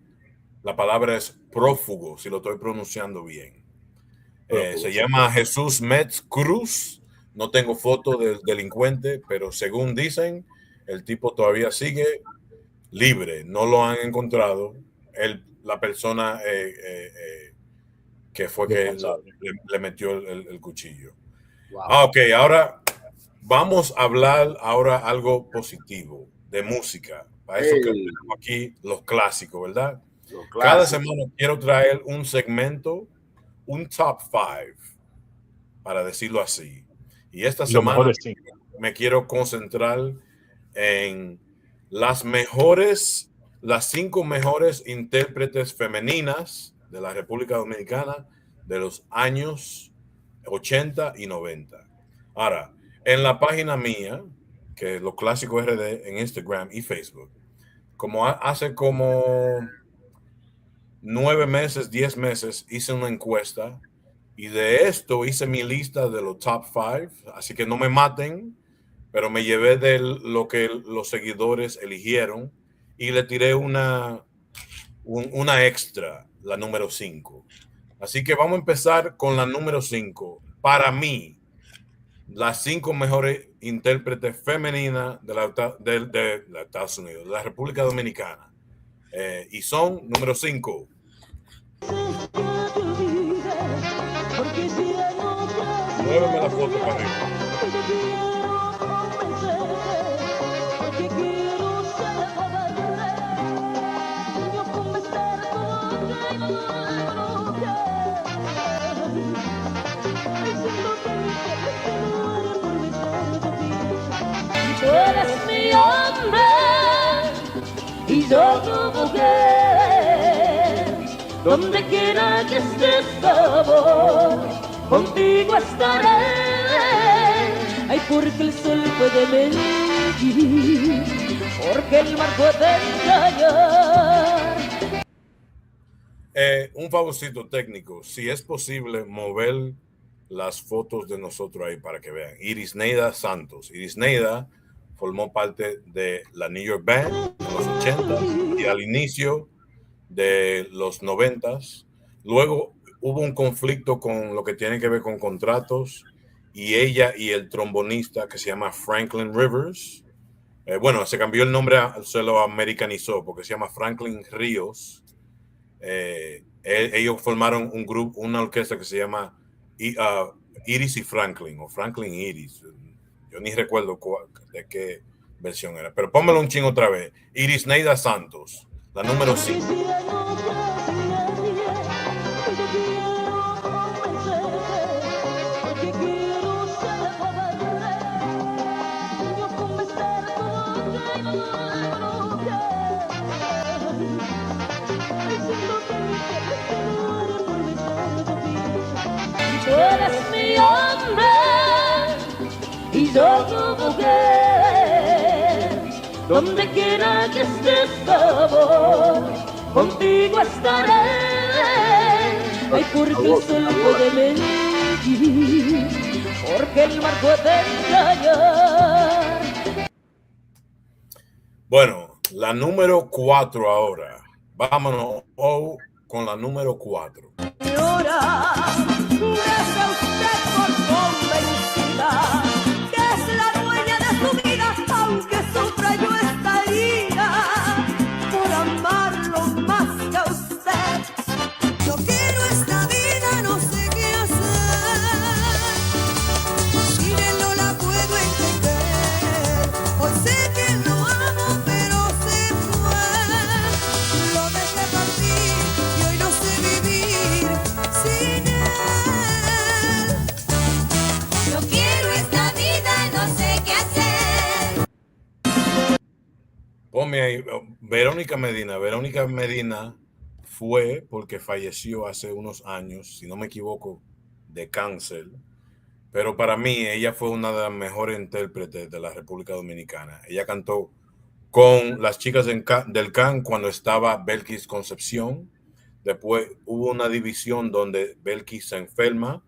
la palabra es prófugo, si lo estoy pronunciando bien. Se llama Jesús Metz Cruz. No tengo foto del delincuente, pero según dicen, el tipo todavía sigue libre. No lo han encontrado. La persona que fue que le metió el cuchillo. Wow. Ok, ahora vamos a hablar algo positivo de música. Para eso que tenemos aquí los clásicos, ¿verdad? Cada semana quiero traer un segmento, un top 5, para decirlo así. Y esta semana me quiero concentrar en las 5 mejores intérpretes femeninas de la República Dominicana de los años 80 y 90. Ahora, en la página mía, que es Los Clásicos RD en Instagram y Facebook, hace como 9 meses, 10 meses, hice una encuesta y de esto hice mi lista de los top 5, así que no me maten, pero me llevé de lo que los seguidores eligieron y le tiré una extra, la número 5. Así que vamos a empezar con la número 5. Para mí, las 5 mejores intérpretes femeninas de Estados Unidos, de la República Dominicana. Y son, número 5. Muéveme la foto para arriba. Tú eres mi hombre y yo tu mujer. Donde quiera que estés, amor, contigo estaré. Ay, porque el sol puede mentir, porque el mar puede engañar. Un favorcito técnico, si es posible mover las fotos de nosotros ahí para que vean. Irisneida Santos. Irisneida formó parte de la New York Band en los 80 y al inicio de los 90. Luego hubo un conflicto con lo que tiene que ver con contratos y ella y el trombonista que se llama Franklin Rivers. Bueno, se cambió el nombre, se lo americanizó porque se llama Franklin Ríos. Ellos formaron un grupo, una orquesta que se llama Iris y Franklin, o Franklin Iris. Yo ni recuerdo de qué versión era, pero pónmelo un chingo otra vez. Irisneida Santos, la número 5. Tú eres mi hombre y yo tu mujer. donde quiera que estés, sabor, contigo estaré. Ay, porque el sol puede mentir, porque el mar puede engañar. Bueno, la número 4 ahora. Vámonos con la número 4. Señora, gracias a usted por convencida, que es la dueña de su vida, aunque sufra yo estaría por amarlo más que a usted. Yo quiero esta vida, no sé qué hacer, sin él no la puedo entender. Hoy sé que lo amo, pero se fue, lo dejé partir y hoy no sé vivir sin él. Yo quiero esta vida, no sé qué hacer. Ponme ahí, Verónica Medina. Verónica Medina fue porque falleció hace unos años, si no me equivoco, de cáncer. Pero para mí ella fue una de las mejores intérpretes de la República Dominicana. Ella cantó con las chicas del CAN cuando estaba Belkis Concepción. Después hubo una división donde Belkis se enferma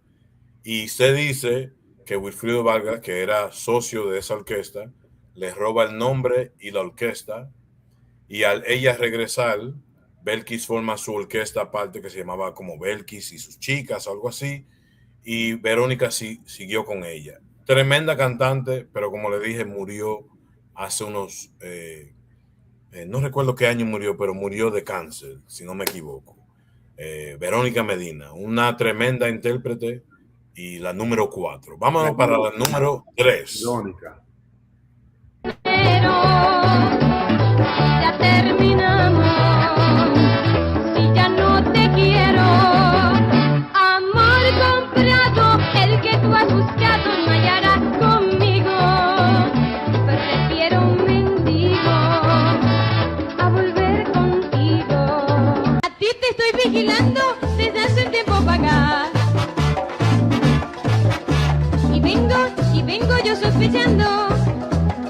y se dice que Wilfrido Vargas, que era socio de esa orquesta, le roba el nombre y la orquesta, y al ella regresar, Belkis forma su orquesta aparte que se llamaba como Belkis y sus chicas, algo así, y Verónica siguió con ella. Tremenda cantante, pero como le dije, murió hace unos, no recuerdo qué año murió, pero murió de cáncer, si no me equivoco. Verónica Medina, una tremenda intérprete, y la número 4. Vámonos para la número 3. Verónica. Pero ya terminamos, si ya no te quiero, amor comprado, el que tú has buscado no hallarás conmigo. Prefiero un mendigo a volver contigo. A ti te estoy vigilando desde hace un tiempo para acá. Y vengo yo sospechando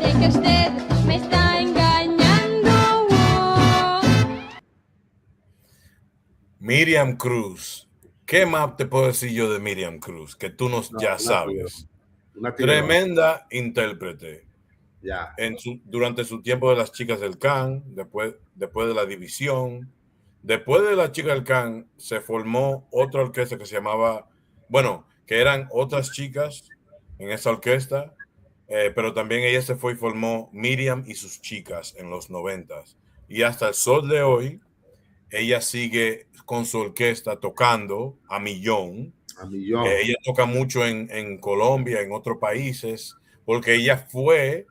de que usted me está engañando. Miriam Cruz. ¿Qué más te puedo decir yo de Miriam Cruz? Que tú ya sabes. Tremenda intérprete. Ya. Durante su tiempo de las chicas del CAN, después de la división. Después de las chicas del CAN, se formó otra orquesta que se llamaba, bueno, que eran otras chicas en esa orquesta, pero también ella se fue y formó Miriam y sus chicas en los 90s. Y hasta el sol de hoy, ella sigue con su orquesta tocando a millón. Ella toca mucho en Colombia, en otros países, porque ella fue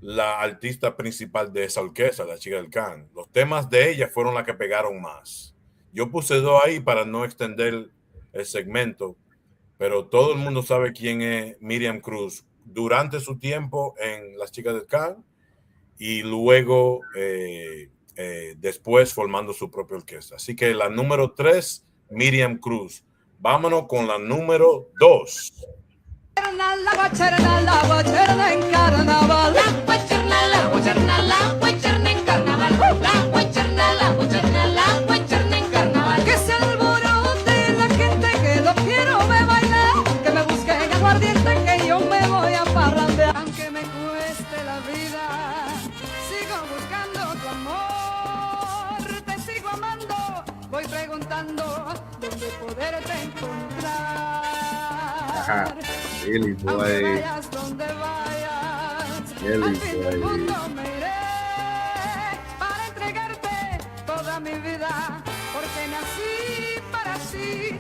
la artista principal de esa orquesta, la chica del CAN. Los temas de ella fueron las que pegaron más. Yo puse 2 ahí para no extender el segmento, pero todo el mundo sabe quién es Miriam Cruz durante su tiempo en las chicas del CAN y luego después formando su propia orquesta. Así que la número 3, Miriam Cruz. Vámonos con la número 2. La guacherna en carnaval. La guacherna en carnaval. La guacherna en carnaval. Que se alborote la gente, que lo quiero ver bailar. Que me busquen aguardiente, que yo me voy a parrandear. Aunque me cueste la vida, sigo buscando tu amor. Te sigo amando, voy preguntando dónde poderte encontrar. Ajá. Really, boy. Vayas donde vayas, Really, al fin del boy. mundo me iré para entregarte toda mi vida, porque nací para sí.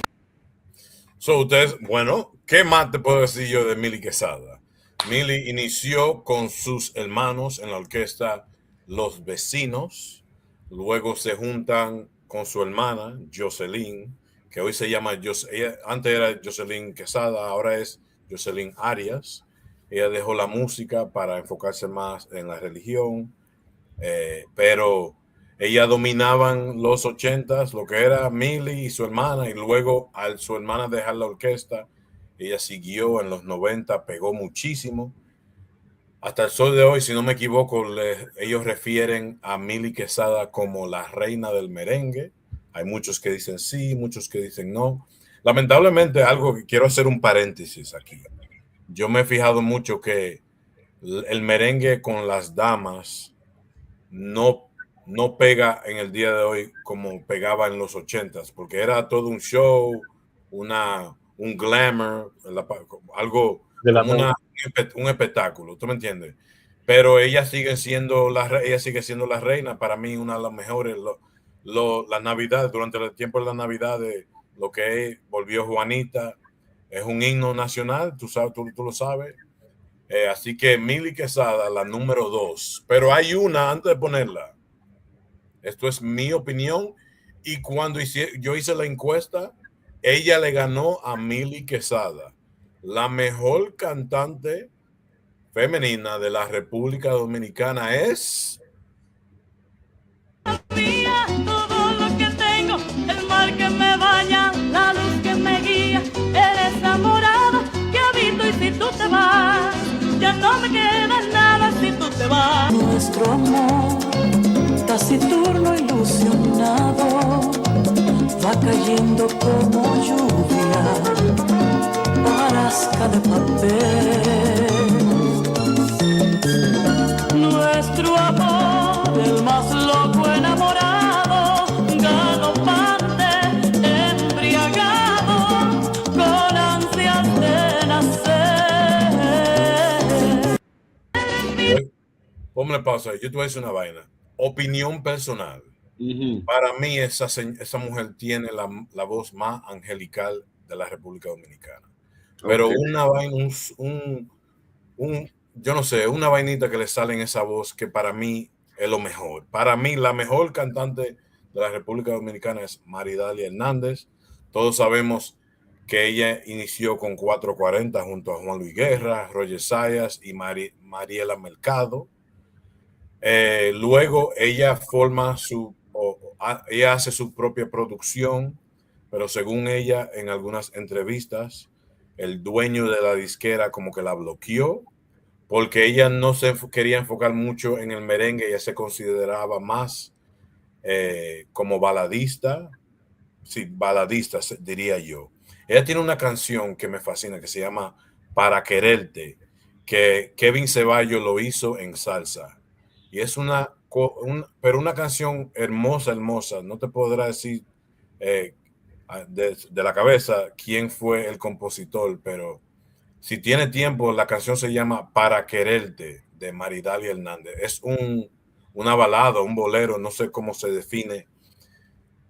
Ustedes, bueno, ¿qué más te puedo decir yo de Mili Quesada? Mili inició con sus hermanos en la orquesta Los Vecinos, luego se juntan con su hermana Jocelyn, que hoy se llama, antes era Jocelyn Quesada, ahora es Jocelyn Arias. Ella dejó la música para enfocarse más en la religión, pero ella dominaban los 80s, lo que era Millie y su hermana, y luego al su hermana dejar la orquesta, ella siguió en los 90, pegó muchísimo. hasta el sol de hoy, si no me equivoco, ellos refieren a Mili Quesada como la reina del merengue. Hay muchos que dicen sí, muchos que dicen no. Lamentablemente, algo que quiero hacer un paréntesis aquí. Yo me he fijado mucho que el merengue con las damas no pega en el día de hoy como pegaba en los 80s, porque era todo un show, un glamour, algo De la como un espectáculo, ¿tú me entiendes? Pero ella sigue siendo la reina, para mí una de las mejores. La Navidad, durante el tiempo de la Navidad, lo que volvió Juanita, es un himno nacional, tú sabes, tú lo sabes. Así que Mili Quesada, la número 2. Pero hay una, antes de ponerla, esto es mi opinión, y cuando yo hice la encuesta, ella le ganó a Mili Quesada, la mejor cantante femenina de la República Dominicana es... Todo lo que tengo, el mar que me baña, la luz que me guía, eres amorado que habito y si tú te vas, ya no me queda nada si tú te vas. Nuestro amor, taciturno, ilusionado, va cayendo como lluvia, hojarasca de papel. Nuestro amor, el más loco enamorado, galopante, embriagado, con ansias de nacer. Ponme pausa, yo te voy a decir una vaina. Opinión personal. Para mí esa mujer tiene la voz más angelical de la República Dominicana. Pero Okay. una vaina, yo no sé, una vainita que le sale en esa voz que para mí es lo mejor. Para mí la mejor cantante de la República Dominicana es Maridalia Hernández. Todos sabemos que ella inició con 440 junto a Juan Luis Guerra, Roger Sayas y Mariela Mercado. Luego ella ella hace su propia producción, pero según ella en algunas entrevistas, el dueño de la disquera como que la bloqueó porque ella no se quería enfocar mucho en el merengue, ella se consideraba más como baladista, sí, baladista diría yo. Ella tiene una canción que me fascina que se llama Para Quererte, que Kevin Ceballos lo hizo en salsa. Y es pero una canción hermosa, hermosa. No te podrá decir de la cabeza quién fue el compositor, pero si tiene tiempo, la canción se llama Para Quererte, de Maridalia Hernández. Es una balada, un bolero, no sé cómo se define,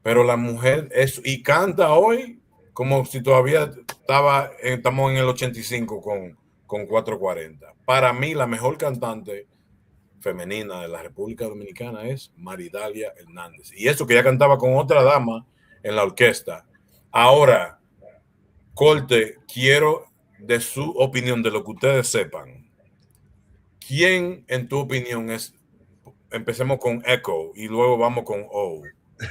pero la mujer y canta hoy como si todavía estamos en el 85 con 440. Para mí, la mejor cantante femenina de la República Dominicana es Maridalia Hernández. Y eso que ella cantaba con otra dama en la orquesta. Ahora, Corte, quiero de su opinión, de lo que ustedes sepan. ¿Quién, en tu opinión, empecemos con Echo y luego vamos con O,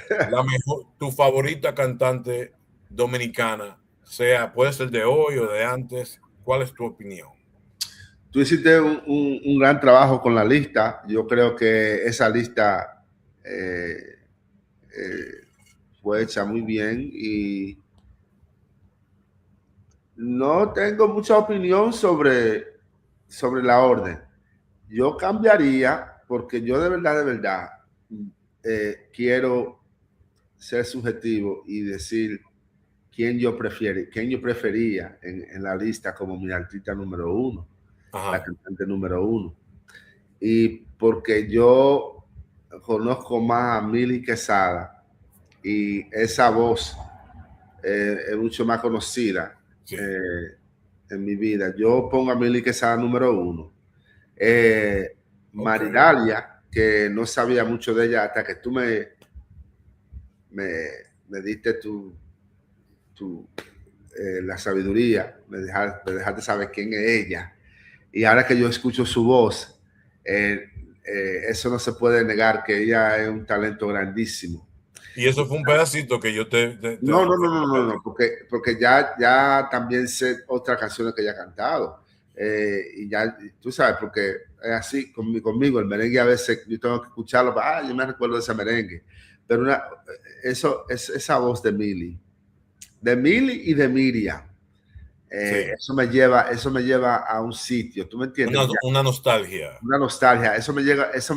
la mejor, tu favorita cantante dominicana, puede ser de hoy o de antes? ¿Cuál es tu opinión? Tú hiciste un gran trabajo con la lista. Yo creo que esa lista fue hecha muy bien y no tengo mucha opinión sobre la orden. Yo cambiaría porque yo de verdad quiero ser subjetivo y decir quién yo prefería en la lista como mi artista número 1. Ajá. La cantante número 1. Y porque yo conozco más a Mili Quesada y esa voz es mucho más conocida en mi vida. Yo pongo a Mili Quesada número 1. Maridalia, que no sabía mucho de ella hasta que tú me diste la sabiduría, me dejaste saber quién es ella. Y ahora que yo escucho su voz, eso no se puede negar que ella es un talento grandísimo. Y eso fue un pedacito que yo No, porque ya también sé otras canciones que ella ha cantado. Y ya, tú sabes, porque es así conmigo, el merengue a veces yo tengo que escucharlo, yo me recuerdo de ese merengue, pero eso es esa voz de Mili y de Miriam. Eso me lleva a un sitio, ¿tú me entiendes? Una nostalgia. Una nostalgia. Eso me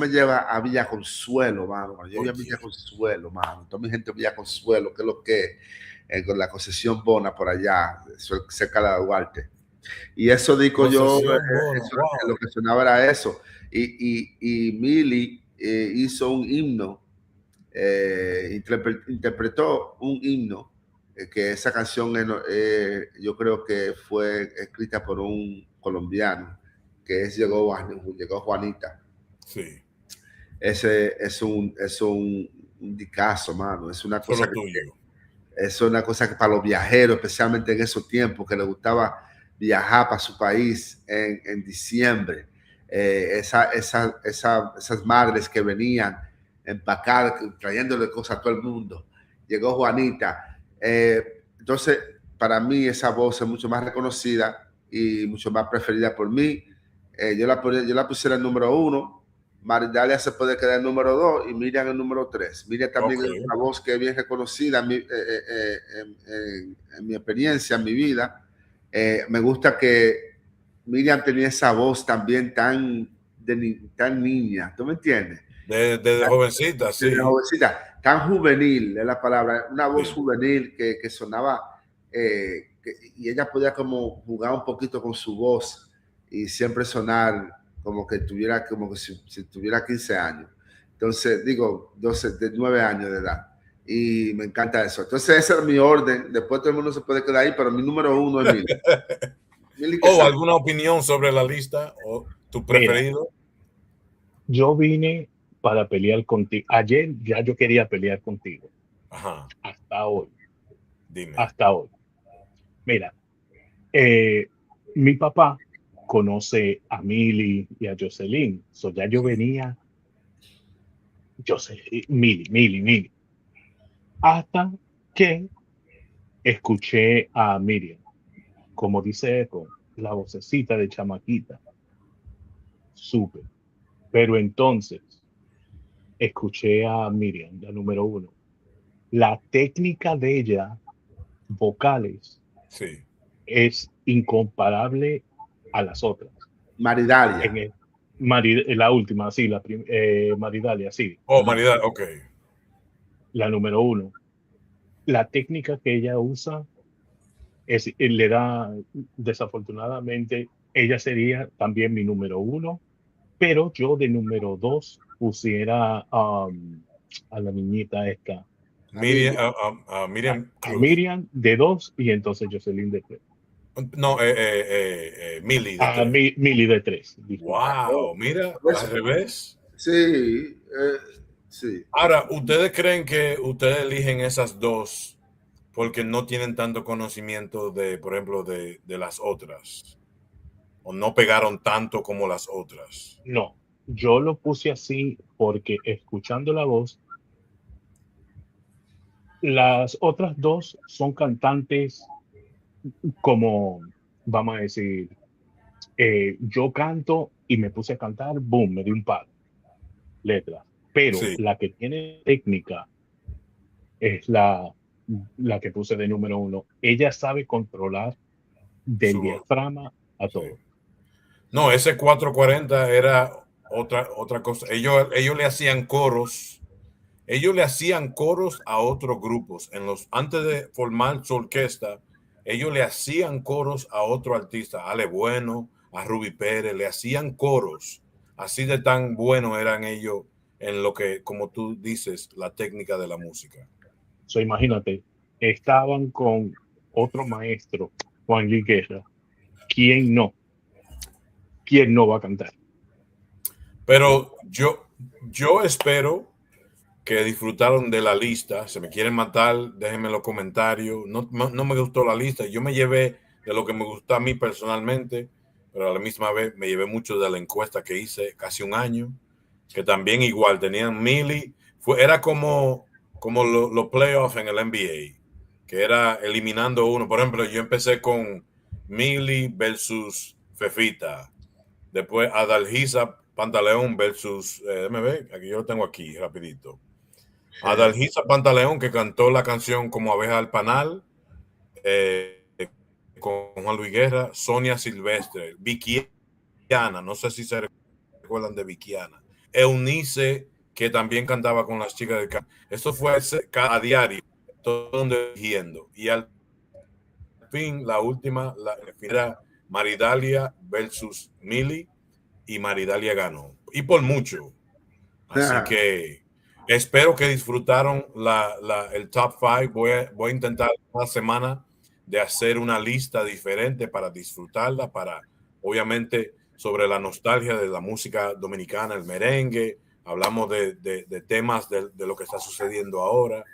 lleva a Villa Consuelo, mano. Yo voy a Villa Consuelo, mano. Toda mi gente de Villa Consuelo, que es lo que con la concesión Bona por allá, cerca de la Duarte. Y eso digo yo, lo que sonaba era eso. Y Mili hizo un himno, interpretó un himno, que esa canción yo creo que fue escrita por un colombiano, que llegó Juanita. Sí. Ese es un dicazo, mano. Es una cosa que para los viajeros, especialmente en esos tiempos, que les gustaba viajar para su país en diciembre. Esas madres que venían empacar, trayéndole cosas a todo el mundo. Llegó Juanita. Entonces, para mí esa voz es mucho más reconocida y mucho más preferida por mí. Yo la pusiera en número 1. Maridalia se puede quedar en número 2 y Miriam en número 3. Miriam también es una voz que es bien reconocida en mi experiencia, en mi vida. Me gusta que Miriam tenía esa voz también tan niña, ¿tú me entiendes? Desde jovencita, sí. Desde jovencita, tan juvenil es la palabra, una voz juvenil que sonaba, y ella podía como jugar un poquito con su voz y siempre sonar como que si tuviera 15 años. Entonces, digo, 9 años de edad. Y me encanta eso. Entonces, ese es mi orden. Después todo el mundo se puede quedar ahí, pero mi número 1 es Mili. ¿Alguna opinión sobre la lista o tu preferido? Mira, yo vine para pelear contigo. Ayer ya yo quería pelear contigo. Ajá. Hasta hoy. Dime. Hasta hoy. Mira, mi papá conoce a Mili y a Jocelyn. Ya yo venía, Mili. Hasta que escuché a Miriam. Como dice Eco, la vocecita de chamaquita. Súper. Pero entonces, escuché a Miriam, la número 1. La técnica de ella, vocales, es incomparable a las otras. Maridalia. La última, sí, Maridalia, sí. Maridalia, ok. La número 1. La técnica que ella usa le da, desafortunadamente, ella sería también mi número 1, pero yo de número 2 pusiera a la niñita esta. Miriam de 2 y entonces Jocelyn de 3. No, Mili de 3. Mili de 3. Wow, mira, al revés. Sí, sí. Ahora, ¿ustedes creen que ustedes eligen esas dos porque no tienen tanto conocimiento de, por ejemplo, de las otras? ¿O no pegaron tanto como las otras? No, yo lo puse así porque escuchando la voz, las otras dos son cantantes como, vamos a decir, yo canto y me puse a cantar, boom, me di un par letras. Pero la que tiene técnica es la que puse de número 1. Ella sabe controlar del diafragma a todo. No, ese 440 era otra cosa. Ellos le hacían coros. Ellos le hacían coros a otros grupos. Antes de formar su orquesta, ellos le hacían coros a otro artista, a Ale Bueno, a Ruby Pérez, le hacían coros. Así de tan buenos eran ellos en lo que, como tú dices, la técnica de la música. Imagínate, estaban con otro maestro, Juan Luis Guerra. ¿Quién no va a cantar? Pero yo espero que disfrutaron de la lista. Si me quieren matar, déjenme en los comentarios. No me gustó la lista. Yo me llevé de lo que me gustó a mí personalmente, pero a la misma vez me llevé mucho de la encuesta que hice casi un año, que también igual tenían Mili. Era como los playoffs en el NBA, que era eliminando uno. Por ejemplo, yo empecé con Mili versus Fefita. Después Adalgisa Pantaleón versus, déjame ver, aquí yo lo tengo aquí rapidito. Adalgisa Pantaleón, que cantó la canción Como abeja al panal, con Juan Luis Guerra. Sonia Silvestre, Vickiana, no sé si se recuerdan de Vickiana. Eunice, que también cantaba con las chicas del campo. Eso fue a diario, todo dirigiendo. Y al fin, la última, era Maridalia versus Millie, y Maridalia ganó. Y por mucho. Así que espero que disfrutaron el top 5. Voy a intentar una semana de hacer una lista diferente para disfrutarla, para obviamente sobre la nostalgia de la música dominicana, el merengue. Hablamos de temas de lo que está sucediendo ahora.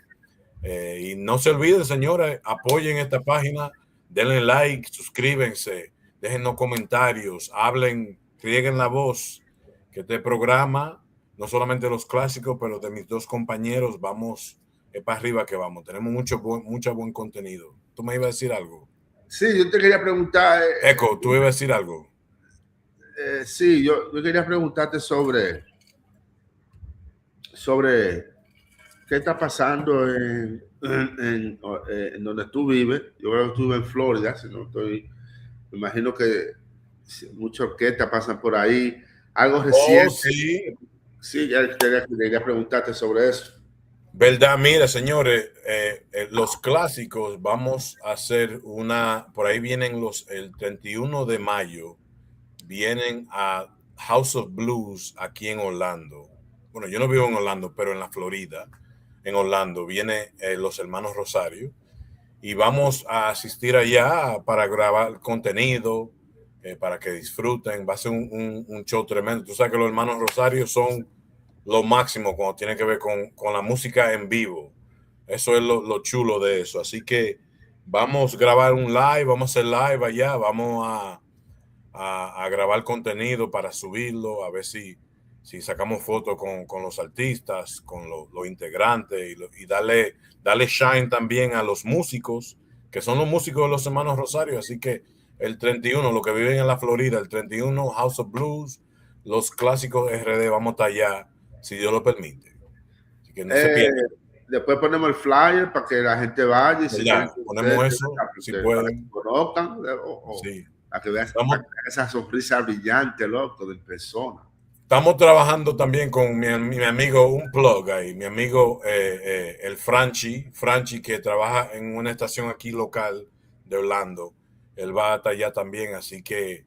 Y no se olviden, señores, apoyen esta página, denle like, suscríbanse, déjennos comentarios, hablen, rieguen la voz, que este programa, no solamente los clásicos, pero de mis dos compañeros, vamos para arriba que vamos. Tenemos mucho buen contenido. ¿Tú me ibas a decir algo? Sí, yo te quería preguntar. Eco, ¿tú ibas a decir algo? Sí, yo quería preguntarte sobre qué está pasando en donde tú vives. Yo creo que tú vives en Florida, si no estoy, me imagino que muchas orquestas pasan por ahí. Algo reciente. Sí. Sí, ya quería preguntarte sobre eso. Verdad, mira, señores, los clásicos, vamos a hacer por ahí vienen el 31 de mayo, vienen a House of Blues aquí en Orlando. Bueno, yo no vivo en Orlando, pero en la Florida, en Orlando, viene los hermanos Rosario, y vamos a asistir allá para grabar contenido, para que disfruten. Va a ser un show tremendo. Tú sabes que los hermanos Rosario son lo máximo cuando tiene que ver con la música en vivo. Eso es lo chulo de eso. Así que vamos a grabar un live, vamos a hacer live allá, vamos a grabar contenido para subirlo, a ver si sacamos fotos con los artistas, con los integrantes, y darle shine también a los músicos, que son los músicos de los hermanos Rosario. Así que el 31, los que viven en la Florida, el 31, House of Blues, los clásicos RD, vamos a estar allá, si Dios lo permite. Así que no se pierdan. Después ponemos el flyer para que la gente vaya. Y si ponemos eso, si pueden. Conozcan, sí. Para que vean esa sonrisa brillante, loco, de persona. Estamos trabajando también con mi amigo, un plug ahí, mi amigo el Franchi, que trabaja en una estación aquí local de Orlando. Él va hasta allá también, así que,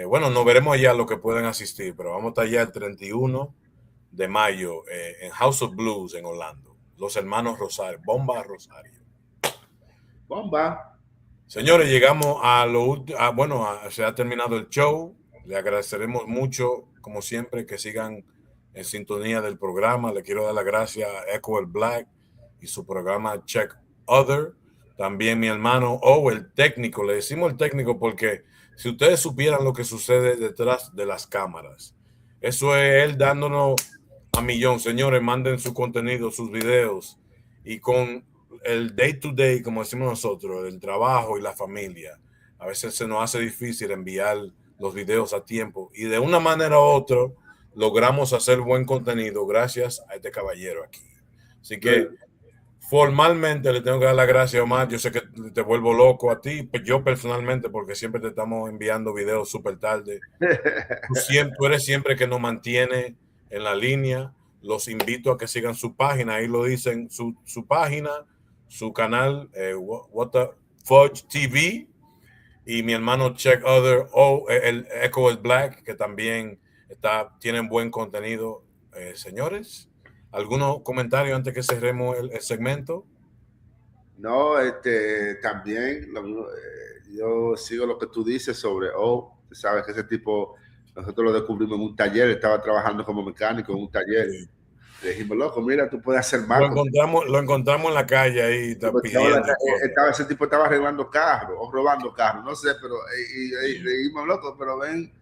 bueno, nos veremos allá los que pueden asistir, pero vamos hasta allá el 31 de mayo en House of Blues en Orlando. Los hermanos Rosario, Bomba Rosario. Bomba. Señores, llegamos a lo último. Se ha terminado el show. Le agradeceremos mucho, como siempre, que sigan en sintonía del programa. Le quiero dar las gracias a Echo el Black y su programa Check Other. También mi hermano el técnico. Le decimos el técnico porque si ustedes supieran lo que sucede detrás de las cámaras, eso es él dándonos a millón. Señores, manden su contenido, sus videos, y con el day to day, como decimos nosotros, el trabajo y la familia, a veces se nos hace difícil enviar los videos a tiempo, y de una manera u otra logramos hacer buen contenido gracias a este caballero aquí. Así que formalmente le tengo que dar las gracias, Omar. Yo sé que te vuelvo loco a ti, yo personalmente, porque siempre te estamos enviando videos súper tarde. Tú eres siempre que nos mantiene en la línea. Los invito a que sigan su página, ahí lo dicen, su página, su canal, WTF TV, y mi hermano Check Other, el Echo is Black, que también tienen buen contenido. Señores, ¿algunos comentarios antes que cerremos el segmento? No, también yo sigo lo que tú dices sobre sabes que ese tipo, nosotros lo descubrimos en un taller, estaba trabajando como mecánico en un taller. Sí. Le dijimos, loco, mira, tú puedes hacer más. Lo encontramos en la calle ahí. Ese tipo estaba arreglando carros o robando carros, no sé, pero le dijimos, loco, pero ven,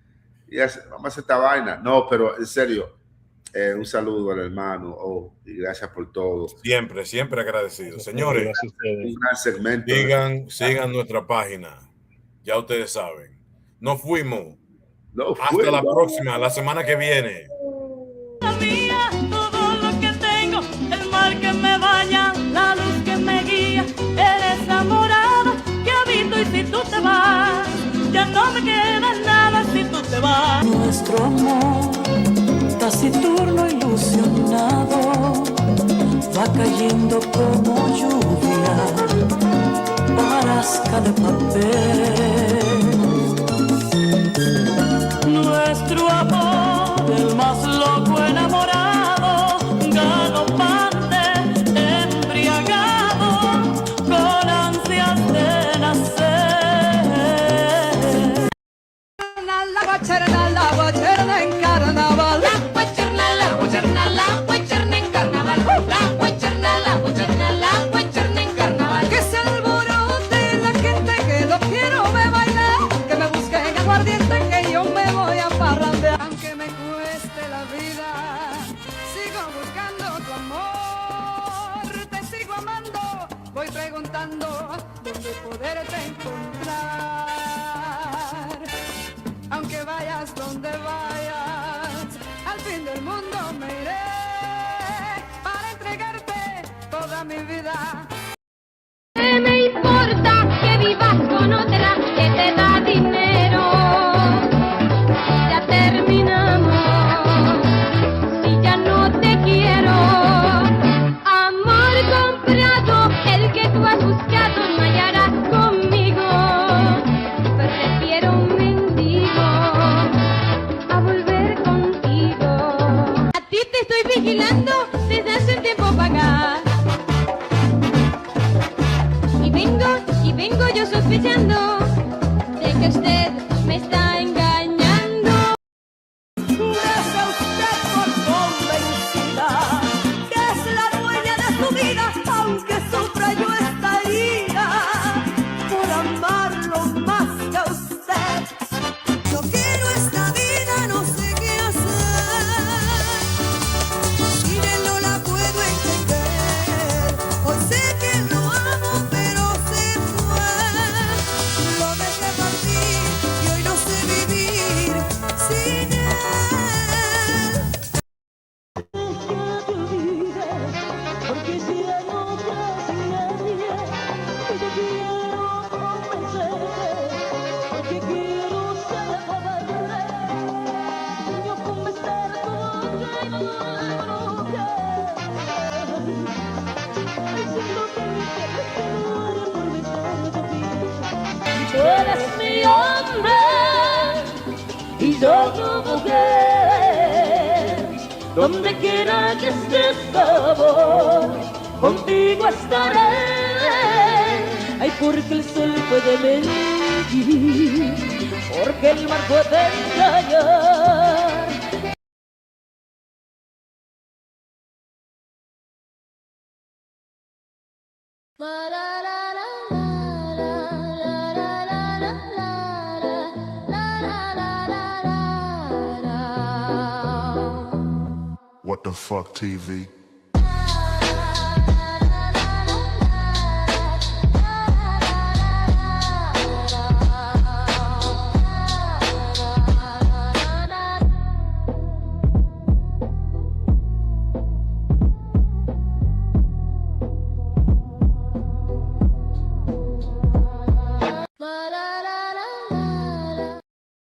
vamos a hacer esta vaina. No, pero en serio, un saludo al hermano, y gracias por todo. Siempre agradecido. Señores, un gran segmento. Sigan nuestra página, ya ustedes saben. Nos fuimos. No Hasta la próxima, la semana que viene. Mía, todo lo que tengo, el mar que me baña, la luz que me guía, eres la morada que habito y si tú te vas, ya no me queda nada si tú te vas. Nuestro amor, taciturno, ilusionado, va cayendo como lluvia, barasca de papel. Nuestro amor, el más loco enamorado, galopante, embriagado, con ansias de nacer. La guacherna en carnaval. La guacherna en carnaval. La guacherna en carnaval. Que se alborote la gente que lo quiero ver bailar, que me busquen aguardiente que yo me voy a parrandear. Aunque me cueste la vida, sigo buscando tu amor, te sigo amando, voy preguntando dónde poderte encontrar. Aunque vayas donde vayas, al fin del mundo me iré para entregarte toda mi vida. ¿Qué me importa que vivas con otra que te da dinero? Ya terminamos, si ya no te quiero. Amor comprado, el que tú has buscado no hallarás conmigo. Prefiero un mendigo a volver contigo. A ti te estoy vigilando desde hace un tiempo para acá. Y vengo yo sospechando de que usted me está engañando. Júrese usted por convencida que es la dueña de su vida, aunque sufra yo esta herida por amarlo más que a usted. Yo quiero esta vida, no sé qué hacer. Sin él no la puedo entender. Hoy sé que lo amo, pero se fue. Lo dejé partir y hoy no sé vivir sin él. Porque si ya no crees en nadie, yo quiero convencerte, porque quiero ser cobarde. Yo convencer tu boca y no propia. Diciendo que me quieres por besar tu piel. Tú eres mi hombre y yo tu mujer. Donde quiera que estés, amor, contigo estaré. Ay, porque el sol puede mentir, porque el mar puede engañar. What the fuck, TV?